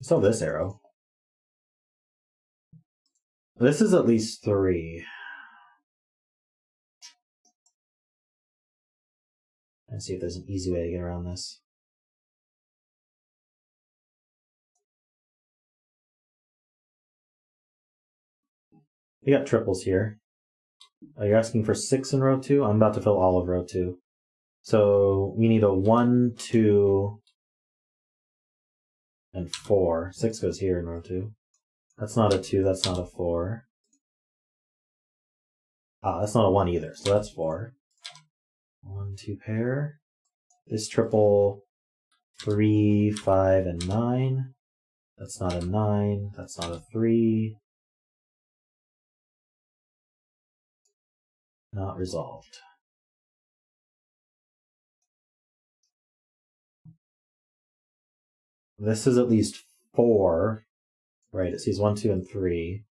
Still this arrow. This is at least 3. Let's see if there's an easy way to get around this. We got triples here. Oh, you're asking for 6 in row 2? I'm about to fill all of row 2. So we need a 1, 2, and 4. 6 goes here in row 2. That's not a 2, that's not a 4. Ah, that's not a 1 either, so that's 4. 1, 2 pair. This triple, 3, 5, and 9. That's not a 9, that's not a 3. Not resolved. This is at least 4. Right, it sees 1, 2, and 3.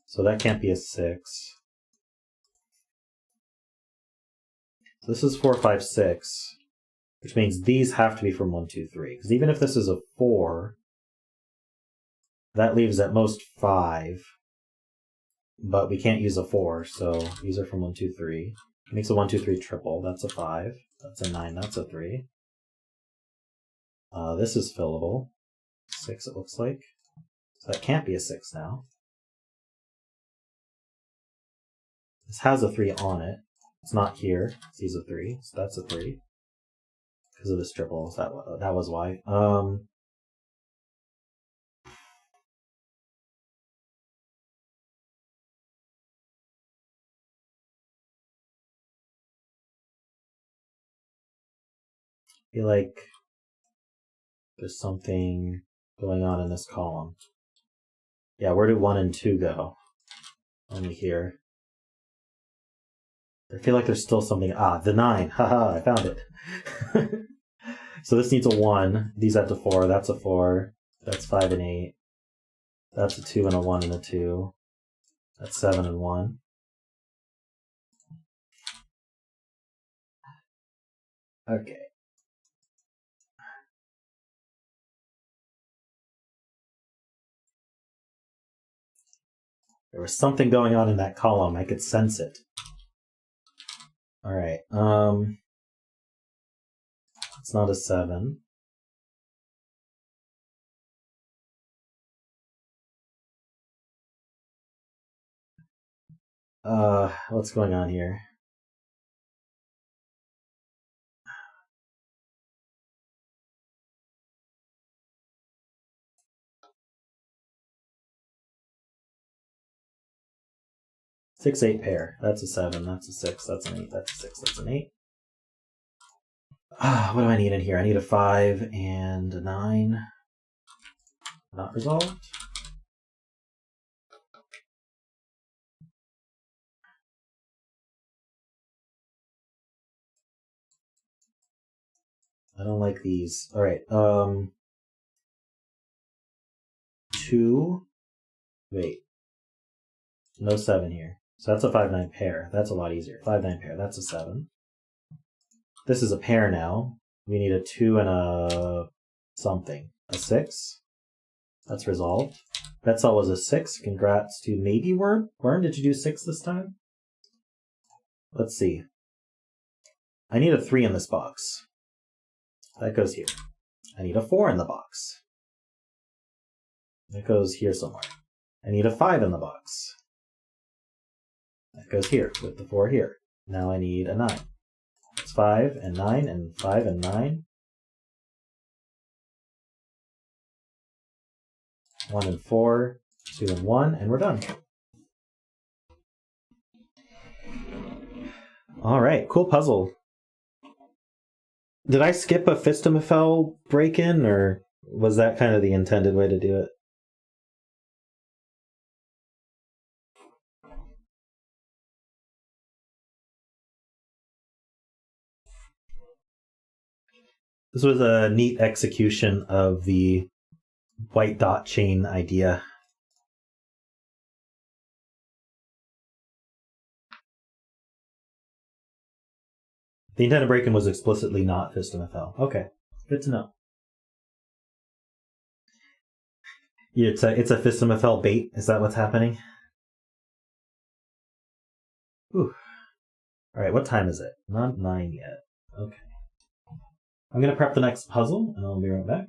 So that can't be a 6. So this is 4, 5, 6. Which means these have to be from 1, 2, 3. Because even if this is a 4, that leaves at most 5. But we can't use a 4, so these are from 1, 2, 3. It makes a 1, 2, 3 triple. That's a 5. That's a 9. That's a 3. This is fillable. 6, it looks like. So that can't be a 6 now. This has a 3 on it. It's not here. It sees a 3, so that's a 3. Because of this triple. So that was why. I feel like there's something going on in this column. Yeah, where do 1 and 2 go? Only here. I feel like there's still something. Ah, the 9. Haha, I found it. So this needs a 1. These add to 4. That's a 4. That's 5 and 8. That's a 2 and a 1 and a 2. That's 7 and 1. Okay. There was something going on in that column. I could sense it. All right. It's not a 7. What's going on here? Six, 8 pair. That's a 7. That's a 6. That's an 8. That's a 6. That's an 8. What do I need in here? I need a 5 and a 9. Not resolved. I don't like these. All right. 2. Wait. No 7 here. So that's a 5-9 pair. That's a lot easier. 5-9 pair. That's a 7. This is a pair now. We need a 2 and a something. A 6. That's resolved. Betzel was a 6. Congrats to maybe Worm. Worm, did you do 6 this time? Let's see. I need a 3 in this box. That goes here. I need a 4 in the box. That goes here somewhere. I need a 5 in the box. That goes here with the 4 here. Now I need a 9. It's 5 and 9 and 5 and 9. 1 and 4, 2 and 1, and we're done. Alright, cool puzzle. Did I skip a Fistamafel break-in, or was that kind of the intended way to do it? This was a neat execution of the white dot chain idea. The intended break-in was explicitly not Fistamafel. Okay, good to know. It's a Fistamafel bait. Is that what's happening? Ooh. All right, what time is it? Not 9 yet. Okay. I'm going to prep the next puzzle, and I'll be right back.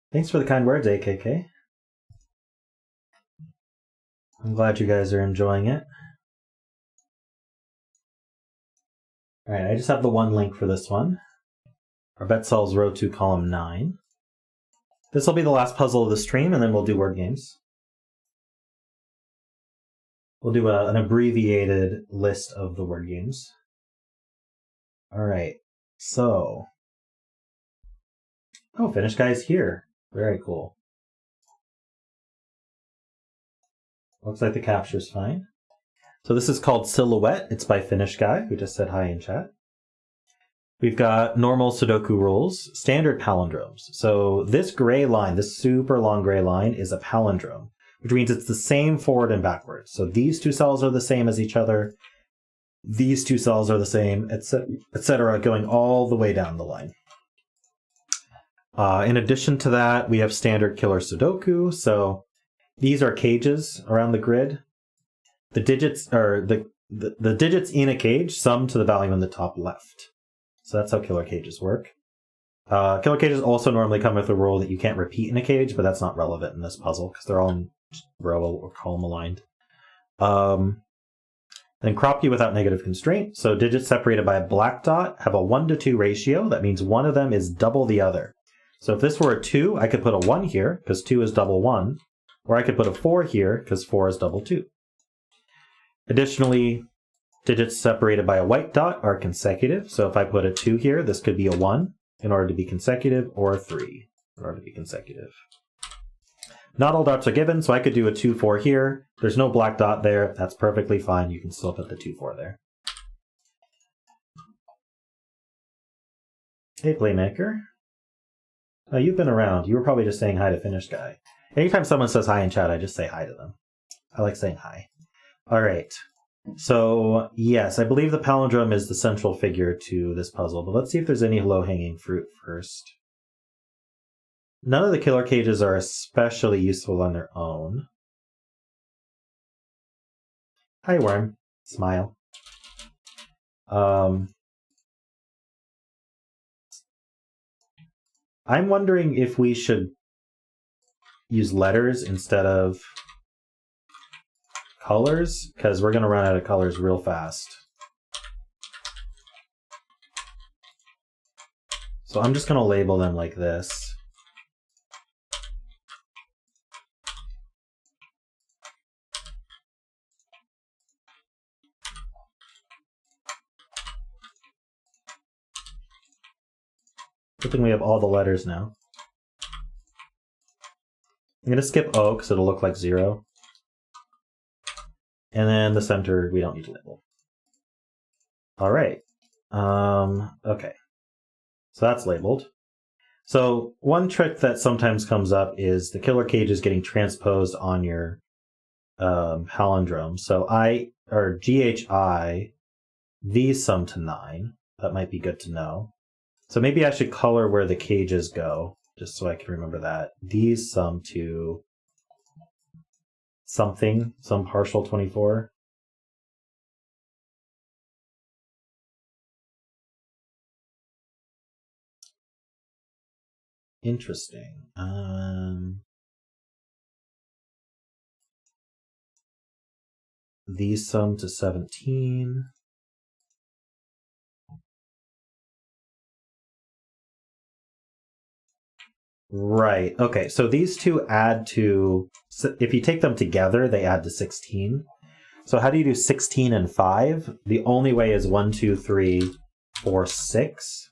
Thanks for the kind words, AKK. I'm glad you guys are enjoying it. Alright, I just have the one link for this one. Our Betzel's row 2, column 9. This will be the last puzzle of the stream, and then we'll do word games. We'll do an abbreviated list of the word games. Alright, so... Oh, FinnishGuy's here. Very cool. Looks like the capture's fine. So this is called Silhouette. It's by FinnishGuy, who just said hi in chat. We've got normal Sudoku rules, standard palindromes. So this gray line, this super long gray line, is a palindrome, which means it's the same forward and backwards. So these two cells are the same as each other. These two cells are the same, etc., going all the way down the line. In addition to that, we have standard killer Sudoku. So these are cages around the grid. The digits are the digits in a cage sum to the value in the top left. So that's how killer cages work. Killer cages also normally come with a rule that you can't repeat in a cage, but that's not relevant in this puzzle because they're all in row or column aligned. Then kropki without negative constraint. So digits separated by a black dot have a 1-to-2 ratio. That means one of them is double the other. So if this were a 2, I could put a 1 here, because 2 is double 1. Or I could put a 4 here, because 4 is double 2. Additionally, digits separated by a white dot are consecutive. So if I put a 2 here, this could be a 1 in order to be consecutive, or a 3 in order to be consecutive. Not all dots are given, so I could do a 2, 4 here. There's no black dot there. That's perfectly fine. You can still put the 2, 4 there. Hey, Playmaker. Oh, you've been around. You were probably just saying hi to FinnishGuy. Anytime someone says hi in chat, I just say hi to them. I like saying hi. All right. So, yes, I believe the palindrome is the central figure to this puzzle, but let's see if there's any low-hanging fruit first. None of the killer cages are especially useful on their own. Hi, Worm. Smile. I'm wondering if we should use letters instead of colors, because we're going to run out of colors real fast. So I'm just going to label them like this. Good thing we have all the letters now. I'm going to skip O because it'll look like 0. And then the center we don't need to label. All right. Okay. So that's labeled. So one trick that sometimes comes up is the killer cage is getting transposed on your palindrome. So GHI, these sum to 9. That might be good to know. So maybe I should color where the cages go, just so I can remember that. These sum to something, some partial 24. Interesting. These sum to 17. Right. Okay. So these two add to, if you take them together, they add to 16. So how do you do 16 and 5? The only way is 1, 2, 3, 4, 6.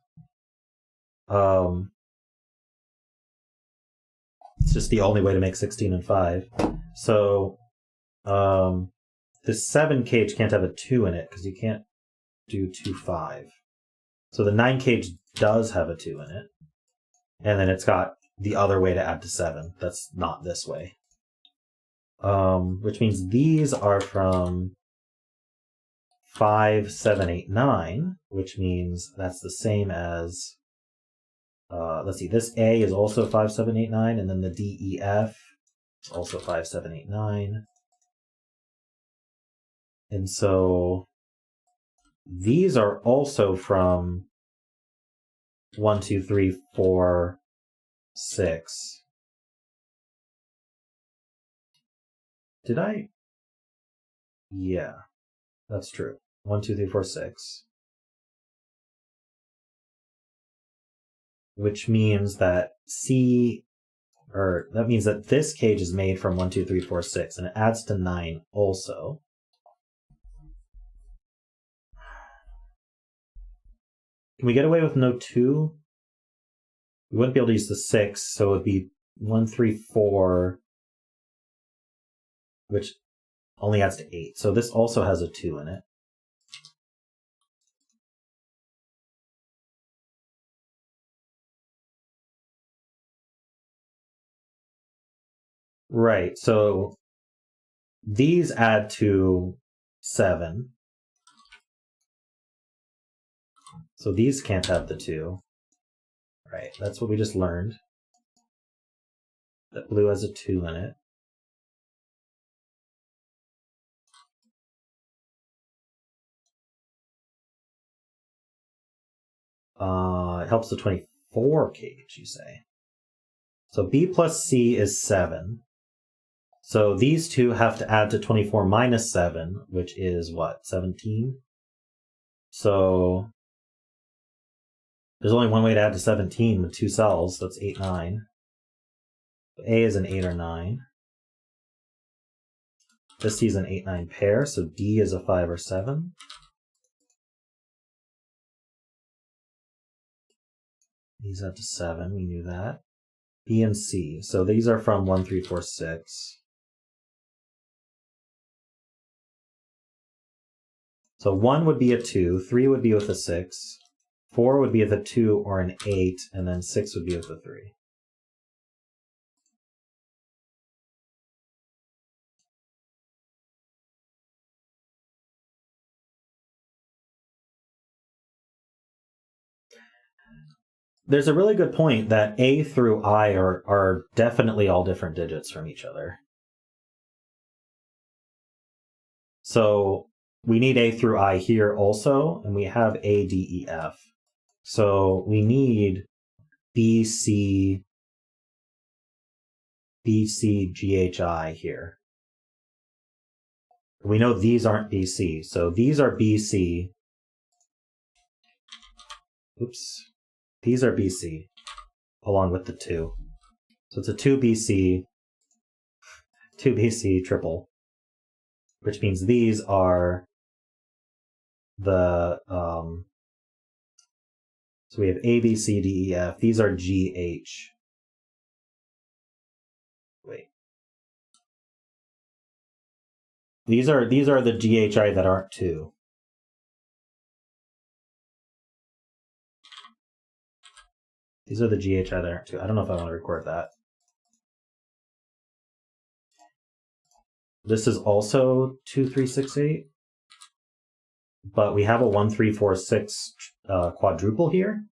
It's just the only way to make 16 and 5. So this 7 cage can't have a 2 in it because you can't do 2, 5. So the 9 cage does have a 2 in it. And then it's got the other way to add to 7. That's not this way. Which means these are from 5, 7, 8, 9, which means that's the same as, let's see, this A is also 5, 7, 8, 9, and then the D, E, F is also 5, 7, 8, 9. And so these are also from 1, 2, 3, 4, 6. Did I? Yeah, that's true. 1, 2, 3, 4, 6. Which means that that means that this cage is made from 1, 2, 3, 4, 6, and it adds to 9 also. Can we get away with no 2? We wouldn't be able to use the 6, so it would be 1, 3, 4, which only adds to 8. So this also has a 2 in it. Right, so these add to 7. So these can't have the 2. Right, that's what we just learned. That blue has a 2 in it. It helps the 24 cage, you say. So B plus C is 7. So these two have to add to 24 minus 7, which is what, 17? So there's only one way to add to 17 with 2 cells. That's 8, 9. A is an 8 or 9. This C is an 8, 9 pair, so D is a 5 or 7. These add to 7, we knew that. B and C, so these are from 1, 3, 4, 6. So 1 would be a 2, 3 would be with a 6, 4 would be with a 2 or an 8, and then 6 would be with a 3. There's a really good point that A through I are definitely all different digits from each other. So we need A through I here also, and we have A, D, E, F. So we need BC GHI here. We know these aren't BC, so these are BC. Oops. These are BC, along with the 2. So it's a 2 BC triple, which means these are the, so we have A, B, C, D, E, F. These are GH. Wait. These are the GHI that aren't 2. These are the GHI that aren't 2. I don't know if I want to record that. This is also 2, 3, 6, 8. But we have a 1, 3, 4, 6 quadruple here.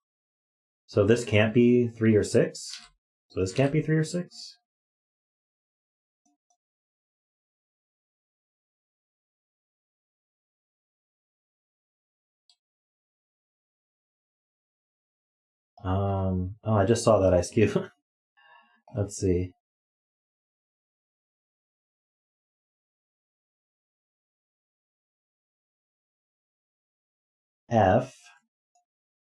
So this can't be 3 or 6. So this can't be 3 or 6. Oh, I just saw that I skew. Let's see. F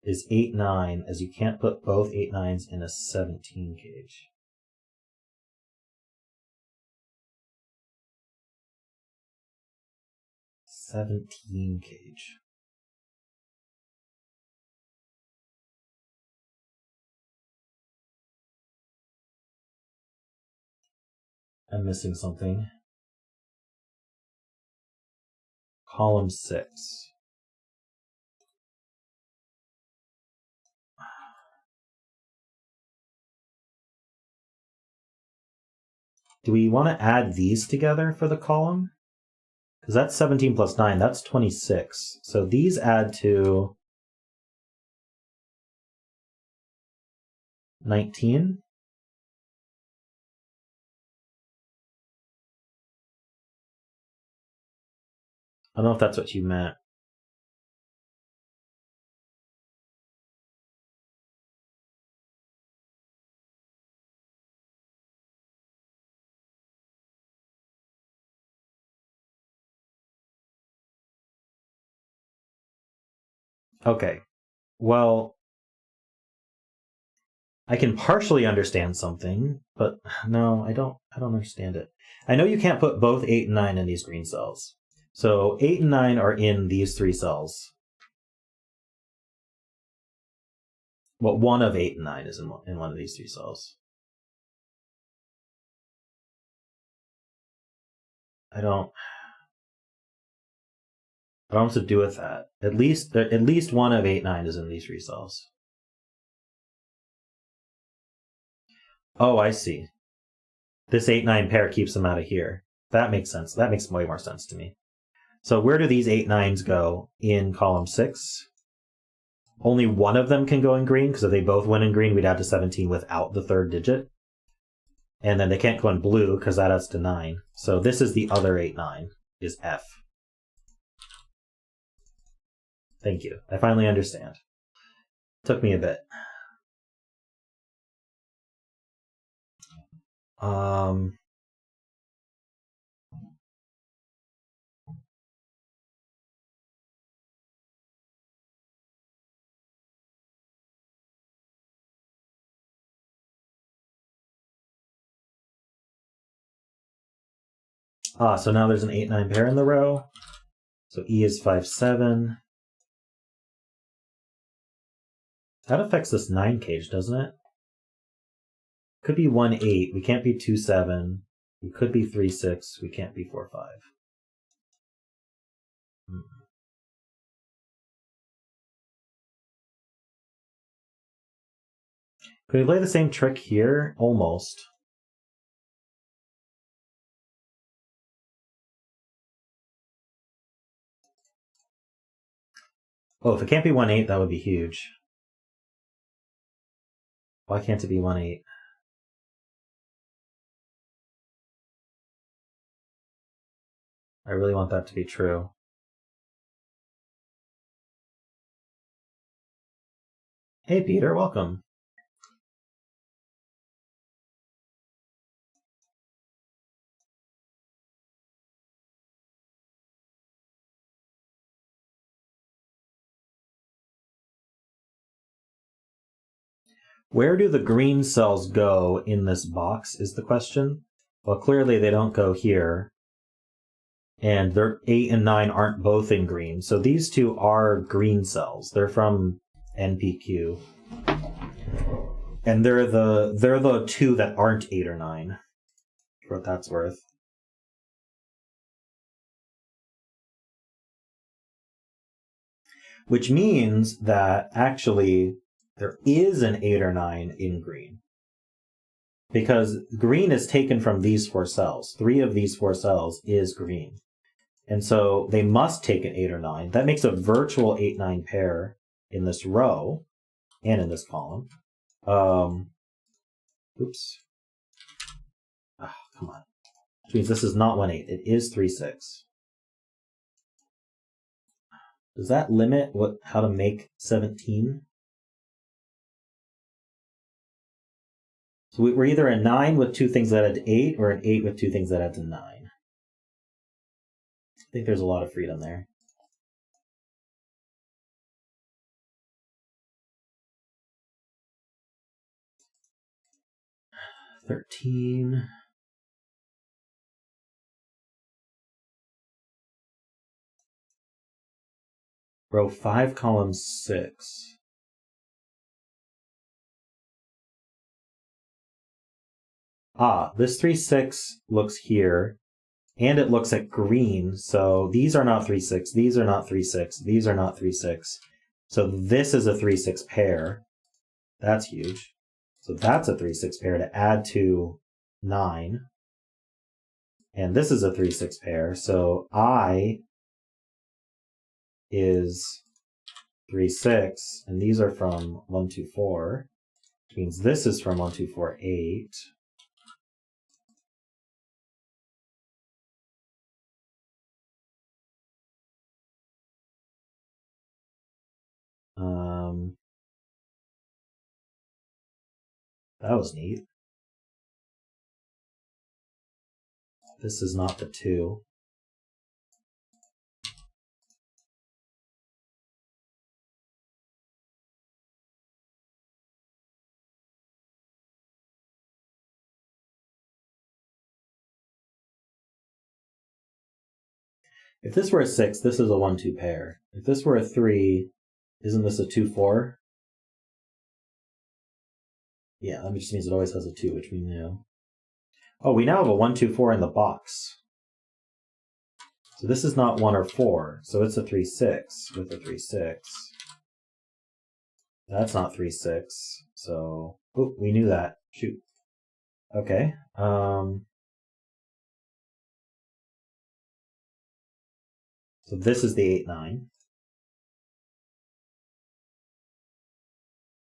is 8, 9, as you can't put both 8, 9s in a 17 cage. $17 cage. I'm missing something. Column 6. Do we want to add these together for the column? Because that's 17 plus 9, that's 26. So these add to 19. I don't know if that's what you meant. Okay, well, I can partially understand something, but no, I don't understand it. I know you can't put both 8 and 9 in these green cells. So 8 and 9 are in these 3 cells. Well, one of 8 and 9 is in one of these 3 cells. I don't know what to do with that. At least one of 8, 9 is in these 3 cells. Oh, I see. This 8, 9 pair keeps them out of here. That makes sense. That makes way more sense to me. So where do these 8, 9s go in column 6? Only one of them can go in green, because if they both went in green, we'd add to 17 without the 3rd digit. And then they can't go in blue, because that adds to 9. So this is the other 8, 9, is F. Thank you. I finally understand. Took me a bit. So now there's an 8, 9 pair in the row. So E is 5, 7. That affects this 9 cage, doesn't it? Could be 1, 8. We can't be 2, 7. We could be 3, 6. We can't be 4, 5. Could we play the same trick here? Almost. Oh, if it can't be 1, 8, that would be huge. Why can't it be 1, 8? I really want that to be true. Hey, Peter, welcome. Where do the green cells go in this box is the question. Well, clearly they don't go here. And their 8 and 9 aren't both in green. So these two are green cells. They're from NPQ. And they're the two that aren't 8 or 9, for what that's worth. Which means that actually there is an 8 or 9 in green. Because green is taken from these 4 cells. 3 of these 4 cells is green. And so they must take an 8 or 9. That makes a virtual 8-9 pair in this row and in this column. Oops. Oh, come on. Which means this is not 1-8. It is 3-6. Does that limit how to make 17? So we're either a 9 with 2 things that add to 8 or an 8 with 2 things that add to 9. I think there's a lot of freedom there. $13. Row 5, column 6. This 3-6 looks here, and it looks at green, so these are not 3-6, these are not 3-6, these are not 3-6. So this is a 3-6 pair. That's huge. So that's a 3-6 pair to add to 9. And this is a 3-6 pair, so I is 3-6, and these are from 1-2-4, which means this is from 1-2-4-8. That was neat. This is not the 2. If this were a 6, this is a 1-2 pair. If this were a 3, isn't this a 2-4? Yeah, that just means it always has a 2, which we knew. Oh, we now have a 1-2-4 in the box. So this is not 1 or 4, so it's a 3-6 with a 3-6. That's not 3-6, so... Oh, we knew that. Shoot. Okay. So this is the 8-9.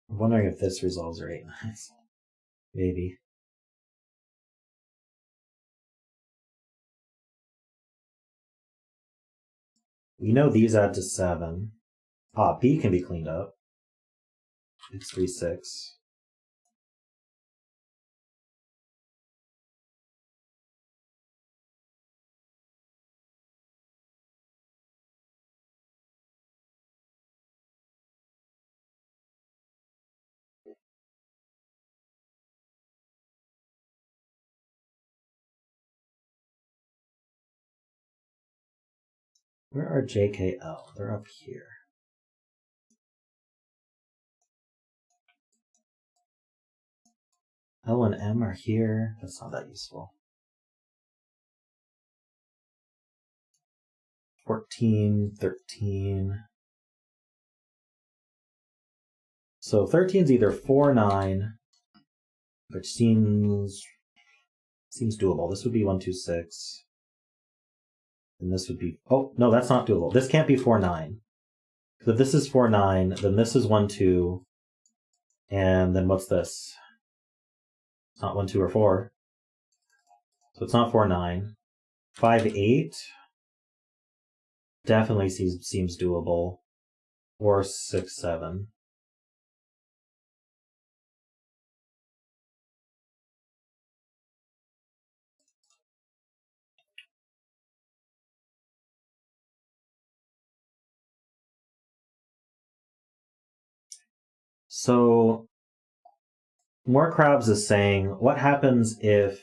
I'm wondering if this resolves our 8-9s. Maybe. We know these add to 7. B can be cleaned up. It's 3-6. Where are JKL? They're up here. L and M are here. That's not that useful. 14, 13. So 13 is either 4, 9, which seems doable. This would be 1, 2, 6. And this would be... Oh, no, that's not doable. This can't be 4, 9. So if this is 4, 9, then this is 1, 2. And then what's this? It's not 1, 2, or 4. So it's not 4, 9. 5, 8. Definitely seems doable. Or 6, 7. So More Crabs is saying, what happens if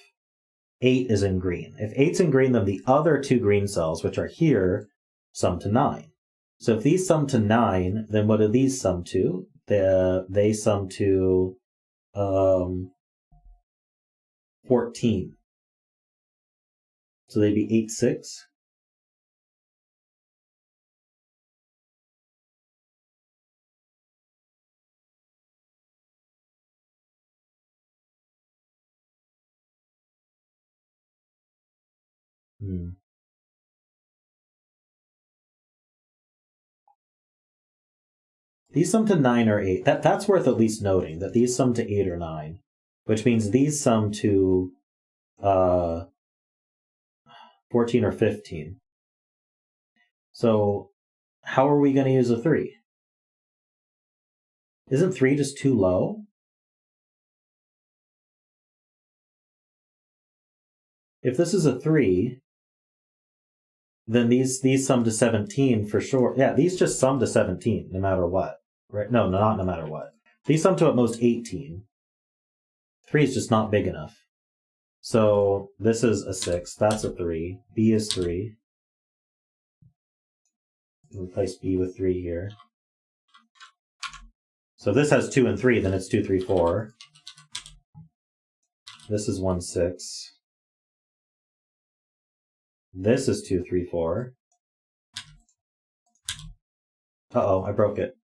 8 is in green? If 8's in green, then the other two green cells, which are here, sum to 9. So if these sum to 9, then what do these sum to? They sum to 14. So they'd be 8, 6. These sum to 9 or 8. That's worth at least noting, that these sum to 8 or 9, which means these sum to 14 or 15. So how are we going to use a 3? Isn't 3 just too low? If this is a 3, then these sum to 17 for sure. Yeah, these just sum to 17 no matter what. Right? No, not no matter what. These sum to at most 18. 3 is just not big enough. So this is a 6. That's a 3. B is 3. Replace B with 3 here. So this has 2 and 3, then it's 2, 3, 4. This is 1, 6. This is 2, 3, 4. Uh-oh, I broke it.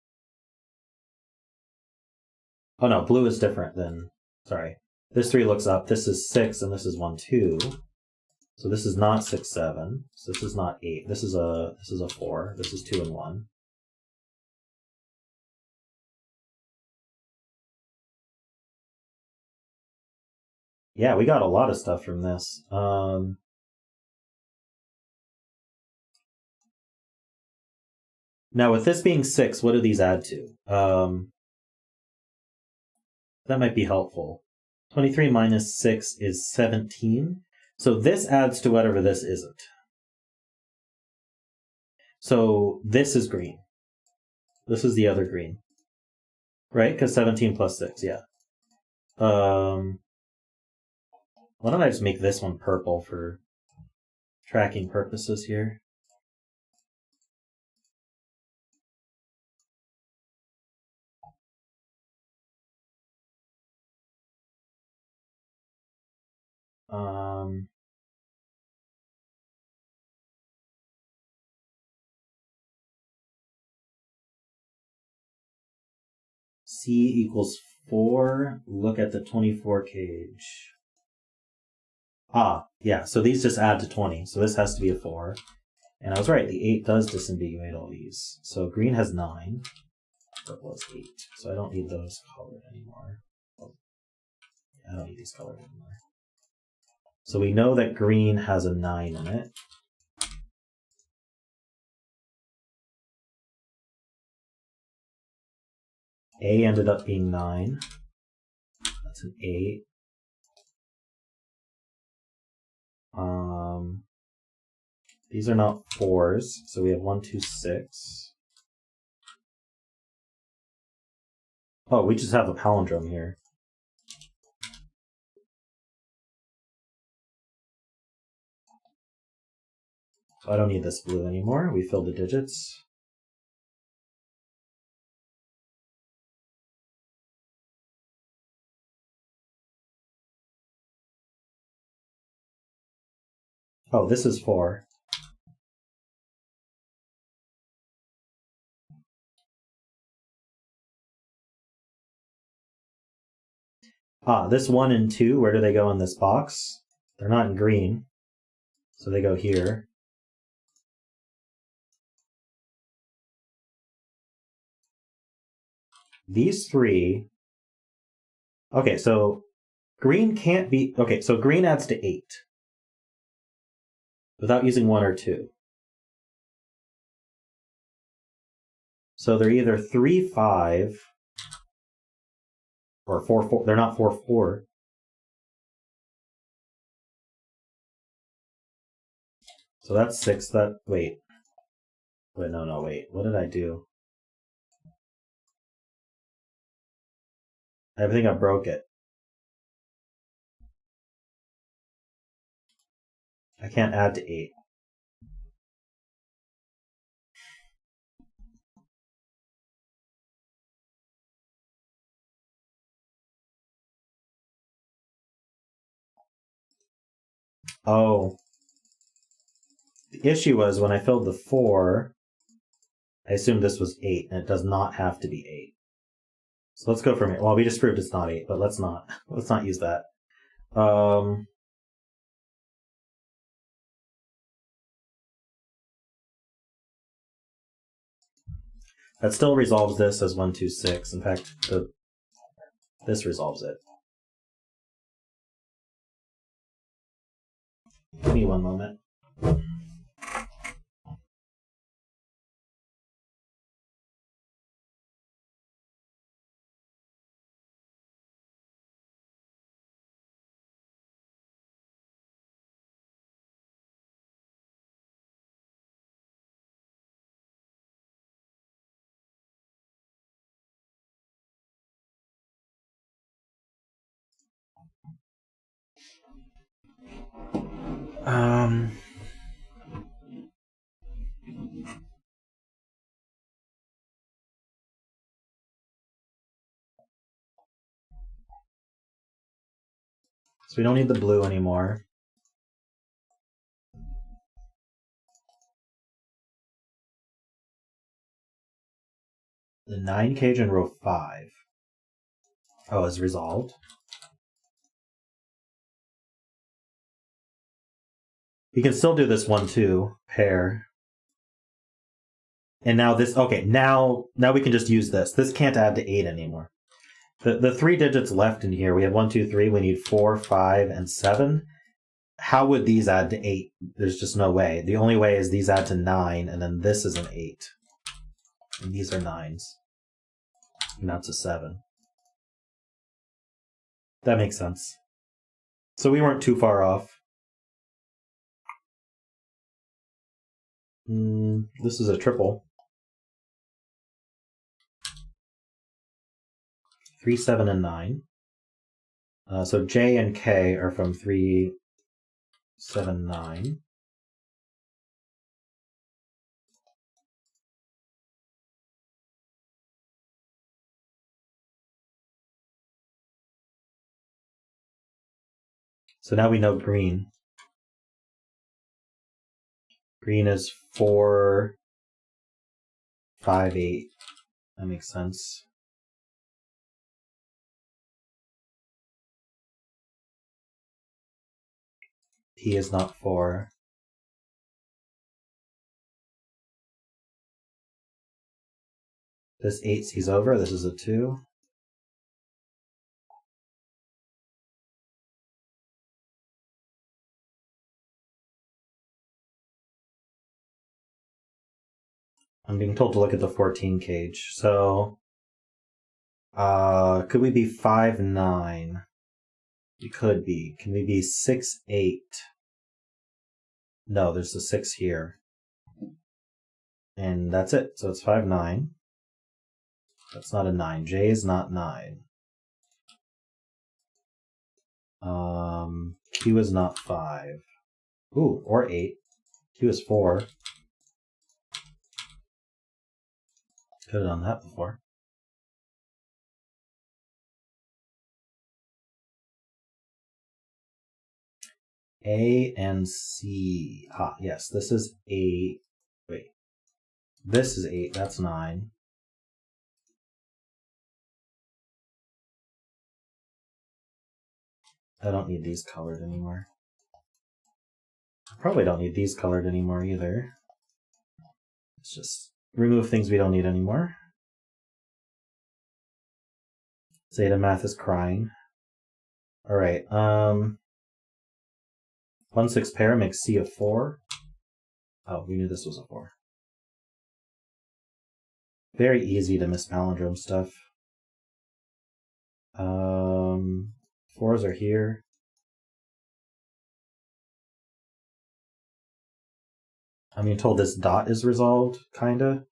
Oh no, blue is different than... Sorry. This 3 looks up. This is 6, and this is 1, 2. So this is not 6, 7. So this is not 8. This is a 4. This is 2 and 1. Yeah, we got a lot of stuff from this. Now, with this being 6, what do these add to? That might be helpful. 23 minus 6 is 17. So this adds to whatever this isn't. So this is green. This is the other green. Right? Because 17 plus 6, yeah. Why don't I just make this one purple for tracking purposes here? C equals 4. Look at the 24 cage. Ah, yeah, so these just add to 20. So this has to be a 4. And I was right, the 8 does disambiguate all these. So green has 9. Purple has 8. So I don't need those colored anymore. I don't need these colored anymore. So we know that green has a 9 in it. A ended up being 9. That's an 8. These are not 4s, so we have 1, 2, 6. Oh, we just have a palindrome here. So I don't need this blue anymore. We filled the digits. Oh, this is 4. Ah, this 1 and 2, where do they go in this box? They're not in green, so they go here. These 3... Okay, so green can't be... Okay, so green adds to 8 without using 1 or 2. So they're either 3, 5, or 4, 4. They're not 4, 4. So that's 6. Wait. No, wait. What did I do? I think I broke it. I can't add to 8. Oh. The issue was when I filled the 4, I assumed this was 8, and it does not have to be 8. So let's go from here. Well, we just proved it's not 8, but let's not use that. That still resolves this as 1, 2, 6. In fact, this resolves it. Give me one moment. So we don't need the blue anymore. The 9 cage in row 5. Oh, is resolved. We can still do this 1, 2 pair. And now this, okay, now we can just use this. This can't add to 8 anymore. The 3 digits left in here, we have 1, 2, 3, we need 4, 5, and 7. How would these add to 8? There's just no way. The only way is these add to 9, and then this is an 8. And these are 9s. And that's a 7. That makes sense. So we weren't too far off. This is a triple. 3, 7, and 9. So J and K are from 3, 7, 9. So now we know green. Green is 4, 5, 8. That makes sense. P is not 4. This 8 sees over. This is a 2. I'm being told to look at the 14 cage. So, could we be 5, 9? We could be. Can we be 6, 8? No, there's a 6 here. And that's it. So it's 5, 9. That's not a 9. J is not 9. Q is not 5. Ooh, or 8. Q is 4. Could have done that before. A and C. Ah, yes, this is 8. Wait. This is 8. That's 9. I don't need these colored anymore. I probably don't need these colored anymore either. Let's just remove things we don't need anymore. Zetamath is crying. Alright, 1, 6 pair makes C a 4. Oh, we knew this was a 4. Very easy to miss palindrome stuff. 4s are here. I'm being told this dot is resolved, kinda.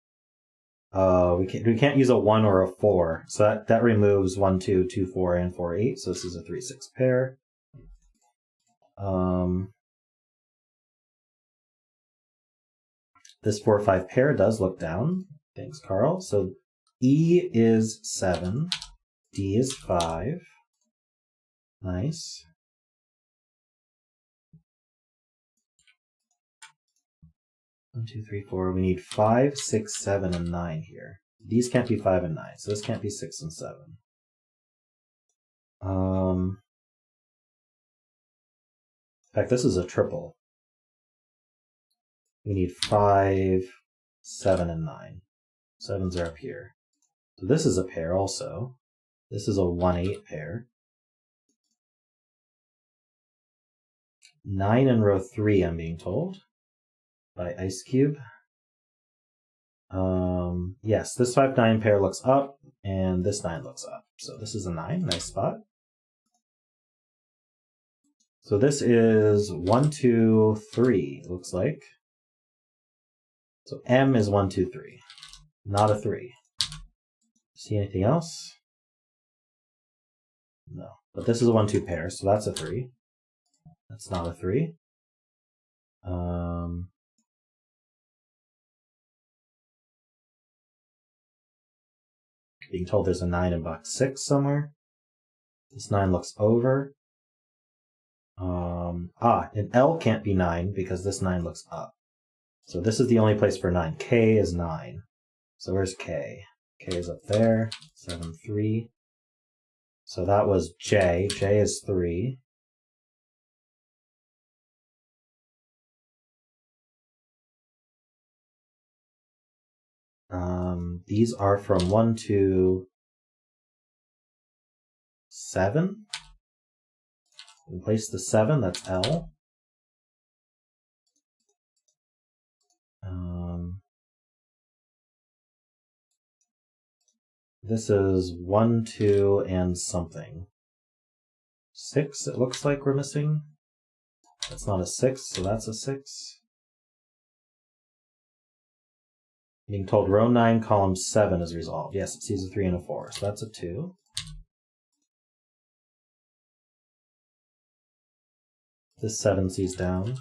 We can't use a 1 or a 4, so that removes 1, 2, 2, 4, and 4, 8. So this is a 3, 6 pair. This 4 or 5 pair does look down. Thanks, Carl. So E is 7. D is 5. Nice. One, two, three, four. We need 5, 6, 7, and 9 here. These can't be 5 and 9, so this can't be 6 and 7. In fact, this is a triple. We need 5, 7, and 9. 7s are up here. So this is a pair also. This is a 1-8 pair. 9 in row 3, I'm being told, by Ice Cube. Yes, this 5-9 pair looks up, and this 9 looks up. So this is a 9, nice spot. So this is 1, 2, 3, looks like. So M is 1, 2, 3, not a 3. See anything else? No, but this is a 1, 2 pair, so that's a 3. That's not a 3. Being told there's a 9 in box 6 somewhere. This 9 looks over. And L can't be 9 because this 9 looks up. So this is the only place for 9. K is 9. So where's K? K is up there. 7, 3. So that was J. J is 3. These are from 1 to 7. Replace the 7, that's L. This is 1, 2, and something. 6, it looks like we're missing. That's not a 6, so that's a 6. Being told row 9, column 7 is resolved. Yes, it sees a 3 and a 4, so that's a 2. This 7 sees down.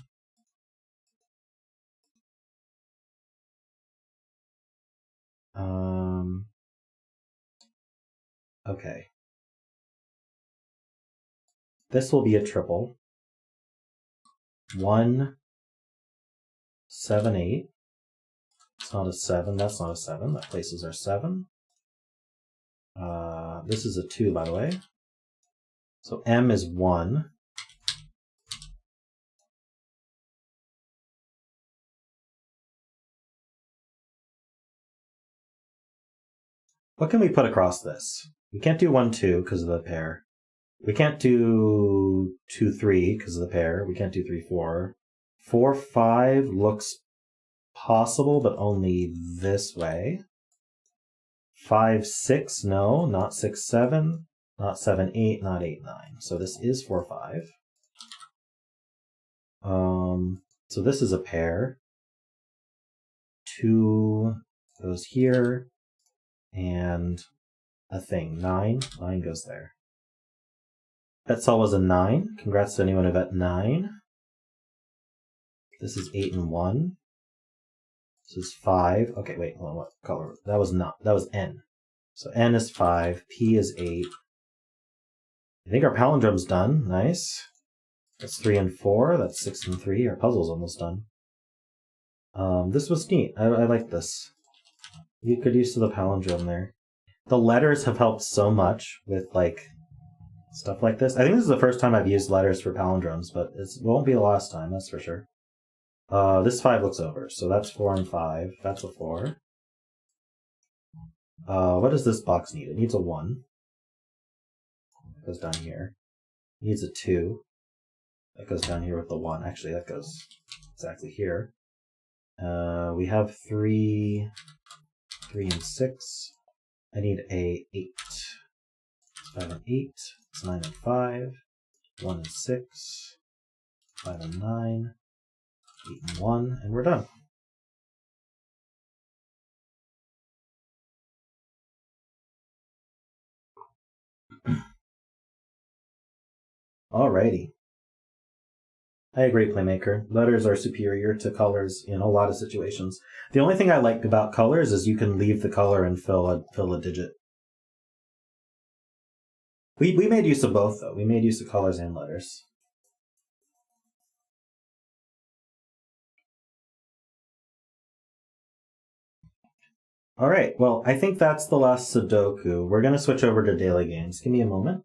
Okay. This will be a triple. 1, 7, 8. It's not a 7. That's not a 7. That places our 7. This is a 2, by the way. So M is 1. What can we put across this? We can't do 1, 2 because of the pair. We can't do 2, 3 because of the pair. We can't do 3, 4. 4, 5 looks possible, but only this way. 5, 6, no, not 6, 7, not 7, 8, not 8, 9. So this is 4, 5. So this is a pair. 2 goes here, and a thing. 9 goes there. Bet Sol was a 9. Congrats to anyone who bet 9. This is 8 and 1. This is 5. Okay, wait, hold on, what color? That was N. So N is 5, P is 8. I think our palindrome's done. Nice. That's 3 and 4. That's 6 and 3. Our puzzle's almost done. This was neat. I like this. You could use the palindrome there. The letters have helped so much with like stuff like this. I think this is the first time I've used letters for palindromes, but it won't be the last time, that's for sure. This 5 looks over, so that's 4 and 5. That's a 4. What does this box need? It needs a 1. It goes down here. It needs a 2. That goes down here with the 1. Actually, that goes exactly here. We have 3 and 6. I need a 8. 5 and 8. It's 9 and 5. 1 and 6. 5 and 9. 8 and 1. And we're done. Alrighty. I agree, Playmaker. Letters are superior to colors in a lot of situations. The only thing I like about colors is you can leave the color and fill a digit. We made use of both, though. We made use of colors and letters. All right, well, I think that's the last Sudoku. We're going to switch over to daily games. Give me a moment.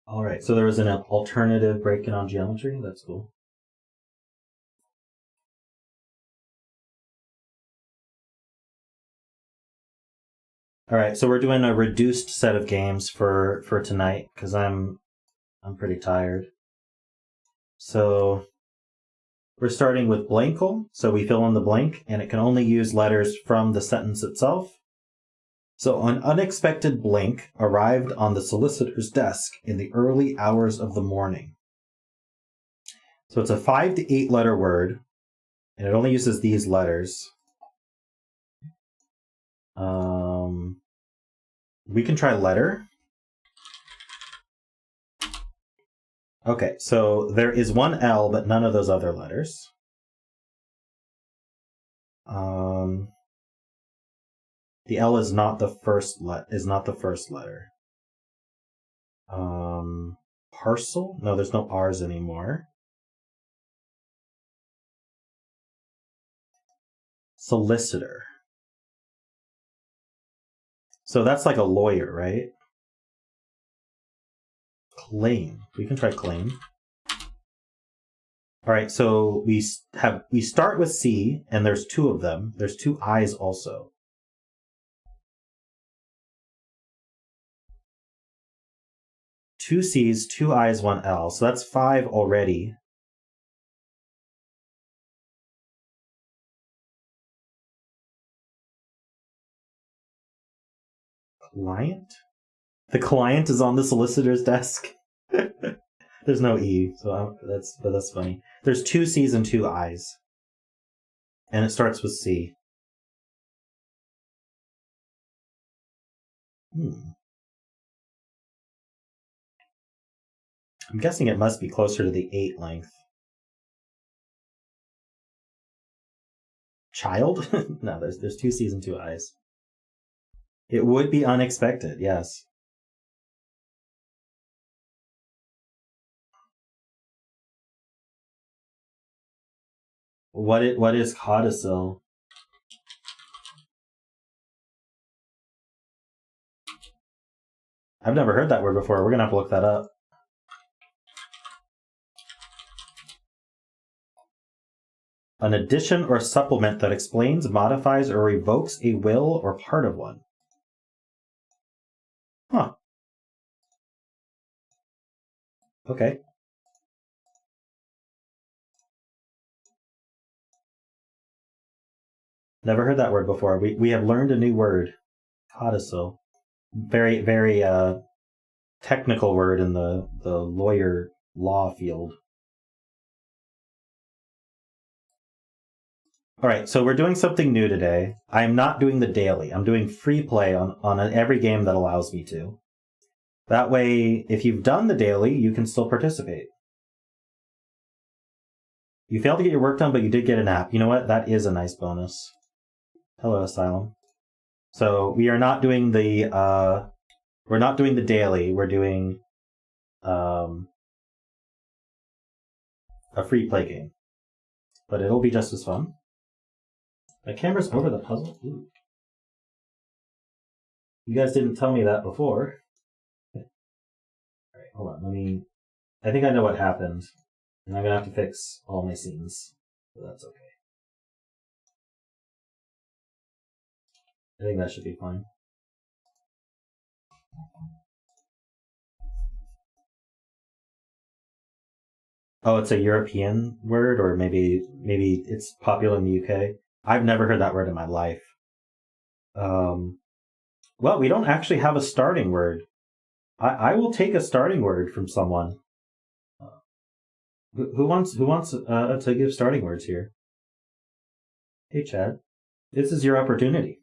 All right, so there was an alternative break-in on geometry. That's cool. All right, so we're doing a reduced set of games for tonight because I'm pretty tired. So we're starting with blankle. So we fill in the blank, and it can only use letters from the sentence itself. So an unexpected blank arrived on the solicitor's desk in the early hours of the morning. So it's a 5 to 8 letter word, and it only uses these letters. We can try letter. Okay, so there is one L, but none of those other letters. The L is not the first letter. Parcel? No, there's no R's anymore. Solicitor. So that's like a lawyer, right? Claim. We can try claim. All right, so we start with C, and there's 2 of them. There's 2 I's also. Two C's, 2 I's, 1 L. So that's 5 already. Client? The client is on the solicitor's desk. There's no E, so that's funny. There's 2 C's and 2 I's. And it starts with C. I'm guessing it must be closer to the 8 length. Child? No, there's 2 C's and 2 I's. It would be unexpected, yes. What is codicil? I've never heard that word before. We're gonna have to look that up. An addition or supplement that explains, modifies, or revokes a will or part of one. Huh. Okay. Never heard that word before. We have learned a new word. Codicil. Very, very technical word in the lawyer law field. All right, so we're doing something new today. I'm not doing the daily. I'm doing free play on every game that allows me to. That way, if you've done the daily, you can still participate. You failed to get your work done, but you did get a nap. You know what? That is a nice bonus. Hello, Asylum. So we are not doing the daily. We're doing a free play game, but it'll be just as fun. My camera's over the puzzle. Ooh. You guys didn't tell me that before. All right, hold on. I think I know what happened, and I'm gonna have to fix all my scenes, so that's okay. I think that should be fine. Oh, it's a European word, or maybe it's popular in the UK. I've never heard that word in my life. Well, we don't actually have a starting word. I will take a starting word from someone. Who wants to give starting words here? Hey, Chad, this is your opportunity.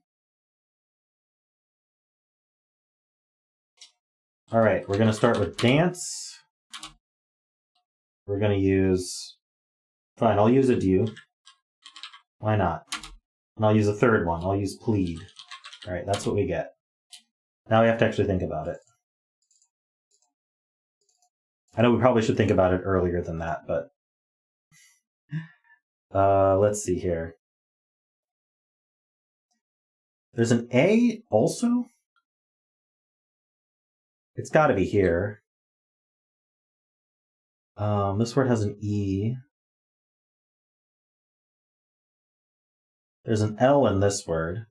All right, we're gonna start with dance. We're gonna use. Fine, I'll use adieu. Why not? And I'll use a third one. I'll use plead. All right, that's what we get. Now we have to actually think about it. I know we probably should think about it earlier than that, but let's see here. There's an A also? It's got to be here. This word has an E. There's an L in this word.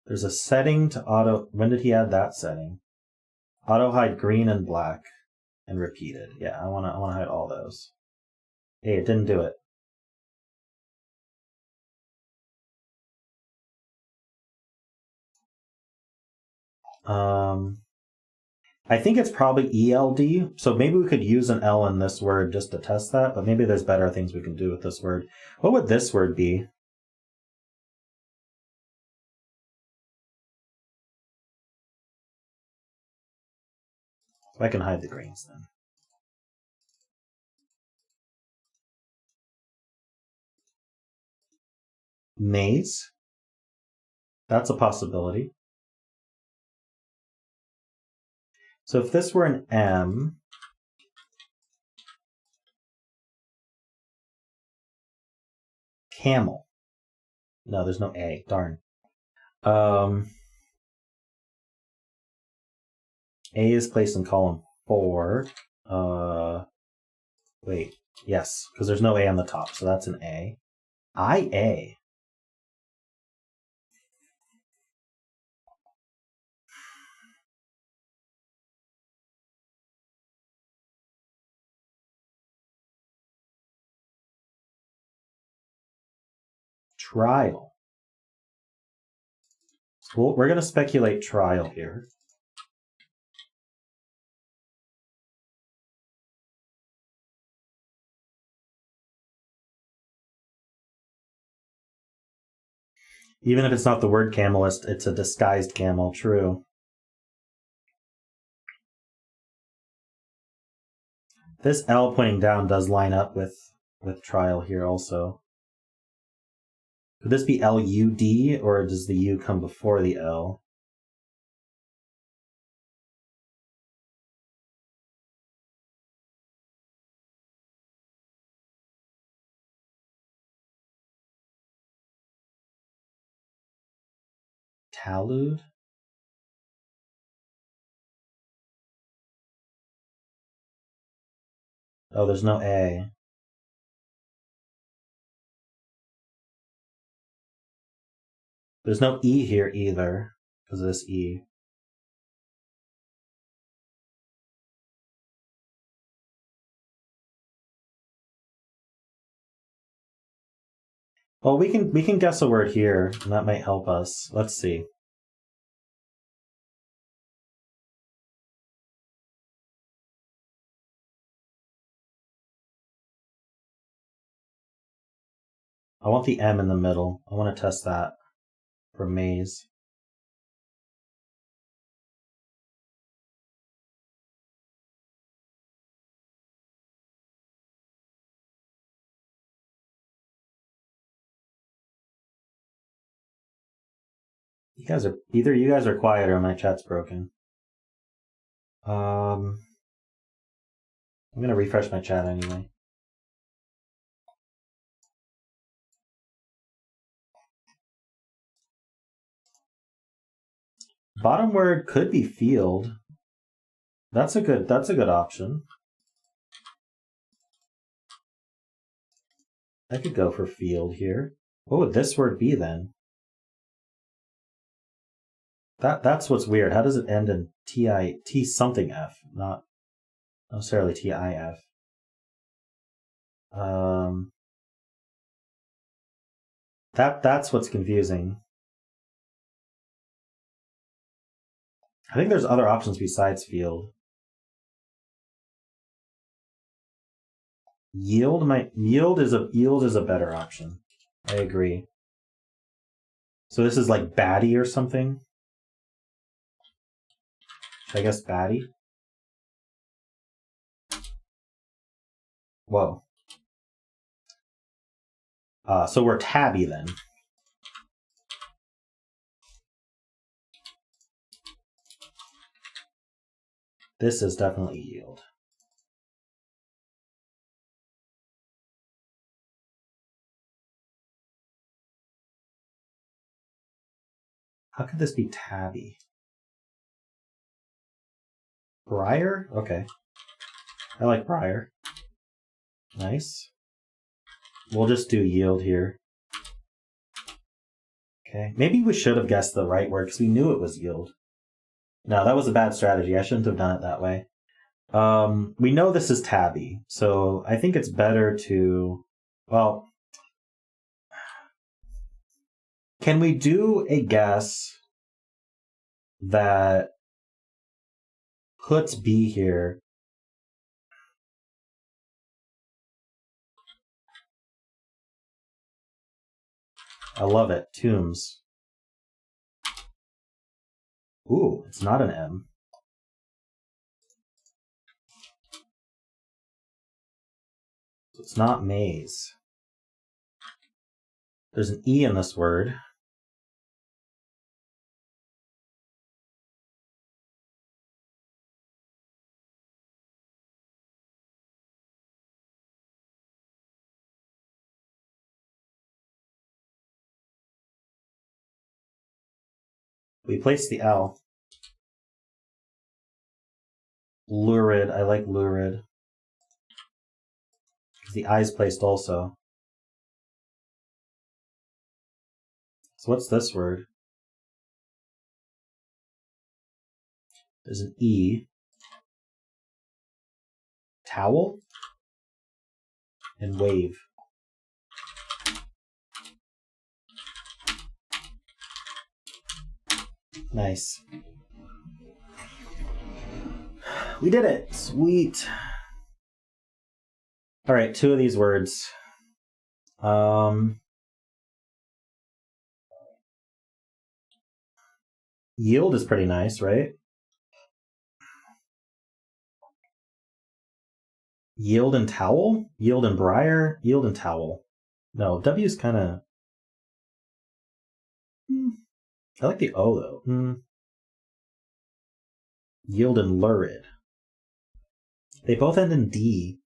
There's a setting to auto. When did he add that setting? Auto hide green and black and repeated. Yeah, I want to hide all those. Hey, it didn't do it. I think it's probably ELD, so maybe we could use an L in this word just to test that, but maybe there's better things we can do with this word. What would this word be? So I can hide the greens then. Maze. That's a possibility. So if this were an M, camel. No, there's no A. Darn. A is placed in column 4. Wait. Yes, because there's no A on the top, so that's an A. IA. Trial. So we're going to speculate trial here. Even if it's not the word camelist, it's a disguised camel. True. This L pointing down does line up with trial here also. Could this be LUD, or does the U come before the L? Talude? Oh, there's no A. There's no E here either, because of this E. Well, we can guess a word here, and that might help us. Let's see. I want the M in the middle. I want to test that for maze. Either you guys are quiet or my chat's broken. I'm gonna refresh my chat anyway. Bottom word could be field. That's a good option. I could go for field here. What would this word be then? That's what's weird. How does it end in T something F, not necessarily TIF? That's what's confusing. I think there's other options besides field. Yield is a better option. I agree. So this is like baddie or something. I guess baddie. Whoa. So we're tabby then. This is definitely yield. How could this be tabby? Briar? Okay. I like briar. Nice. We'll just do yield here. Okay. Maybe we should have guessed the right word because we knew it was yield. No, that was a bad strategy. I shouldn't have done it that way. We know this is tabby, so I think it's better to, well, can we do a guess that puts B here? I love it. Tombs. Ooh, it's not an M. It's not maze. There's an E in this word. We placed the L. Lurid. I like lurid. The I's placed also. So what's this word? There's an E. Towel. And wave. Nice. We did it. Sweet. All right, 2 of these words. Yield is pretty nice, right? Yield and towel? Yield and briar? Yield and towel. No, W's kind of... I like the O, though. Yield and lurid. They both end in D.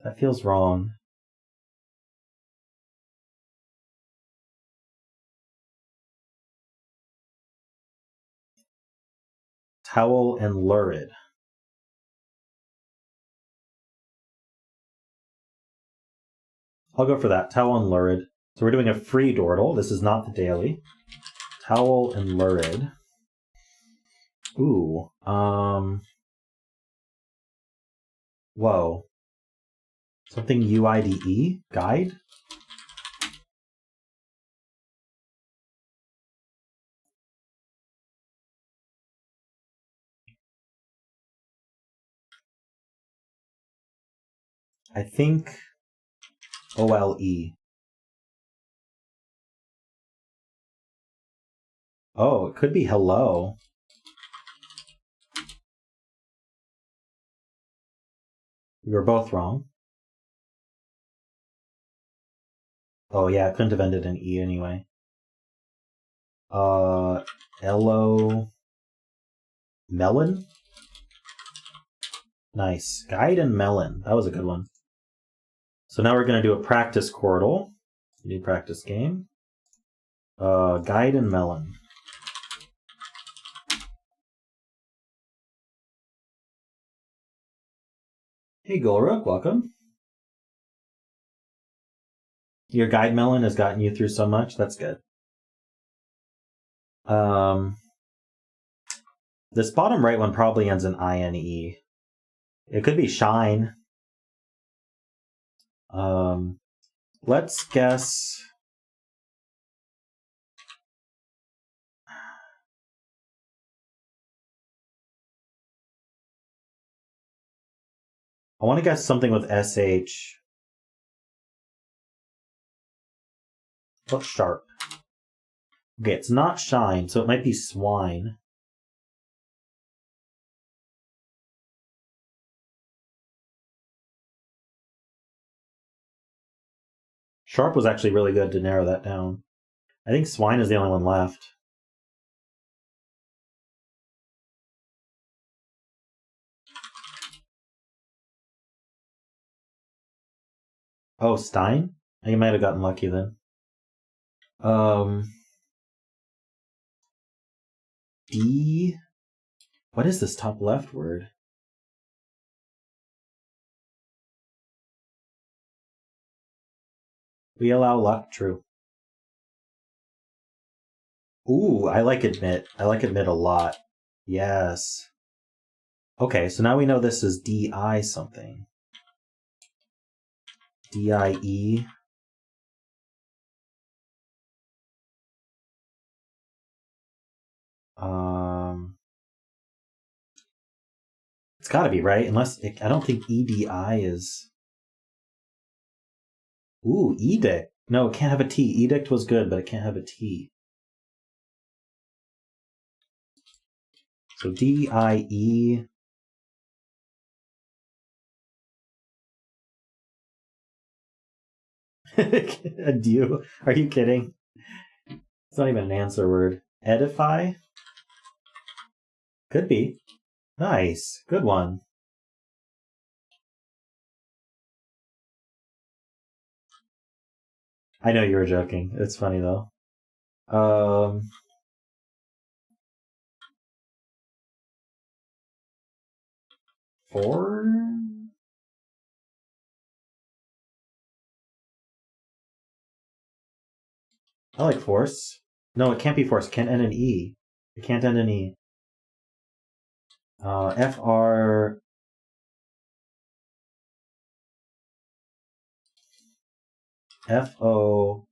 That feels wrong. Towel and lurid. I'll go for that. Towel and lurid. So we're doing a free Wordle. This is not the daily. Towel and lurid. Ooh. Whoa. Something UIDE? Guide? I think OLE. Oh, it could be hello. We were both wrong. Oh yeah, it couldn't have ended in E anyway. Elo Melon? Nice. Guide and Melon. That was a good one. So now we're going to do a practice Quordle. New practice game. Guide and Melon. Hey, Golrook, welcome. Your Guide Melon has gotten you through so much. That's good. This bottom right one probably ends in INE. It could be Shine. Let's guess. I want to guess something with SH. Look sharp. Okay, it's not Shine, so it might be Swine. Sharp was actually really good to narrow that down. I think Swine is the only one left. Oh, Stein? You might have gotten lucky then. D. What is this top left word? We allow luck, true. Ooh, I like admit. I like admit a lot. Yes. Okay, so now we know this is DI something. DIE. It's got to be right, unless I don't think EDI is. Ooh, edict. No, it can't have a T. Edict was good, but it can't have a T. So DIE. Adieu. Are you kidding? It's not even an answer word. Edify? Could be. Nice. Good one. I know you were joking. It's funny though. Four? I like force. No, it can't be force. It can't end in E. It can't end in E. FR. FO.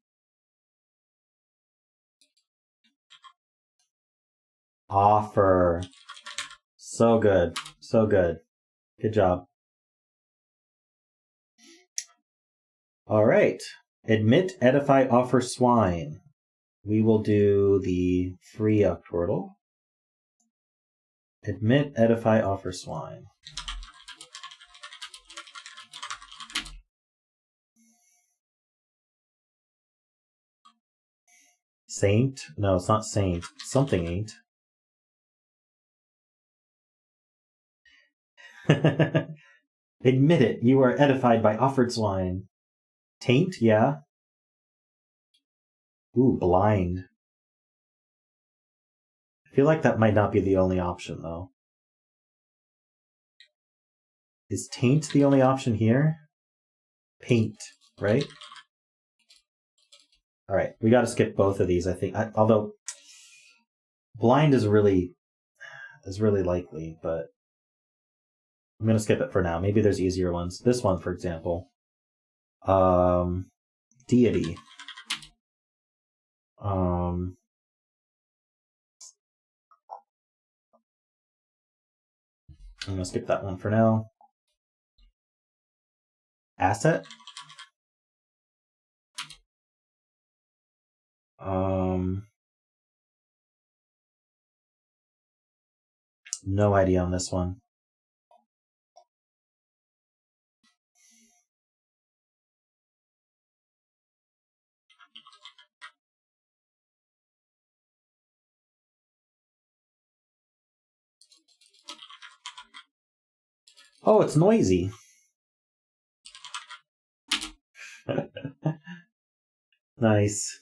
Offer. So good. So good. Good job. All right. Admit, edify, offer, swine. We will do the free Octordle. Admit, edify, offer, swine. Saint? No, it's not saint. Something ain't. Admit it, you are edified by offered swine. Taint, yeah. Ooh, blind. I feel like that might not be the only option, though. Is taint the only option here? Paint, right? Alright, we gotta skip both of these, I think. Although, blind is really likely, but I'm gonna skip it for now. Maybe there's easier ones. This one, for example. Deity. I'm gonna skip that one for now. Asset? No idea on this one. Oh, it's noisy. Nice.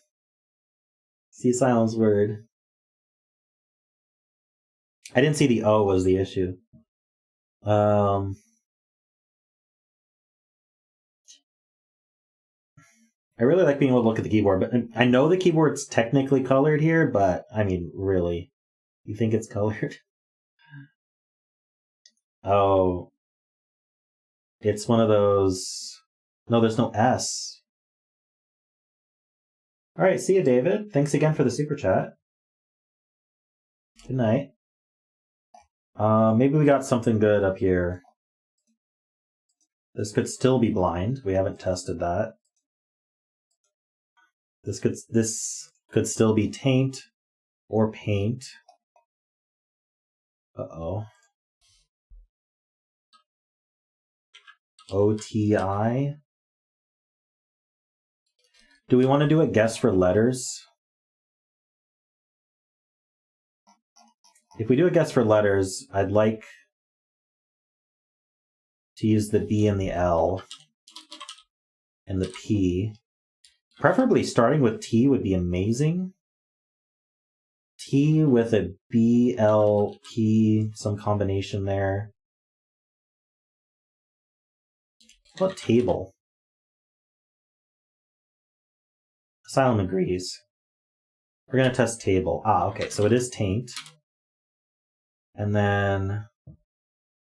See Silence word. I didn't see the O was the issue. I really like being able to look at the keyboard, but I know the keyboard's technically colored here, but I mean, really? You think it's colored? Oh. It's one of those... No, there's no S. Alright, see you, David. Thanks again for the super chat. Good night. Maybe we got something good up here. This could still be blind. We haven't tested that. This could still be taint or paint. Uh-oh. OTI. Do we want to do a guess for letters? If we do a guess for letters, I'd like to use the B and the L and the P. Preferably starting with T would be amazing. T with a B, L, P, some combination there. What table? Asylum agrees. We're going to test table. Ah, okay, so it is taint. And then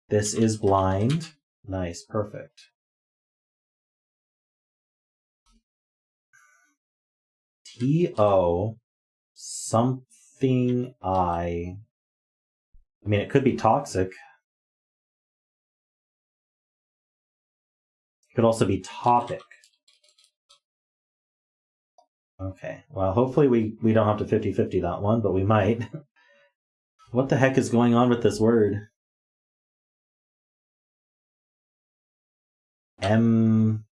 this is blind. Nice, perfect. T-O something I mean, it could be toxic. It could also be topic. Okay, well, hopefully we don't have to 50-50 that one, but we might. What the heck is going on with this word? M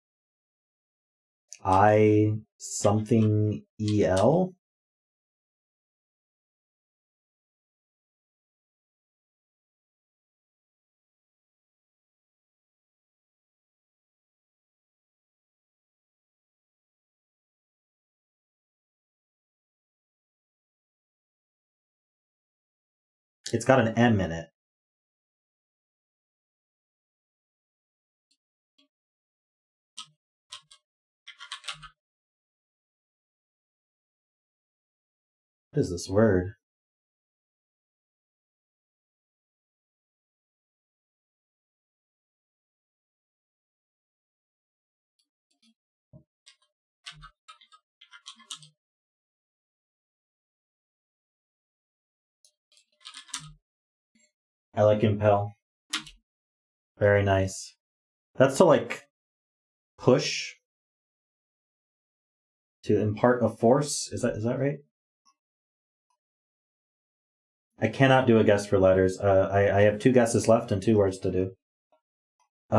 I something E-L? It's got an M in it. What is this word? I like impel. Very nice. That's to like push, to impart a force. Is that right? I cannot do a guess for letters. I have 2 guesses left and 2 words to do. We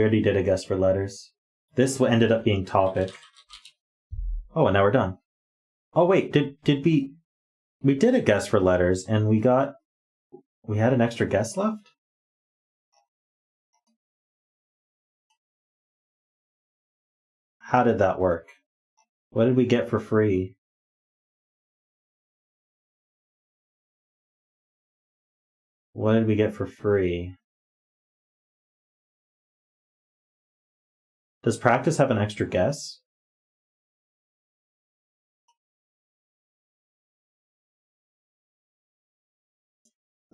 already did a guess for letters. This ended up being topic. Oh, and now we're done. Oh wait, did we did a guess for letters and we had an extra guess left? How did that work? What did we get for free? What did we get for free? Does practice have an extra guess?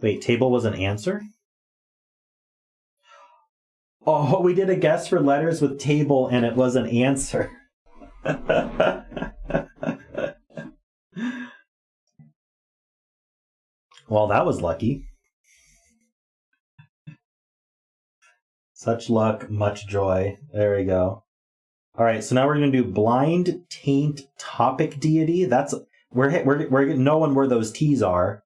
Wait, table was an answer? Oh, we did a guess for letters with table and it was an answer. Well, that was lucky. Such luck, much joy. There we go. All right, so now we're going to do blind taint topic deity. That's we're knowing where those T's are.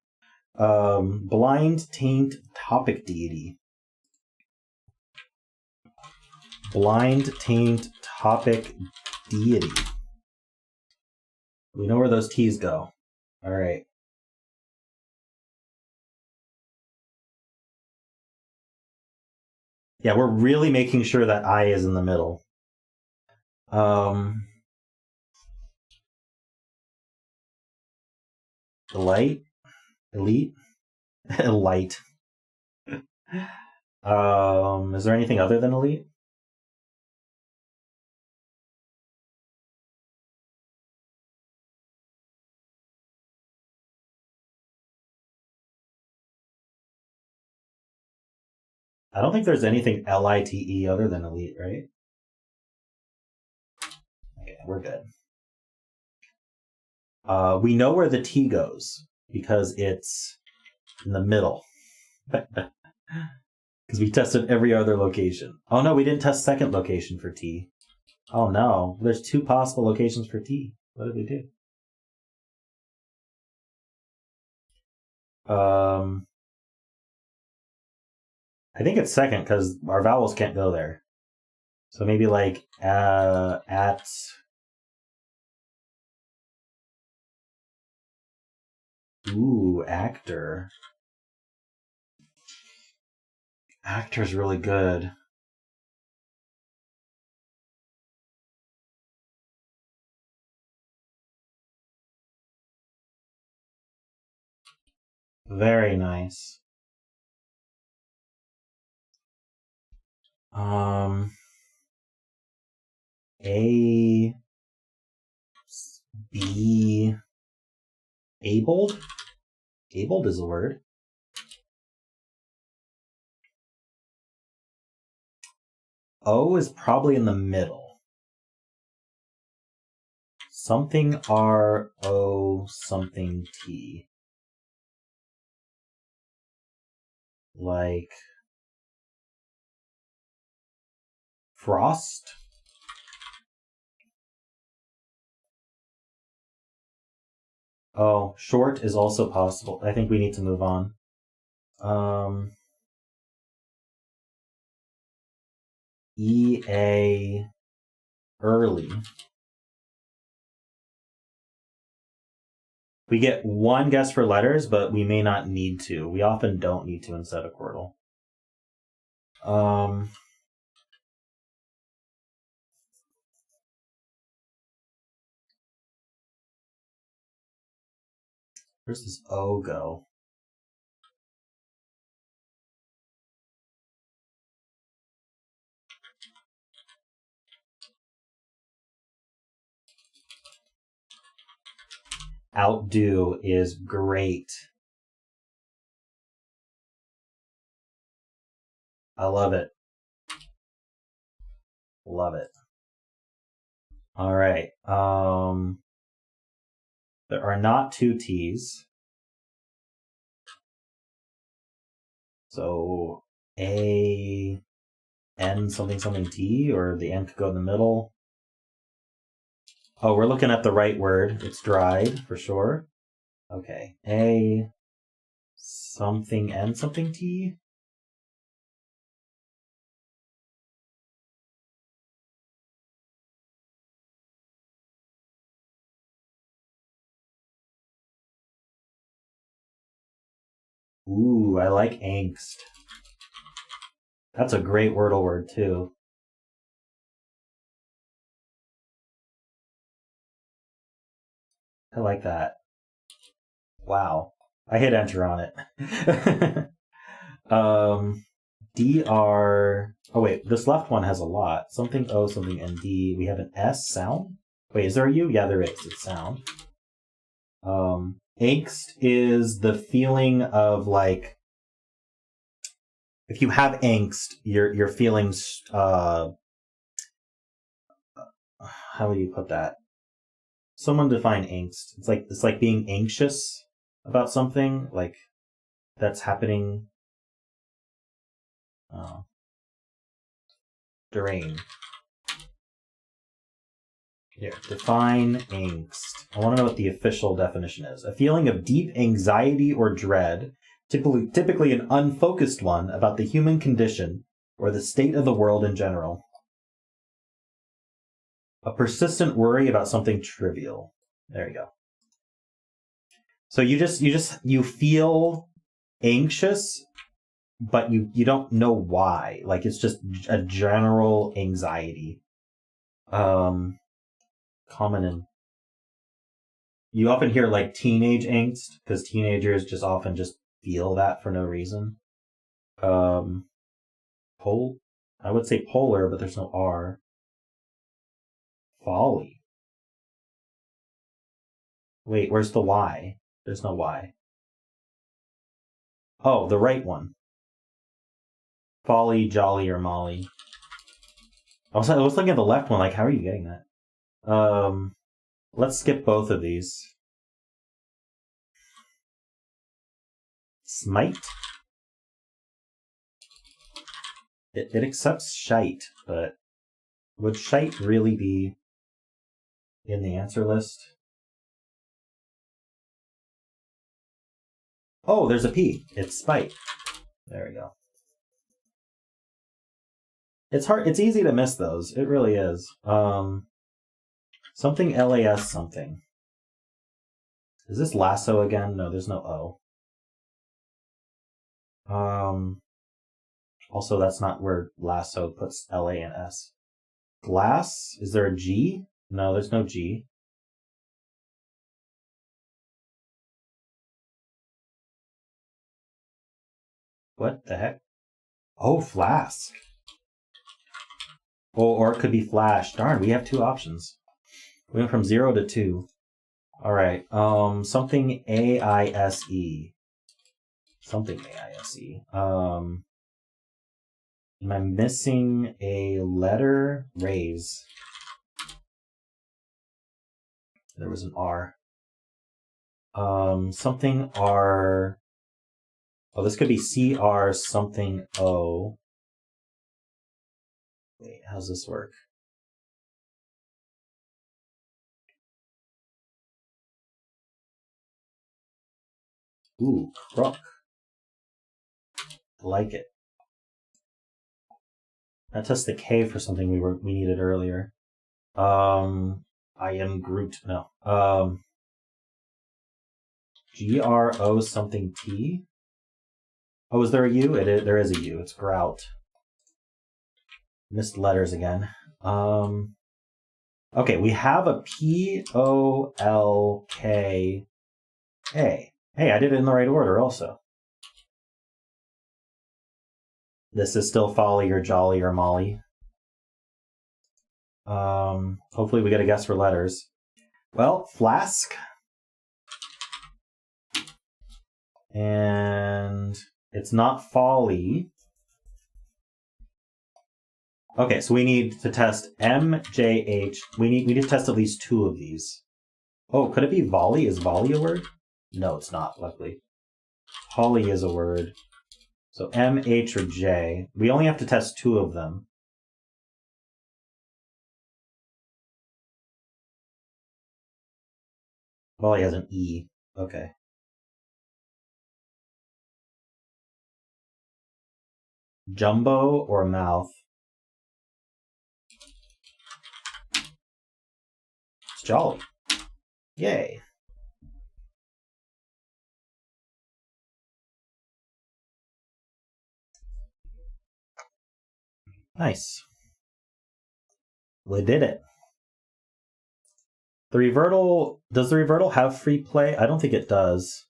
Blind taint topic deity. Blind taint topic deity. We know where those T's go. All right. Yeah, we're really making sure that I is in the middle. Elite? Elite. Is there anything other than elite? I don't think there's anything LITE other than elite, right? Okay, we're good. We know where the T goes because it's in the middle. Because we tested every other location. Oh no, we didn't test second location for T. Oh no, there's 2 possible locations for T. What did we do? I think it's second because our vowels can't go there. So maybe like at. Ooh, actor. Actor's really good. Very nice. A. B. Abled? Abled is a word. O is probably in the middle. Something R, O, something T. Like frost? Oh, short is also possible. I think we need to move on. EA early. We get 1 guess for letters, but we may not need to. We often don't need to inside a Wordle. Where's this O go? Outdo is great. I love it. Love it. All right. There are not 2 T's. So A, N something something T, or the N could go in the middle. Oh, we're looking at the right word. It's dried for sure. Okay. A something N something T. Ooh, I like angst. That's a great Wordle word too. I like that. Wow. I hit enter on it. DR. Oh wait, this left one has a lot. Something O, something ND. We have an S sound. Wait, is there a U? Yeah, there is. It's sound. Angst is the feeling of like, if you have angst, your feelings. How would you put that? Someone define angst. It's like being anxious about something, like that's happening. Drain. Here, define angst. I want to know what the official definition is. A feeling of deep anxiety or dread, typically an unfocused one, about the human condition or the state of the world in general. A persistent worry about something trivial. There you go. So you feel anxious but you don't know why. Like, it's just a general anxiety. Common in... You often hear, like, teenage angst, because teenagers just often just feel that for no reason. I would say polar, but there's no R. Folly. Wait, where's the Y? There's no Y. Oh, the right one. Folly, jolly, or molly. I was looking at the left one, like, how are you getting that? Let's skip both of these. Smite? It accepts shite, but would shite really be in the answer list? Oh, there's a P. It's spite. There we go. It's hard. It's easy to miss those. It really is. Something LAS something. Is this lasso again? No, there's no O. Also, that's not where lasso puts LA and S. Glass? Is there a G? No, there's no G. What the heck? Oh, flask. Oh, or it could be flash. Darn, we have two options. We went from 0 to 2. Alright, something AISE. Something AISE. Am I missing a letter? Raise. There was an R. Something R. Oh, this could be CR something O. Wait, how's this work? Ooh, crook. I like it. That tests the K for something we needed earlier. I am Groot. No. GRO something T. Oh, is there a U? There is a U. It's grout. Missed letters again. Okay, we have a POLKA. Hey, I did it in the right order also. This is still folly or jolly or molly. Hopefully we get a guess for letters. Well, flask. And it's not folly. Okay, so we need to test MJH. We need to test at least two of these. Oh, could it be volley? Is volley a word? No, it's not, luckily. Holly is a word. So M, H, or J. We only have to test two of them. Volley has an E. Okay. Jumbo or mouth? It's jolly. Yay. Nice. We did it. The Revertal, does the Revertal have free play? I don't think it does.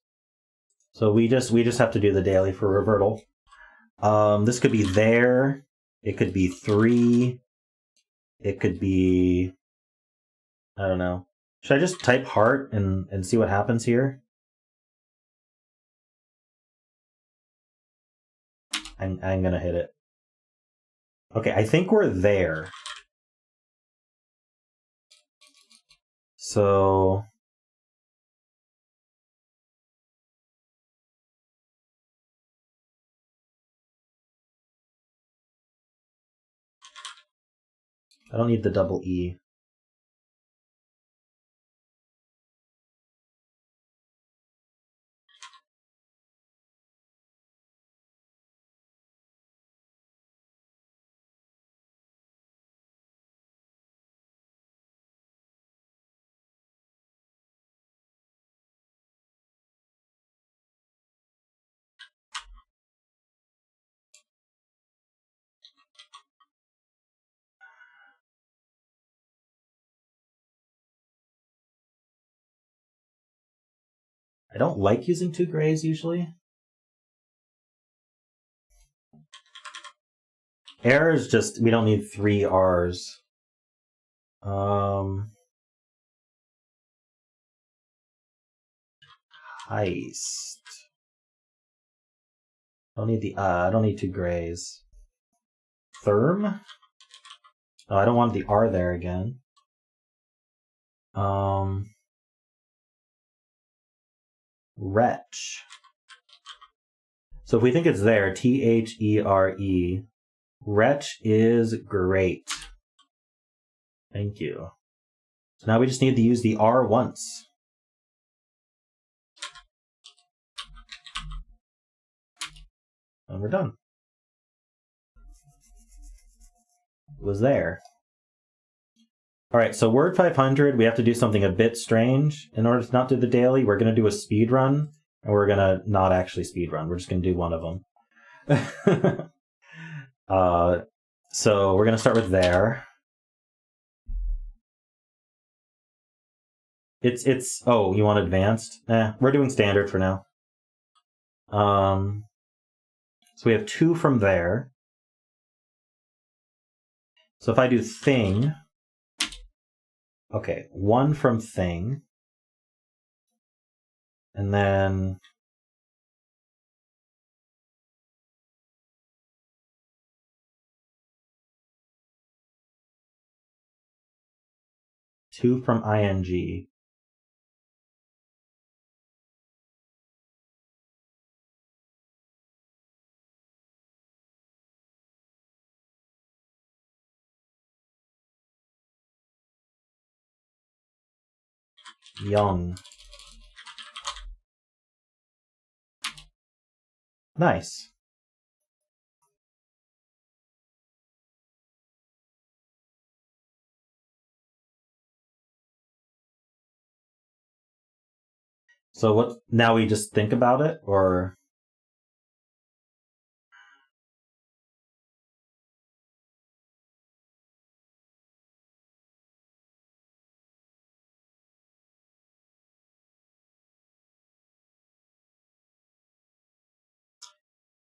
So we just have to do the daily for Revertal. This could be there. It could be 3. It could be, I don't know. Should I just type heart and see what happens here? I'm gonna hit it. Okay, I think we're there. So I don't need the double E. I don't like using 2 grays usually. Air is just, we don't need 3 R's. Heist. Don't need the, I don't need 2 grays. Therm? Oh, I don't want the R there again. Wretch. So if we think it's there, T-H-E-R-E, wretch is great. Thank you. So now we just need to use the R once. And we're done. It was there. All right, so Word 500, we have to do something a bit strange. In order to not do the daily, we're going to do a speed run, and we're going to not actually speed run. We're just going to do one of them. So we're going to start with there. It's oh, you want advanced? We're doing standard for now. So we have 2 from there. So if I do thing, okay, 1 from thing, and then two from ing. Young. Nice. So what, now we just think about it, or?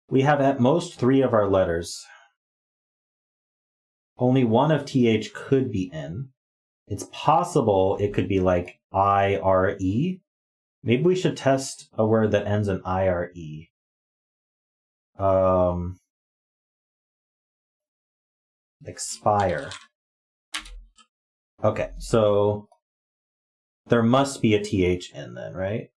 We have at most 3 of our letters. Only 1 of TH could be in. It's possible it could be like I-R-E. Maybe we should test a word that ends in I-R-E. Expire. Okay, so there must be a TH in then, right?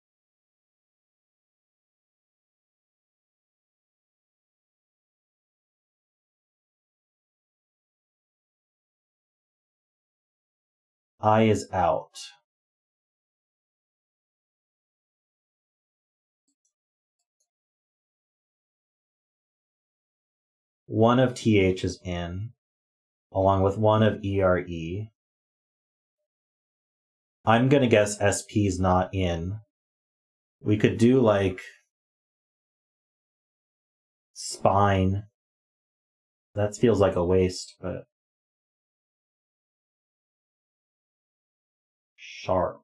I is out. One of TH is in, along with 1 of ERE. I'm going to guess SP is not in. We could do like spine. That feels like a waste, but sharp.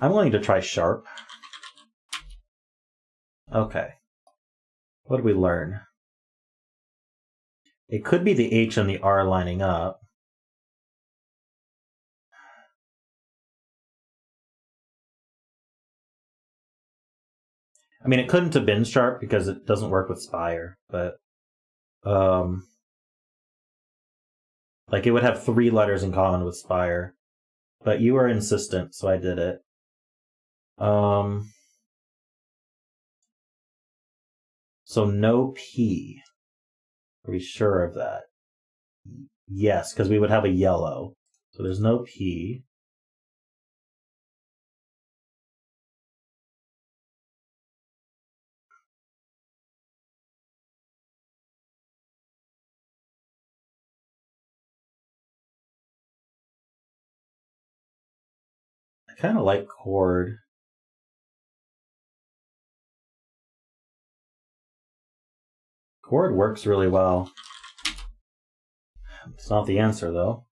I'm willing to try sharp. Okay. What did we learn? It could be the H and the R lining up. I mean, it couldn't have been sharp because it doesn't work with spire, but like it would have 3 letters in common with spire. But you were insistent, so I did it. So no P. Are we sure of that? Yes, because we would have a yellow. So there's no P. I kind of like chord. Chord works really well. It's not the answer, though.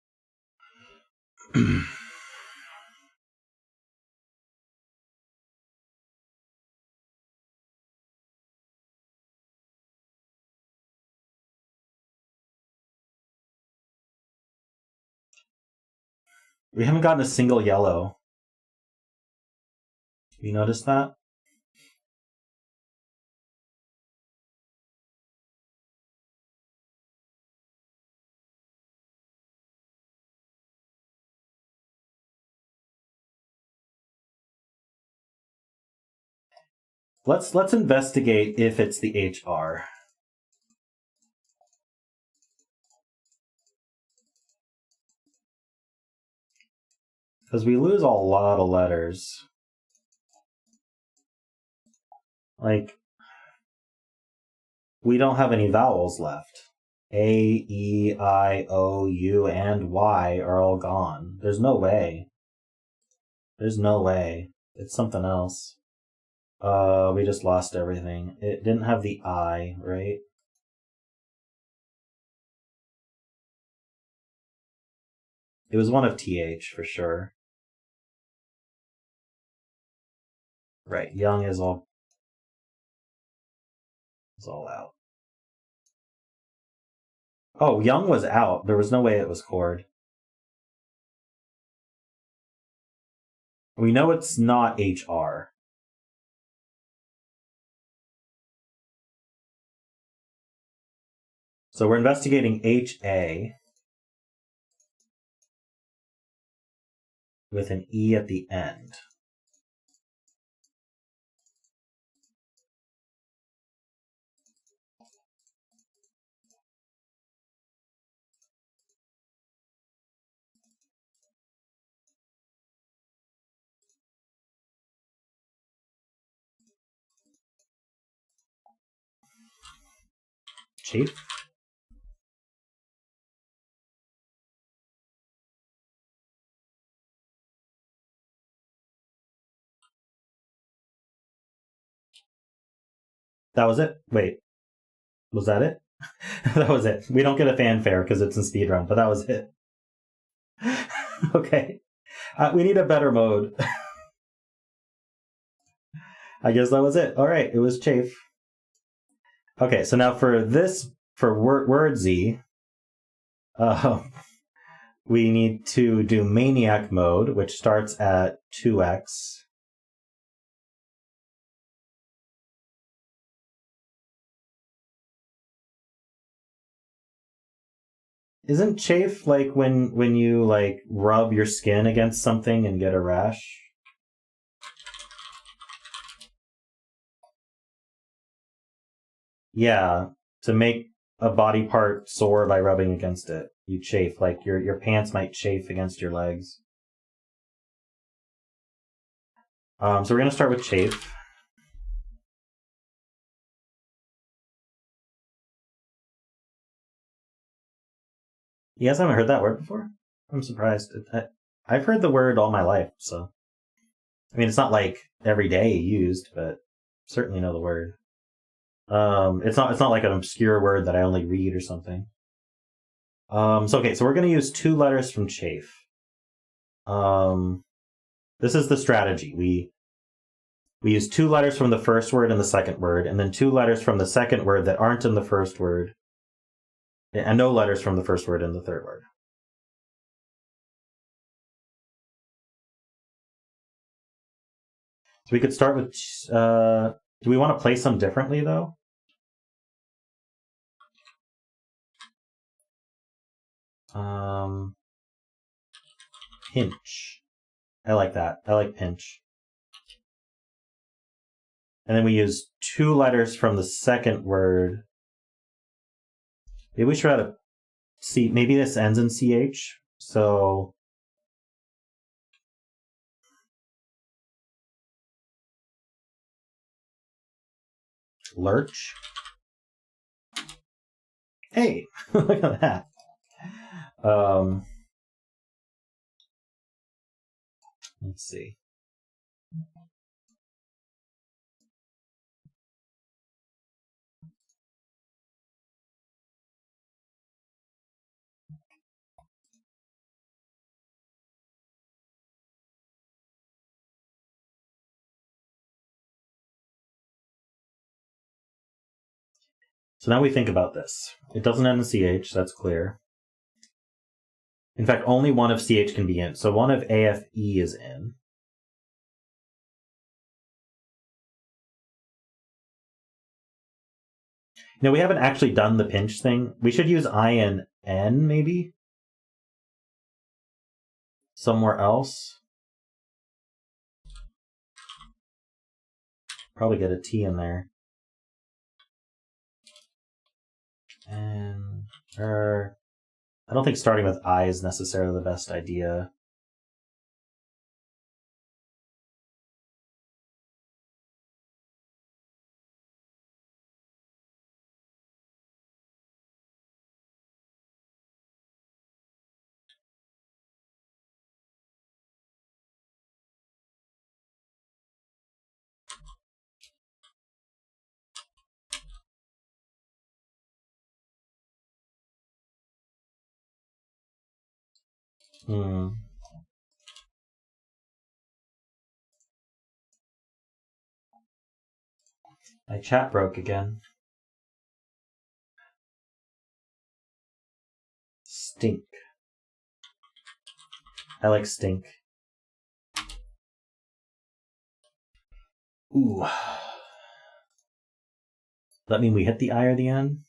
We haven't gotten a single yellow. You notice that? Let's investigate if it's the HR. Because we lose a lot of letters. Like, we don't have any vowels left. A, E, I, O, U, and Y are all gone. There's no way. There's no way. It's something else. We just lost everything. It didn't have the I, right? It was one of TH for sure. Right, young is all out. Oh, young was out. There was no way it was chord. We know it's not HR. So we're investigating HA with an E at the end. Chief? That was it? Wait. Was that it? That was it. We don't get a fanfare because it's in speedrun, but that was it. Okay. We need a better mode. I guess that was it. All right, it was chafe. Okay, so now for this, for Wordzy, we need to do maniac mode, which starts at 2x. Isn't chafe like when you like rub your skin against something and get a rash? Yeah, to make a body part sore by rubbing against it. You chafe, like your pants might chafe against your legs. So we're gonna start with chafe. You guys haven't heard that word before? I'm surprised. I've heard the word all my life, so I mean it's not like every day used, but certainly know the word. It's not like an obscure word that I only read or something. So we're gonna use 2 letters from chafe. This is the strategy. We use 2 letters from the first word and the second word, and then 2 letters from the second word that aren't in the first word, and no letters from the first word and the third word. So we could start with, do we want to place them differently though? Pinch. I like that. I like pinch. And then we use 2 letters from the second word. Maybe we should try to see, maybe this ends in CH, so lurch. Hey, look at that. Let's see. So now we think about this. It doesn't end in CH, that's clear. In fact, only one of CH can be in. So one of AFE is in. You know, we haven't actually done the pinch thing. We should use I and N, maybe? Somewhere else. Probably get a T in there. And I don't think starting with I is necessarily the best idea. My chat broke again. Stink. I like stink. Ooh. Does that mean we hit the I or the N?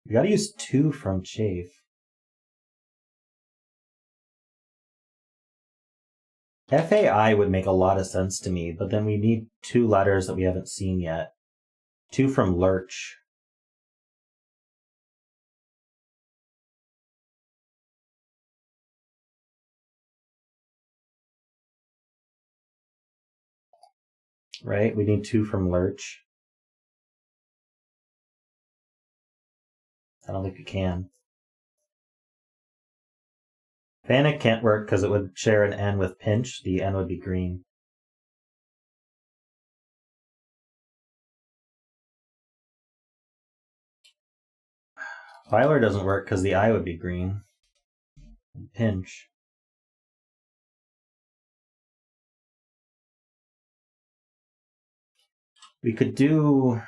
You gotta use 2 from chafe. FAI would make a lot of sense to me, but then we need 2 letters that we haven't seen yet. 2 from lurch. Right? We need 2 from lurch. I don't think we can. Panic can't work because it would share an N with pinch. The N would be green. Filer doesn't work because the I would be green. Pinch. We could do...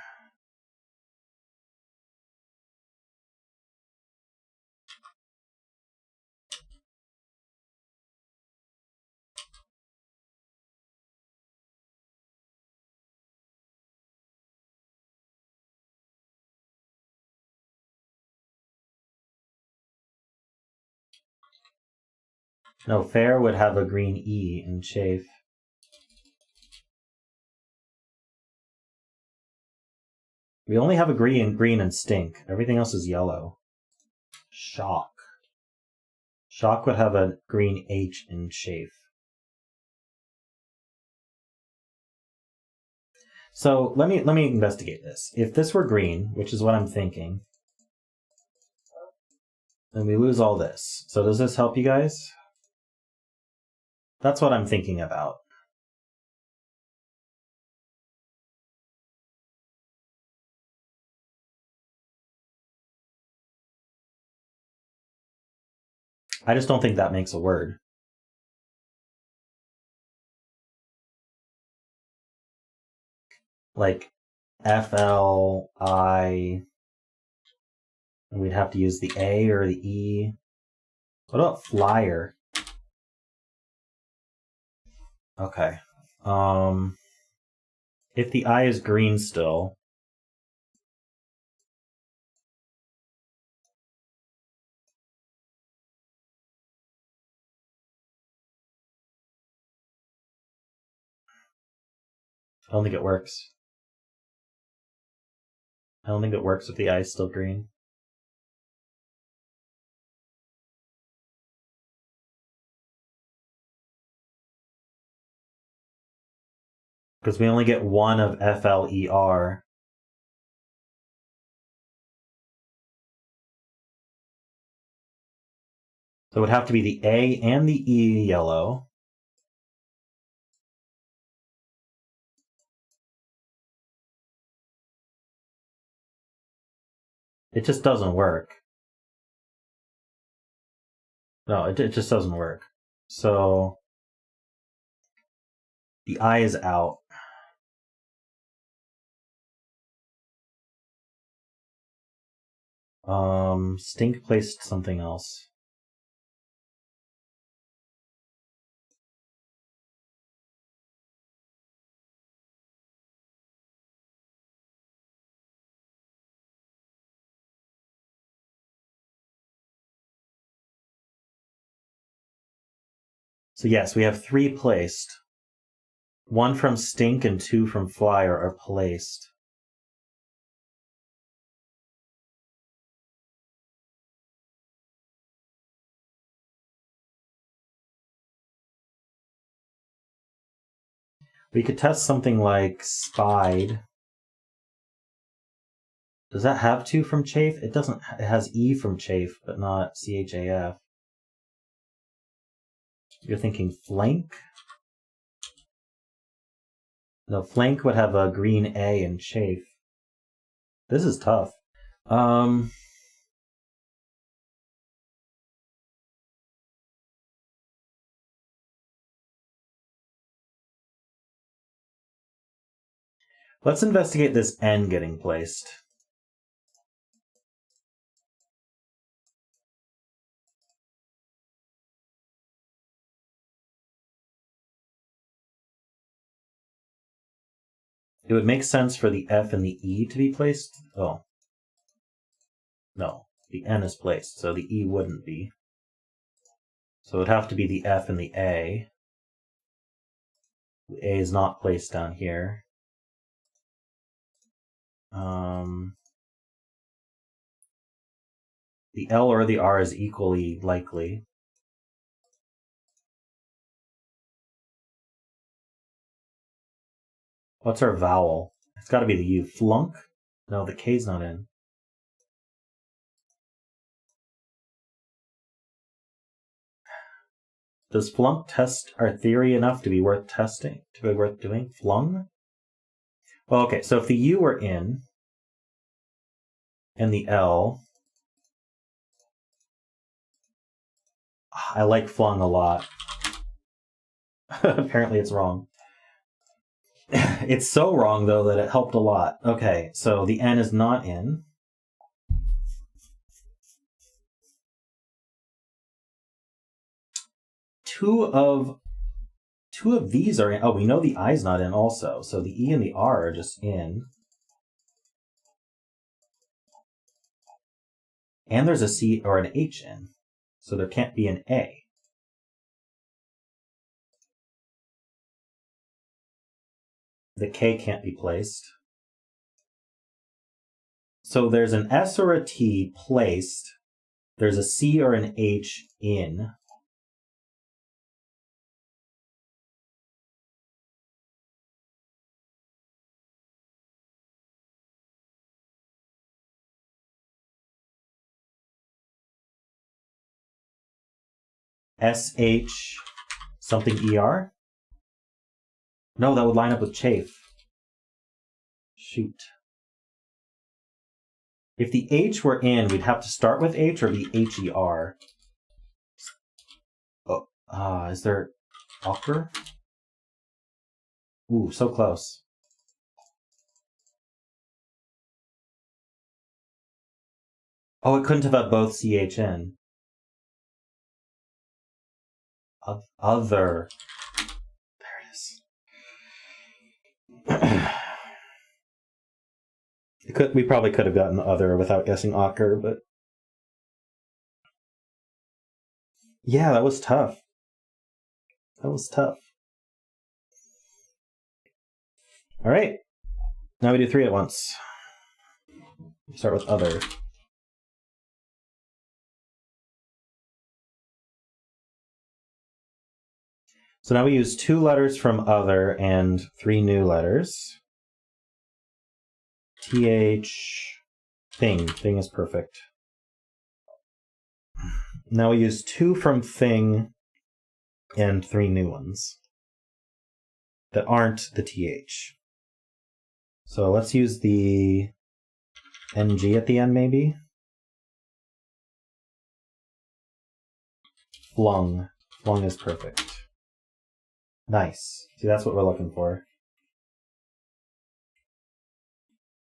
No, fair would have a green E in chafe. We only have a green and stink. Everything else is yellow. Shock. Shock would have a green H in chafe. So let me investigate this. If this were green, which is what I'm thinking, then we lose all this. So does this help you guys? That's what I'm thinking about. I just don't think that makes a word. Like FLI, and we'd have to use the A or the E. What about flyer? Okay. If the I is green still, I don't think it works. I don't think it works if the I is still green. Because we only get one of FLER. So it would have to be the A and the E yellow. It just doesn't work. No, it just doesn't work. So the I is out. Stink placed something else. So yes, we have 3 placed. 1 from stink and 2 from flyer are placed. We could test something like spied. Does that have 2 from chafe? It doesn't. It has E from chafe, but not CHAF. You're thinking flank? No, flank would have a green A in chafe. This is tough. Let's investigate this N getting placed. It would make sense for the F and the E to be placed. Oh. No, the N is placed, so the E wouldn't be. So it would have to be the F and the A. The A is not placed down here. The L or the R is equally likely. What's our vowel? It's got to be the U. Flunk? No, the K's not in. Does flunk test our theory enough to be worth testing? To be worth doing? Flung? Well, okay, so if the U were in, and the L, I like flung a lot. Apparently it's wrong. It's so wrong, though, that it helped a lot. Okay, so the N is not in. Two of these are in. Oh, we know the I's not in also. So the E and the R are just in. And there's a C or an H in. So there can't be an A. The K can't be placed. So there's an S or a T placed. There's a C or an H in. SH something ER? No, that would line up with chafe. Shoot. If the H were in, we'd have to start with H or be HER. Oh, is there ochre? Ooh, so close. Oh, it couldn't have had both CHN. Other. There it is. We probably could have gotten other without guessing ochre, but yeah, that was tough. That was tough. All right. Now we do 3 at once. Start with other. So now we use 2 letters from other and 3 new letters. TH, thing. Thing is perfect. Now we use 2 from thing and 3 new ones that aren't the TH. So let's use the NG at the end, maybe? Flung. Flung is perfect. Nice. See, that's what we're looking for.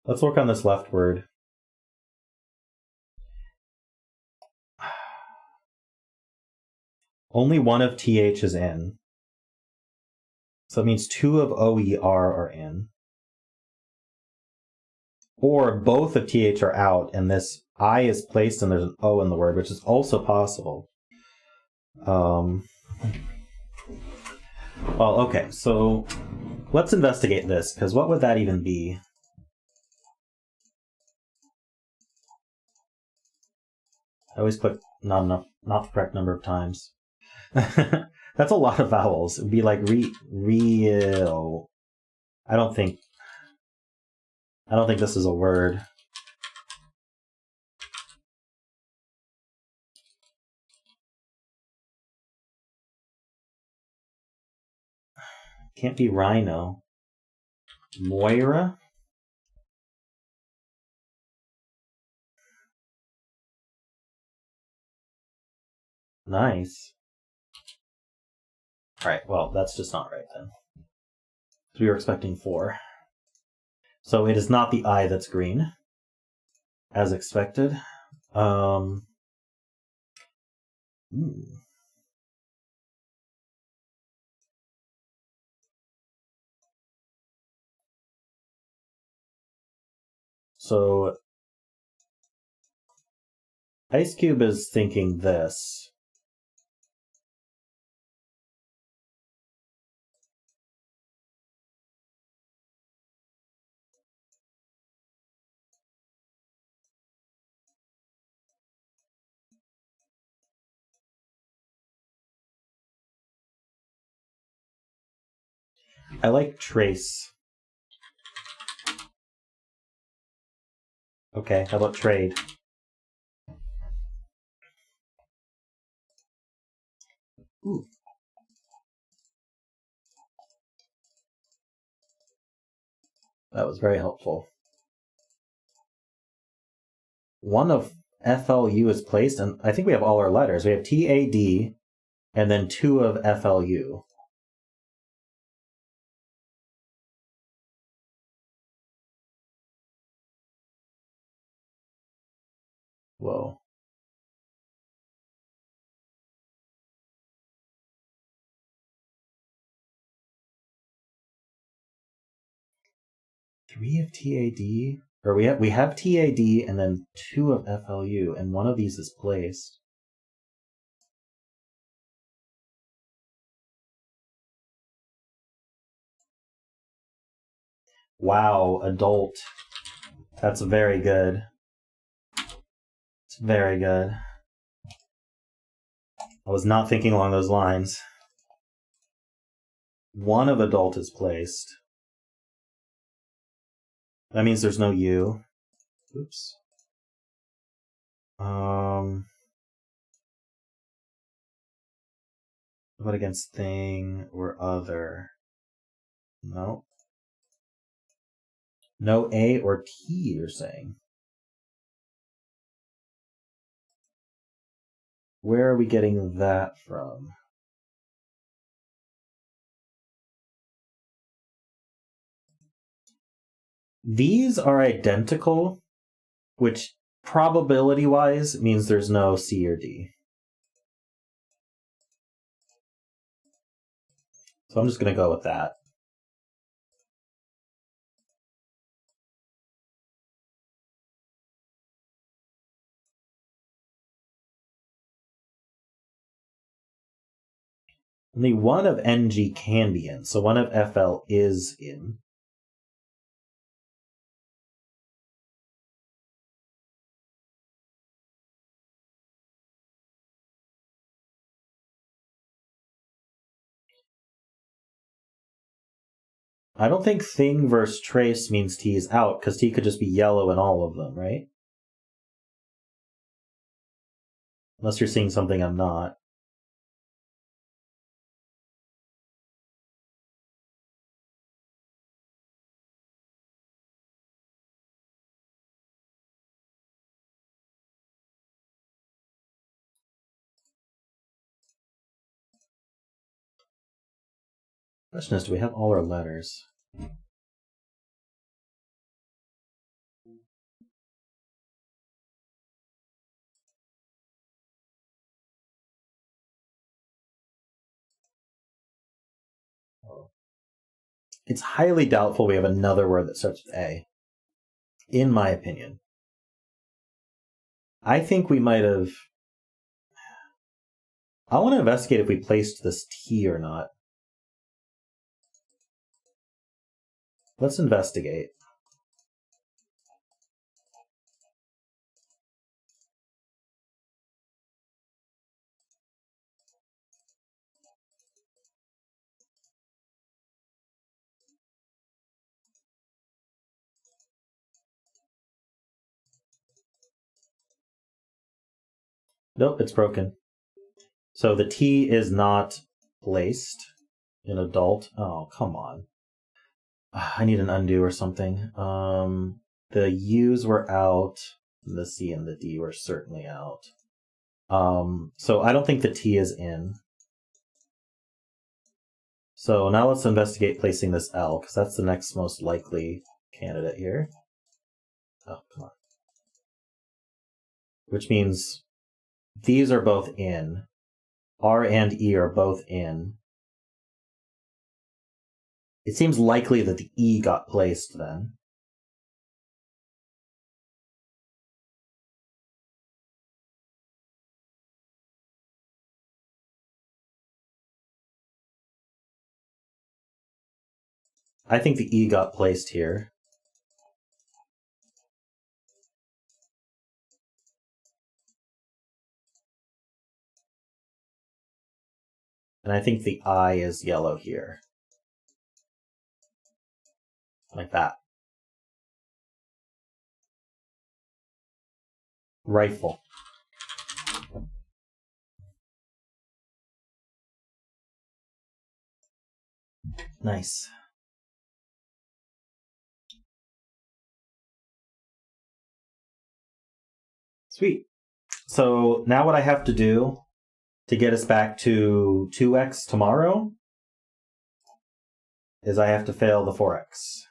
Let's work on this left word. Only one of TH is in. So it means two of OER are in. Or both of TH are out, and this I is placed and there's an O in the word, which is also possible. Well, okay, so let's investigate this, because what would that even be? I always click not the correct number of times. That's a lot of vowels. It would be like real. I don't think this is a word. Can't be rhino. Moira? Nice. Alright, well, that's just not right then. So we were expecting 4. So it is not the I that's green, as expected. So Ice Cube is thinking this. I like trace. Okay, how about trade? Ooh. That was very helpful. One of FLU is placed, and I think we have all our letters. We have TAD, and then 2 of FLU. Whoa. Three of TAD, or we have TAD and then 2 of FLU, and one of these is placed. Wow, adult. That's very good. It's very good. I was not thinking along those lines. One of adult is placed. That means there's no U. Oops. What against thing or other? No. No A or T, you're saying. Where are we getting that from? These are identical, which probability-wise means there's no C or D. So I'm just going to go with that. Only one of NG can be in, so one of FL is in. I don't think thing versus trace means T is out, because T could just be yellow in all of them, right? Unless you're seeing something I'm not. Question is, do we have all our letters? It's highly doubtful we have another word that starts with A, in my opinion. I think we might have... I want to investigate if we placed this T or not. Let's investigate. Nope, it's broken. So the T is not placed in adult. Oh, come on. I need an undo or something. The U's were out. The C and the D were certainly out. So I don't think the T is in. So now let's investigate placing this L, because that's the next most likely candidate here. Oh, come on. Which means these are both in. R and E are both in. It seems likely that the E got placed then. I think the E got placed here. And I think the I is yellow here. Like that. Rifle. Nice. Sweet. So now what I have to do to get us back to 2x tomorrow is I have to fail the 4x.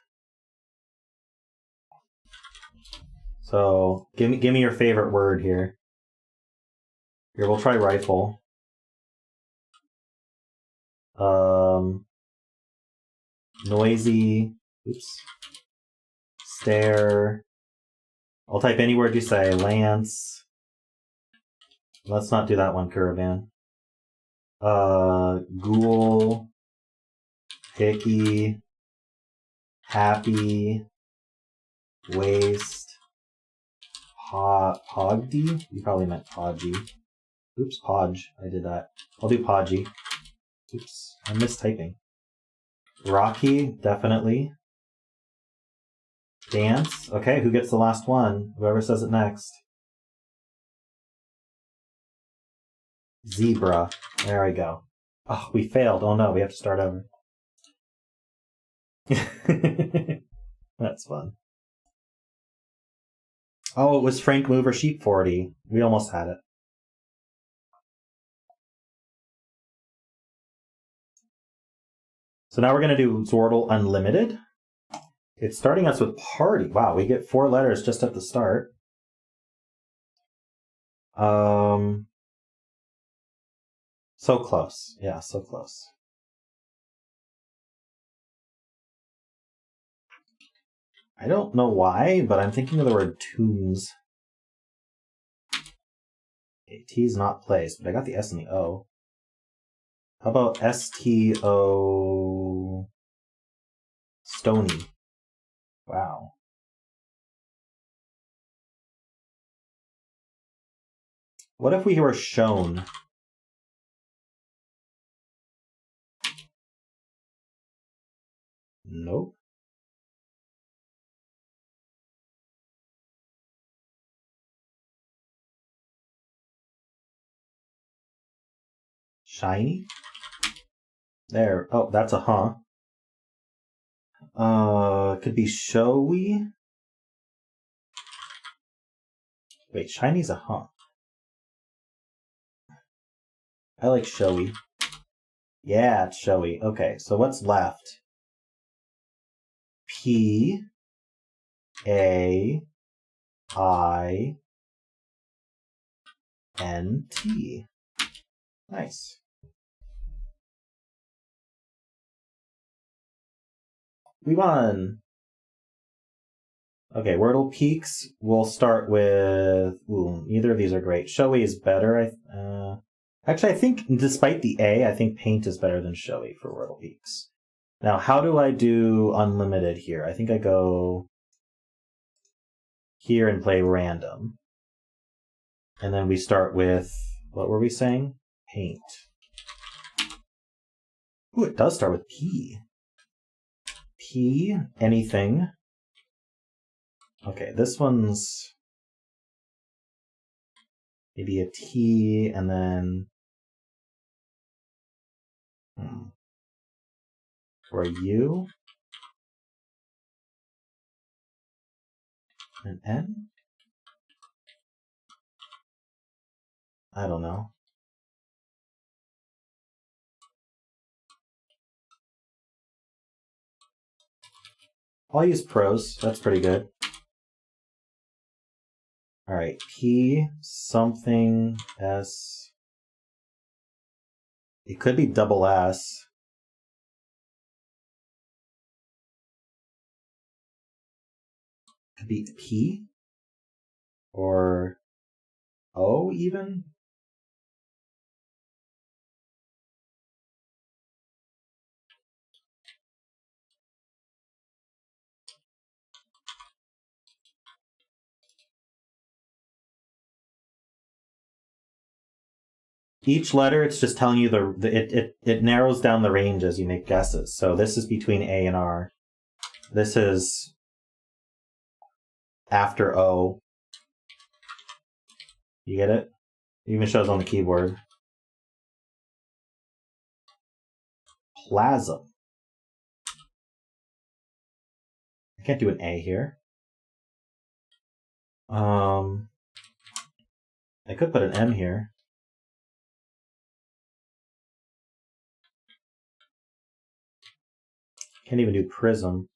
So give me your favorite word here. Here, we'll try rifle. Noisy. Oops. Stare. I'll type any word you say. Lance. Let's not do that one, caravan. Ghoul. Picky. Happy. Waste. Pogdy? You probably meant podgy. Oops, podge. I did that. I'll do podgy. Oops, I'm mistyping. Rocky, definitely. Dance. Okay, who gets the last one? Whoever says it next. Zebra. There we go. Oh, we failed. Oh no, we have to start over. That's fun. Oh, it was Frank Mover Sheep 40. We almost had it. So now we're going to do Wordle Unlimited. It's starting us with party. Wow, we get 4 letters just at the start. So close. Yeah, so close. I don't know why, but I'm thinking of the word tunes. Okay, T is not placed, but I got the S and the O. How about STO Stony? Wow. What if we were shown? Nope. Shiny? There. Oh, that's a huh. Could be showy. Wait, shiny's a huh. I like showy. Yeah, it's showy. Okay, so what's left? P, A, I, N, T. Nice. We won! Okay, Wordle peaks. We'll start with... Ooh, neither of these are great. Showy is better. Actually, I think, despite the A, I think Paint is better than Showy for Wordle peaks. Now, how do I do Unlimited here? I think I go here and play Random. And then we start with... What were we saying? Paint. Ooh, it does start with P. P, anything. Okay, this one's maybe a T and then for a U, an N. I don't know. I'll use prose. That's pretty good. All right, P something S. It could be double S. Could be P or O even. Each letter, it's just telling you it narrows down the range as you make guesses. So this is between A and R. This is after O. You get it? It even shows on the keyboard. Plasm. I can't do an A here. I could put an M here. Can't even do prism.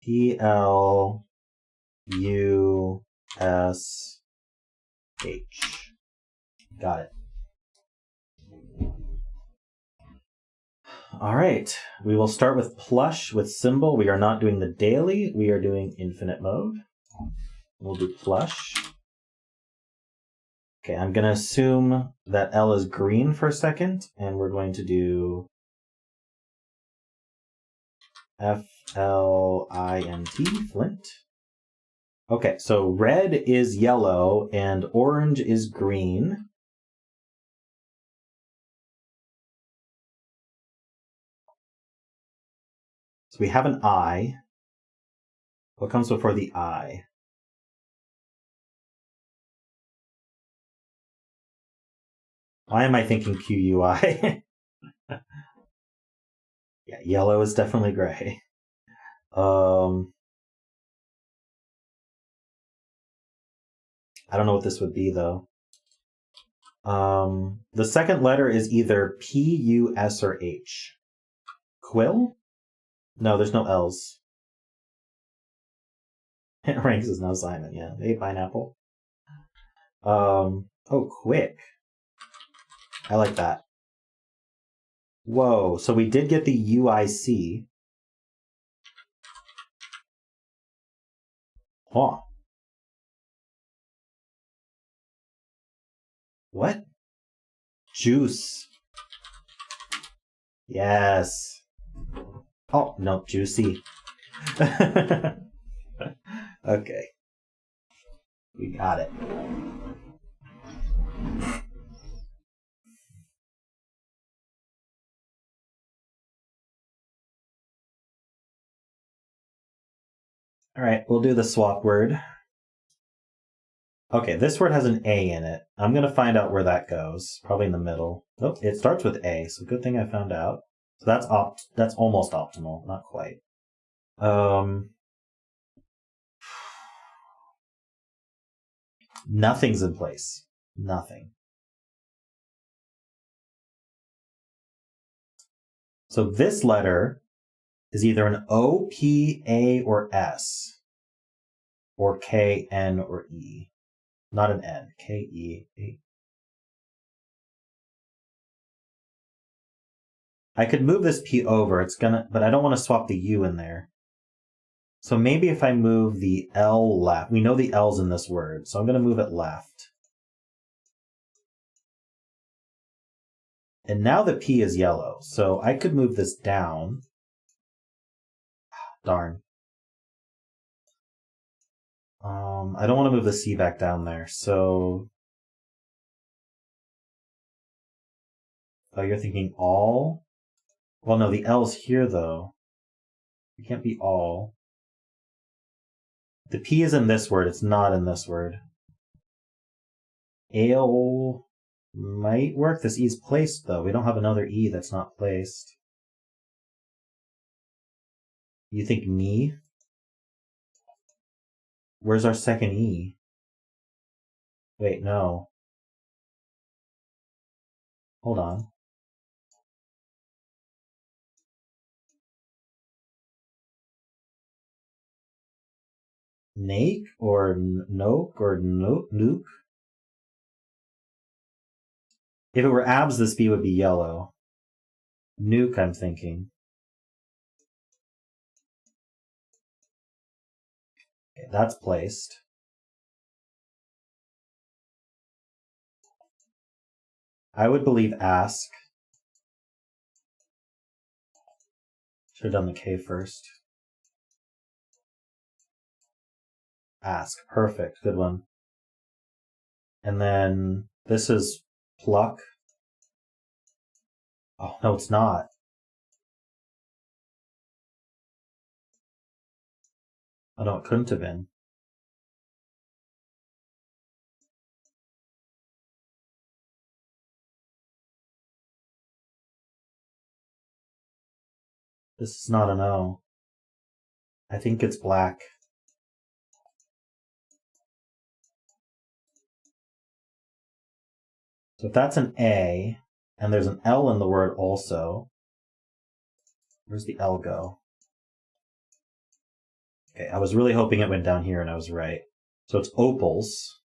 P-L-U-S-H. Got it. All right. We will start with plush with symbol. We are not doing the daily. We are doing infinite mode. We'll do plush. Okay, I'm going to assume that L is green for a second, and we're going to do F-L-I-N-T, Flint. Okay, so red is yellow, and orange is green. So we have an I. What comes before the I? Why am I thinking Q-U-I? Yeah, yellow is definitely gray. I don't know what this would be, though. The second letter is either P, U, S, or H. Quill? No, there's no L's. It ranks as no Simon, yeah. Hey, pineapple. Oh, quick. I like that. Whoa, so we did get the UIC. Huh. What? Juice. Yes. Oh, no, juicy. Okay. We got it. All right, we'll do the swap word. Okay, this word has an A in it. I'm going to find out where that goes. Probably in the middle. Oh, it starts with A, so good thing I found out. So that's almost optimal, not quite. Nothing's in place. Nothing. So this letter is either an O, P, A, or S, or K, N, or E. Not an N. K, E, A. I could move this P over, but I don't want to swap the U in there. So maybe if I move the L left, we know the L's in this word, so I'm going to move it left. And now the P is yellow, so I could move this down. Darn. I don't want to move the C back down there, so... Oh, you're thinking all? Well, no, the L's here, though. It can't be all. The P is in this word, it's not in this word. Ale might work. This E's placed, though. We don't have another E that's not placed. You think me? Where's our second E? Wait, no. Hold on. Nake or noke or nuke? If it were abs, this B would be yellow. Nuke, I'm thinking. Okay, that's placed. I would believe ask. Should have done the K first. Ask. Perfect. Good one. And then this is pluck. Oh, no, it's not. Oh, no, it couldn't have been. This is not an O. I think it's black. So if that's an A, and there's an L in the word also, where's the L go? Okay, I was really hoping it went down here, and I was right. So it's opals.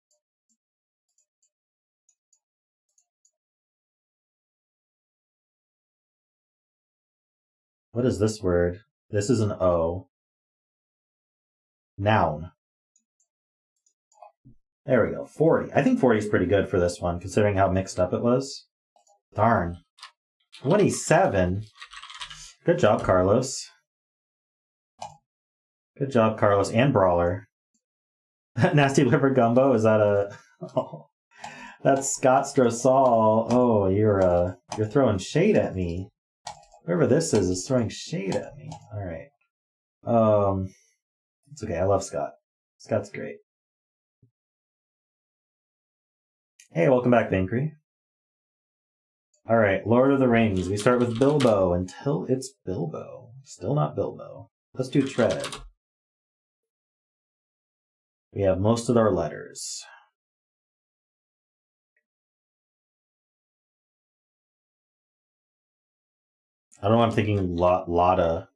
What is this word? This is an O. Noun. There we go, 40. I think 40 is pretty good for this one, considering how mixed up it was. Darn. 27? Good job, Carlos. Good job, Carlos. And Brawler. Nasty Liver Gumbo, is that a... Oh, that's Scott Strossall. Oh, you're throwing shade at me. Whoever this is throwing shade at me. Alright. It's okay, I love Scott. Scott's great. Hey, welcome back, Vankry. Alright, Lord of the Rings. We start with Bilbo until it's Bilbo. Still not Bilbo. Let's do Tread. We have most of our letters. I don't know, I'm thinking Lotta.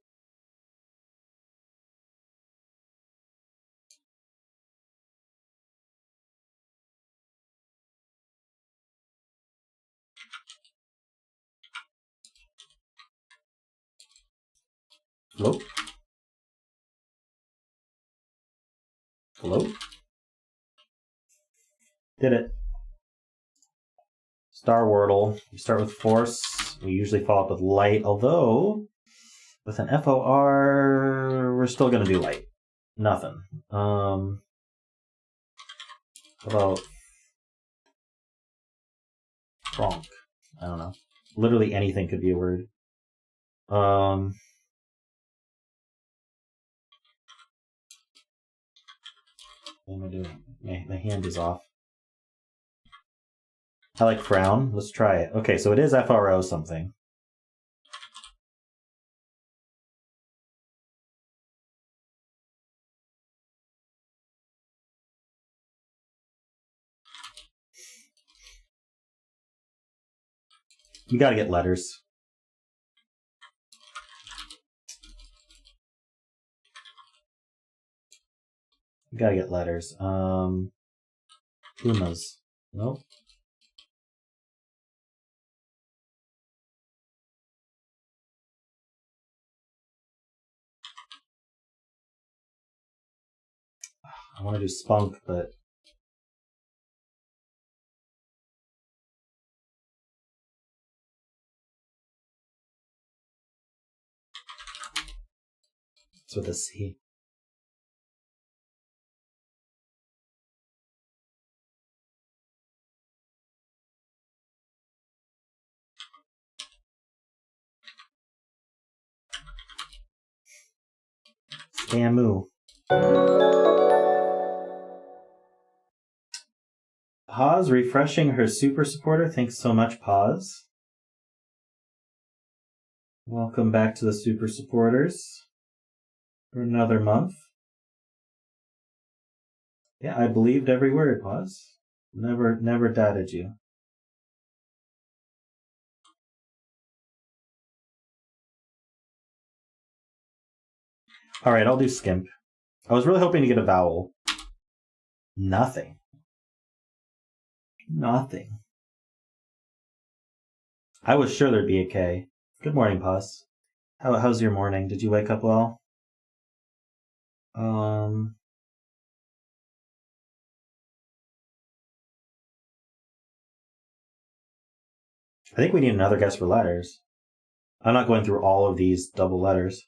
Hello? Hello? Did it. Star Wordle. We start with Force. We usually follow up with Light, although with an FOR, we're still going to do Light. Nothing. How about Fronk? I don't know. Literally anything could be a word. What am I doing? My hand is off. I like frown. Let's try it. Okay, so it is FRO something. You gotta get letters. You gotta get letters. Pumas. Nope. I want to do spunk, but it's with a C. Scamu. Pause refreshing her super supporter. Thanks so much, Pause. Welcome back to the super supporters for another month. Yeah, I believed every word, Pause. Never doubted you. All right, I'll do skimp. I was really hoping to get a vowel. Nothing. Nothing. I was sure there'd be a K. Good morning, Pause. How's your morning? Did you wake up well? I think we need another guess for letters. I'm not going through all of these double letters.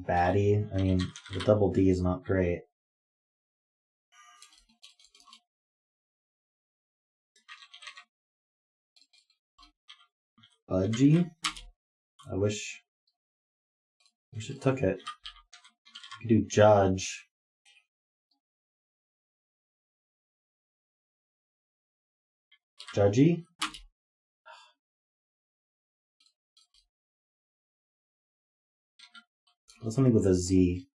Baddie. I mean, the double D is not great. Budgie? I wish it took it. You could do judge. Judgy? What's something with a Z?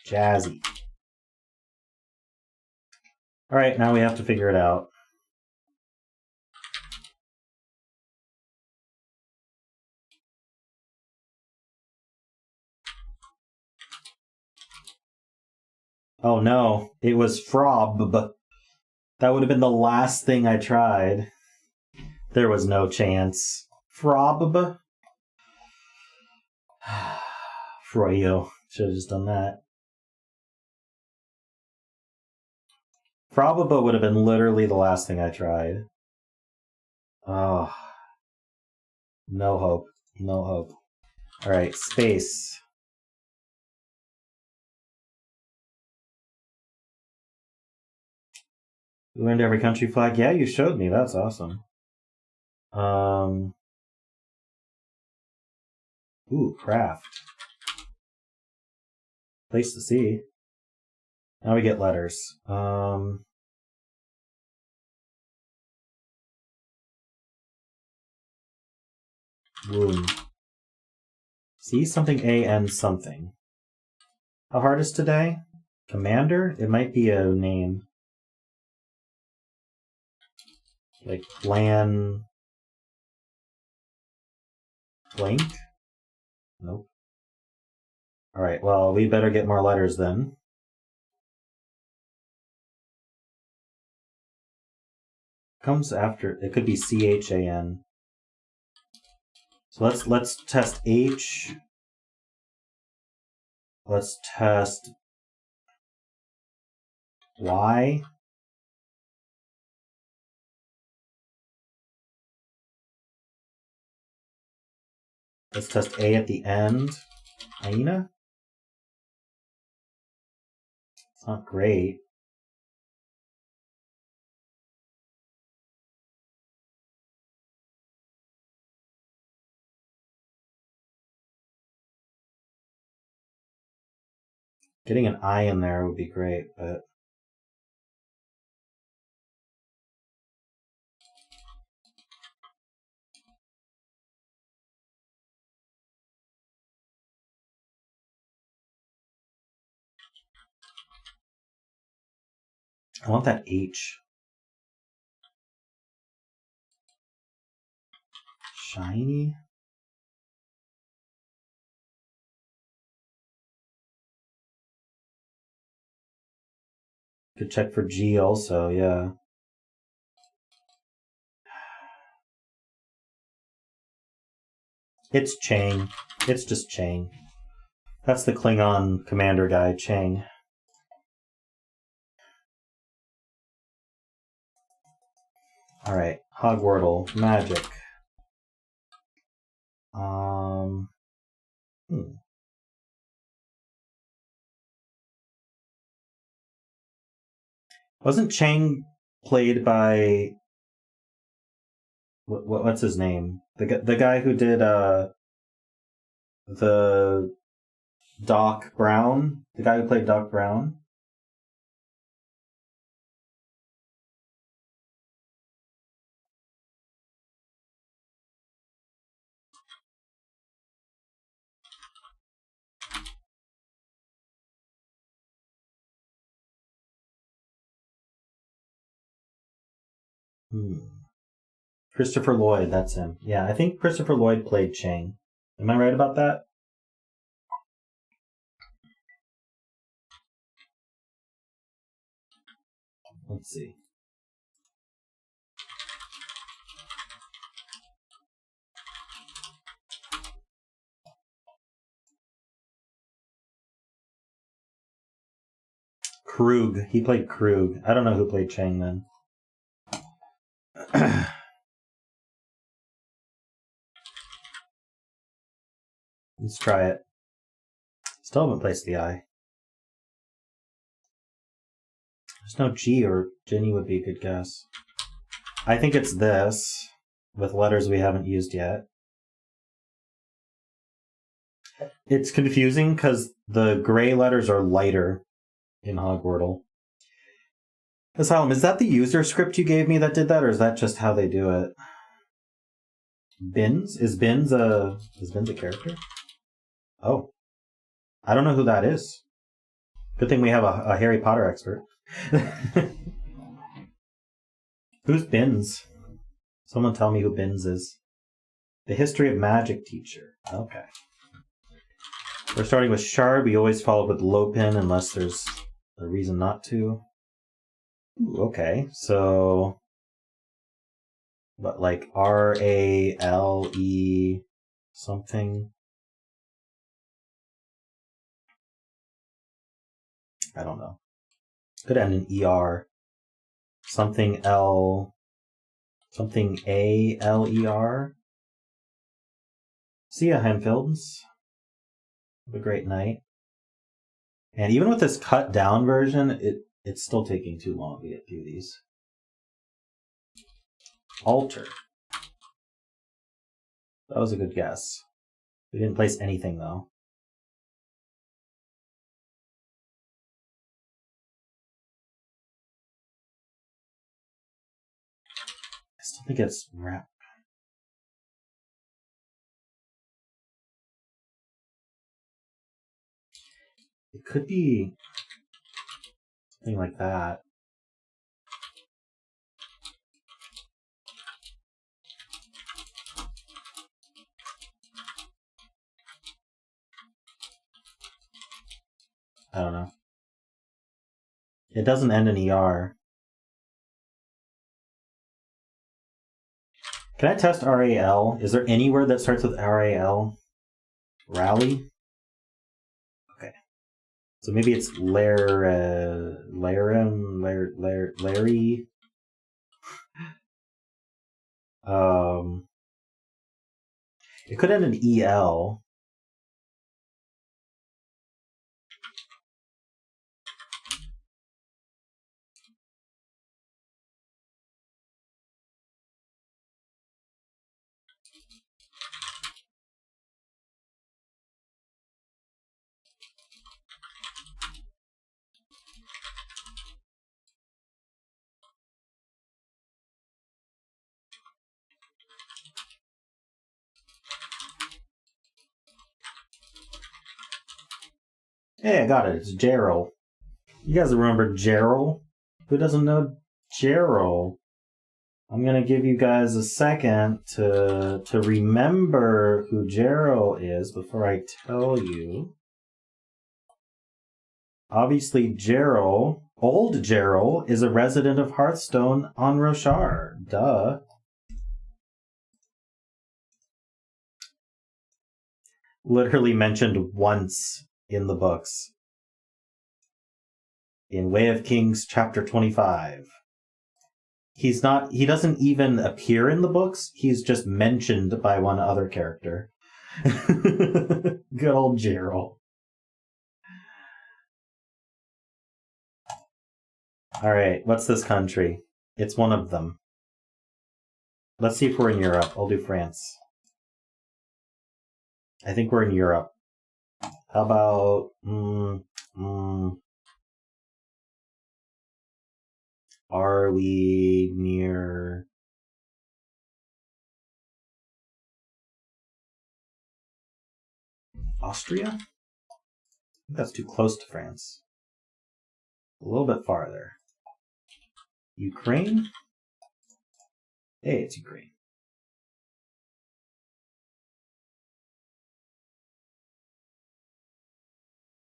Jazzy. Alright, now we have to figure it out. Oh no, it was frob. That would have been the last thing I tried. There was no chance. Frob? Froyo. Should have just done that. Frobaba would have been literally the last thing I tried. Oh. No hope. No hope. Alright, space. You learned every country flag? Yeah, you showed me. That's awesome. Ooh, craft. Place to see. Now we get letters. Wound. See, something A and something. How hard is today? Commander? It might be a name. Like Blank? Nope. Alright, well, we better get more letters then. Comes after, it could be CHAN. So let's test H. Let's test Y. Let's test A at the end. Hyena? It's not great. Getting an I in there would be great, but I want that H. Shiny? Could check for G also, yeah. It's Chang. It's just Chang. That's the Klingon commander guy, Chang. Alright, Hogwordle, magic. Wasn't Chang played by what's his name? The guy who did the Doc Brown? The guy who played Doc Brown? Christopher Lloyd, that's him. Yeah, I think Christopher Lloyd played Chang. Am I right about that? Let's see. Krug. He played Krug. I don't know who played Chang then. Let's try it. Still haven't placed the I. There's no G, or Ginny would be a good guess. I think it's this, with letters we haven't used yet. It's confusing because the gray letters are lighter in Hogwordle. Asylum, is that the user script you gave me that did that, or is that just how they do it? Bins? Is Bins a character? Oh. I don't know who that is. Good thing we have a Harry Potter expert. Who's Bins? Someone tell me who Bins is. The History of Magic teacher. Okay. We're starting with Shard. We always follow with Lopin unless there's a reason not to. Ooh, okay, so... But like R-A-L-E something? I don't know. Could end in E-R. Something L... Something A-L-E-R? See ya, Henfields. Have a great night. And even with this cut down version, it's still taking too long to get through these. Alter. That was a good guess. We didn't place anything though. I still think it's wrap. It could be something like that. I don't know. It doesn't end in ER. Can I test RAL? Is there any word that starts with RAL? Rally? Okay. So maybe it's Larry. It could end in EL. Hey, I got it. It's Gerald. You guys remember Gerald? Who doesn't know Gerald? I'm going to give you guys a second to remember who Gerald is before I tell you. Obviously, Gerald, old Gerald, is a resident of Hearthstone on Roshar. Duh. Literally mentioned once in the books. In Way of Kings, chapter 25. He doesn't even appear in the books. He's just mentioned by one other character. Good old Gerald. Alright, what's this country? It's one of them. Let's see if we're in Europe. I'll do France. I think we're in Europe. How about... Are we near... Austria? I think that's too close to France. A little bit farther. Ukraine? Hey, it's Ukraine.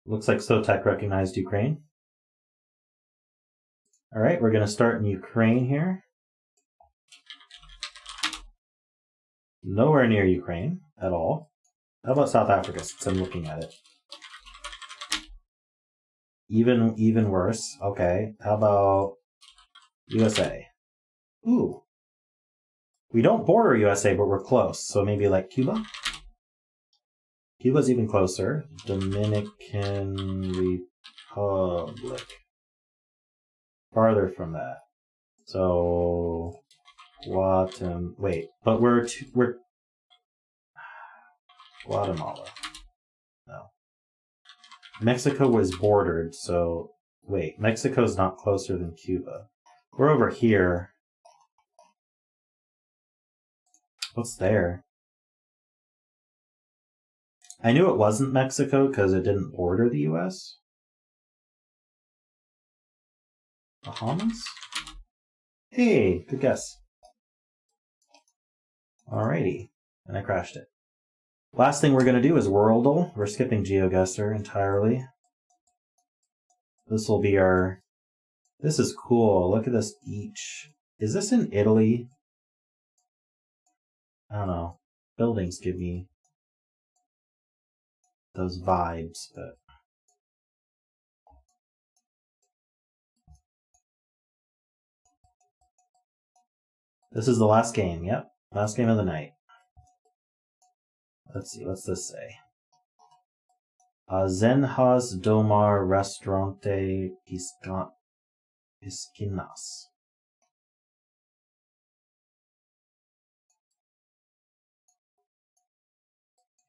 Looks like Sotek recognized Ukraine. Alright, we're going to start in Ukraine here. Nowhere near Ukraine at all. How about South Africa, since I'm looking at it? Even worse. Okay, how about USA? Ooh. We don't border USA, but we're close. So maybe like Cuba? Cuba's even closer. Dominican Republic. Farther from that. So wait, but we're Guatemala. No. Mexico was bordered, so wait, Mexico's not closer than Cuba. We're over here. What's there? I knew it wasn't Mexico because it didn't border the US. Bahamas? Hey, good guess. Alrighty. And I crashed it. Last thing we're going to do is Wordle. We're skipping GeoGuessr entirely. This will be our... This is cool. Look at this beach. Is this in Italy? I don't know. Buildings give me those vibes, but... This is the last game, yep. Last game of the night. Let's see, what's this say? Zenhas Domar Restaurante Piscinas.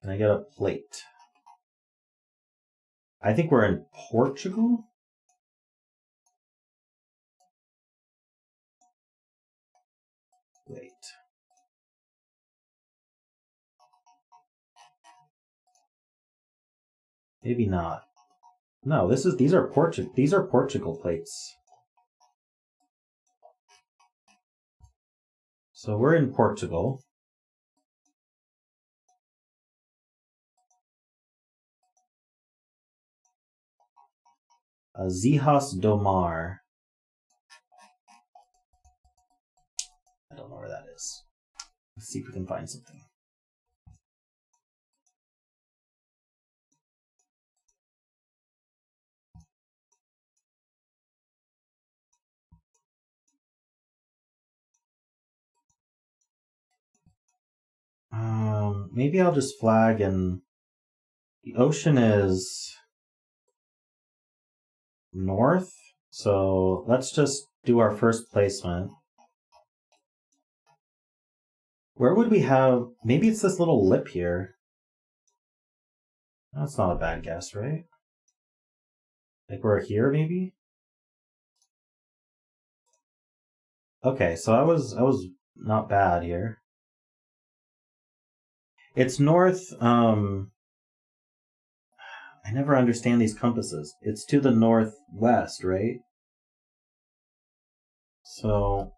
Can I get a plate? I think we're in Portugal? Wait. Maybe not. No, these are Portugal plates. So we're in Portugal. Zihas Domar. I don't know where that is. Let's see if we can find something. Maybe I'll just flag and the ocean is north, so let's just do our first placement. Where would we have... Maybe it's this little lip here. That's not a bad guess, right? Like we're here, maybe? Okay, so I was not bad here. It's north, I never understand these compasses. It's to the northwest, right? So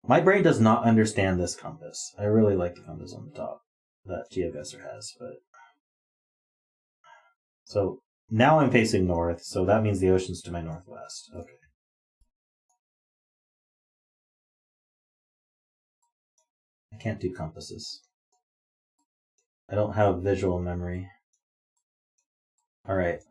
my brain does not understand this compass. I really like the compass on the top that GeoGuessr has, but so now I'm facing north, so that means the ocean's to my northwest. Okay. I can't do compasses. I don't have visual memory. All right.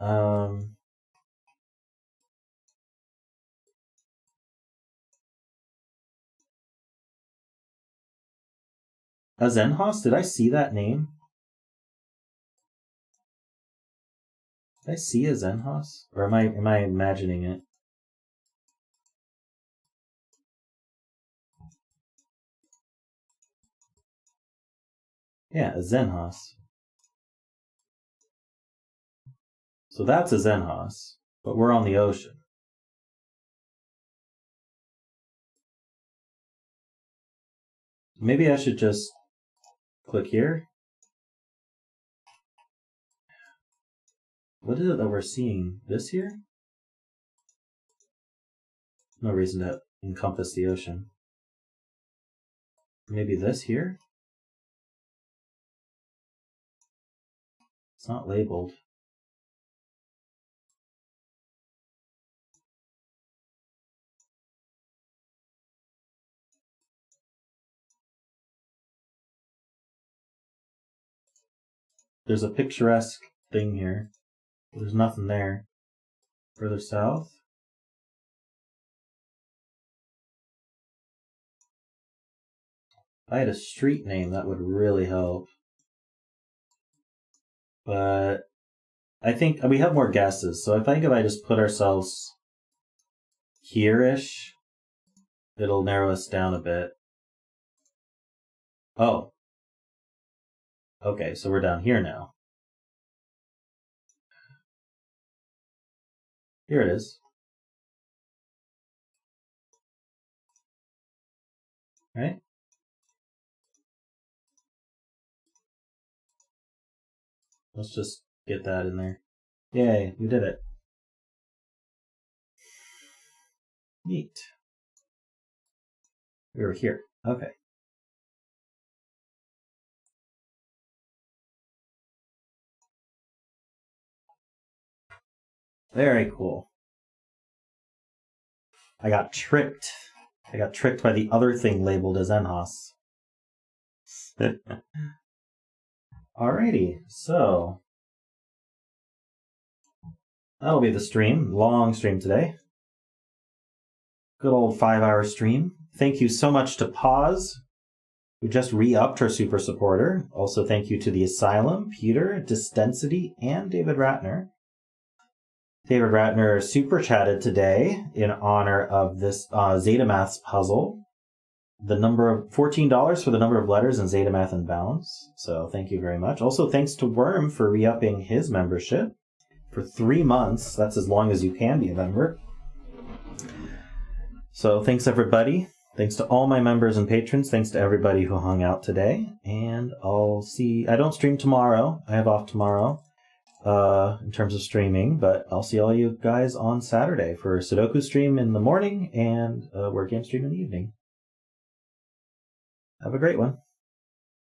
Azenhos? Did I see that name? Did I see Azenhos? Or am I imagining it? Yeah, Azenhos. So that's Azenhos, but we're on the ocean. Maybe I should just click here. What is it that we're seeing? This here? No reason to encompass the ocean. Maybe this here? It's not labeled. There's a picturesque thing here. There's nothing there. Further south? If I had a street name, that would really help. But I think we have more guesses. So I think if I just put ourselves here-ish, it'll narrow us down a bit. Oh. Okay, so we're down here now. Here it is. Right? Let's just get that in there. Yay, we did it. Neat. We were here. Okay. Very cool. I got tricked. I got tricked by the other thing labeled as Enhos. Alrighty, so that'll be the stream. Long stream today. Good old 5-hour stream. Thank you so much to Pause, who just re-upped our super supporter. Also thank you to the Asylum, Peter, Distensity, and David Ratner. David Ratner super chatted today in honor of this zetamath's puzzle. The number of $14 for the number of letters in zetamath and bounds. So thank you very much. Also thanks to Worm for re-upping his membership for 3 months. That's as long as you can be a member. So thanks everybody. Thanks to all my members and patrons. Thanks to everybody who hung out today. And I don't stream tomorrow. I have off tomorrow in terms of streaming, but I'll see all you guys on Saturday for a Sudoku stream in the morning and a word game stream in the evening. Have a great one.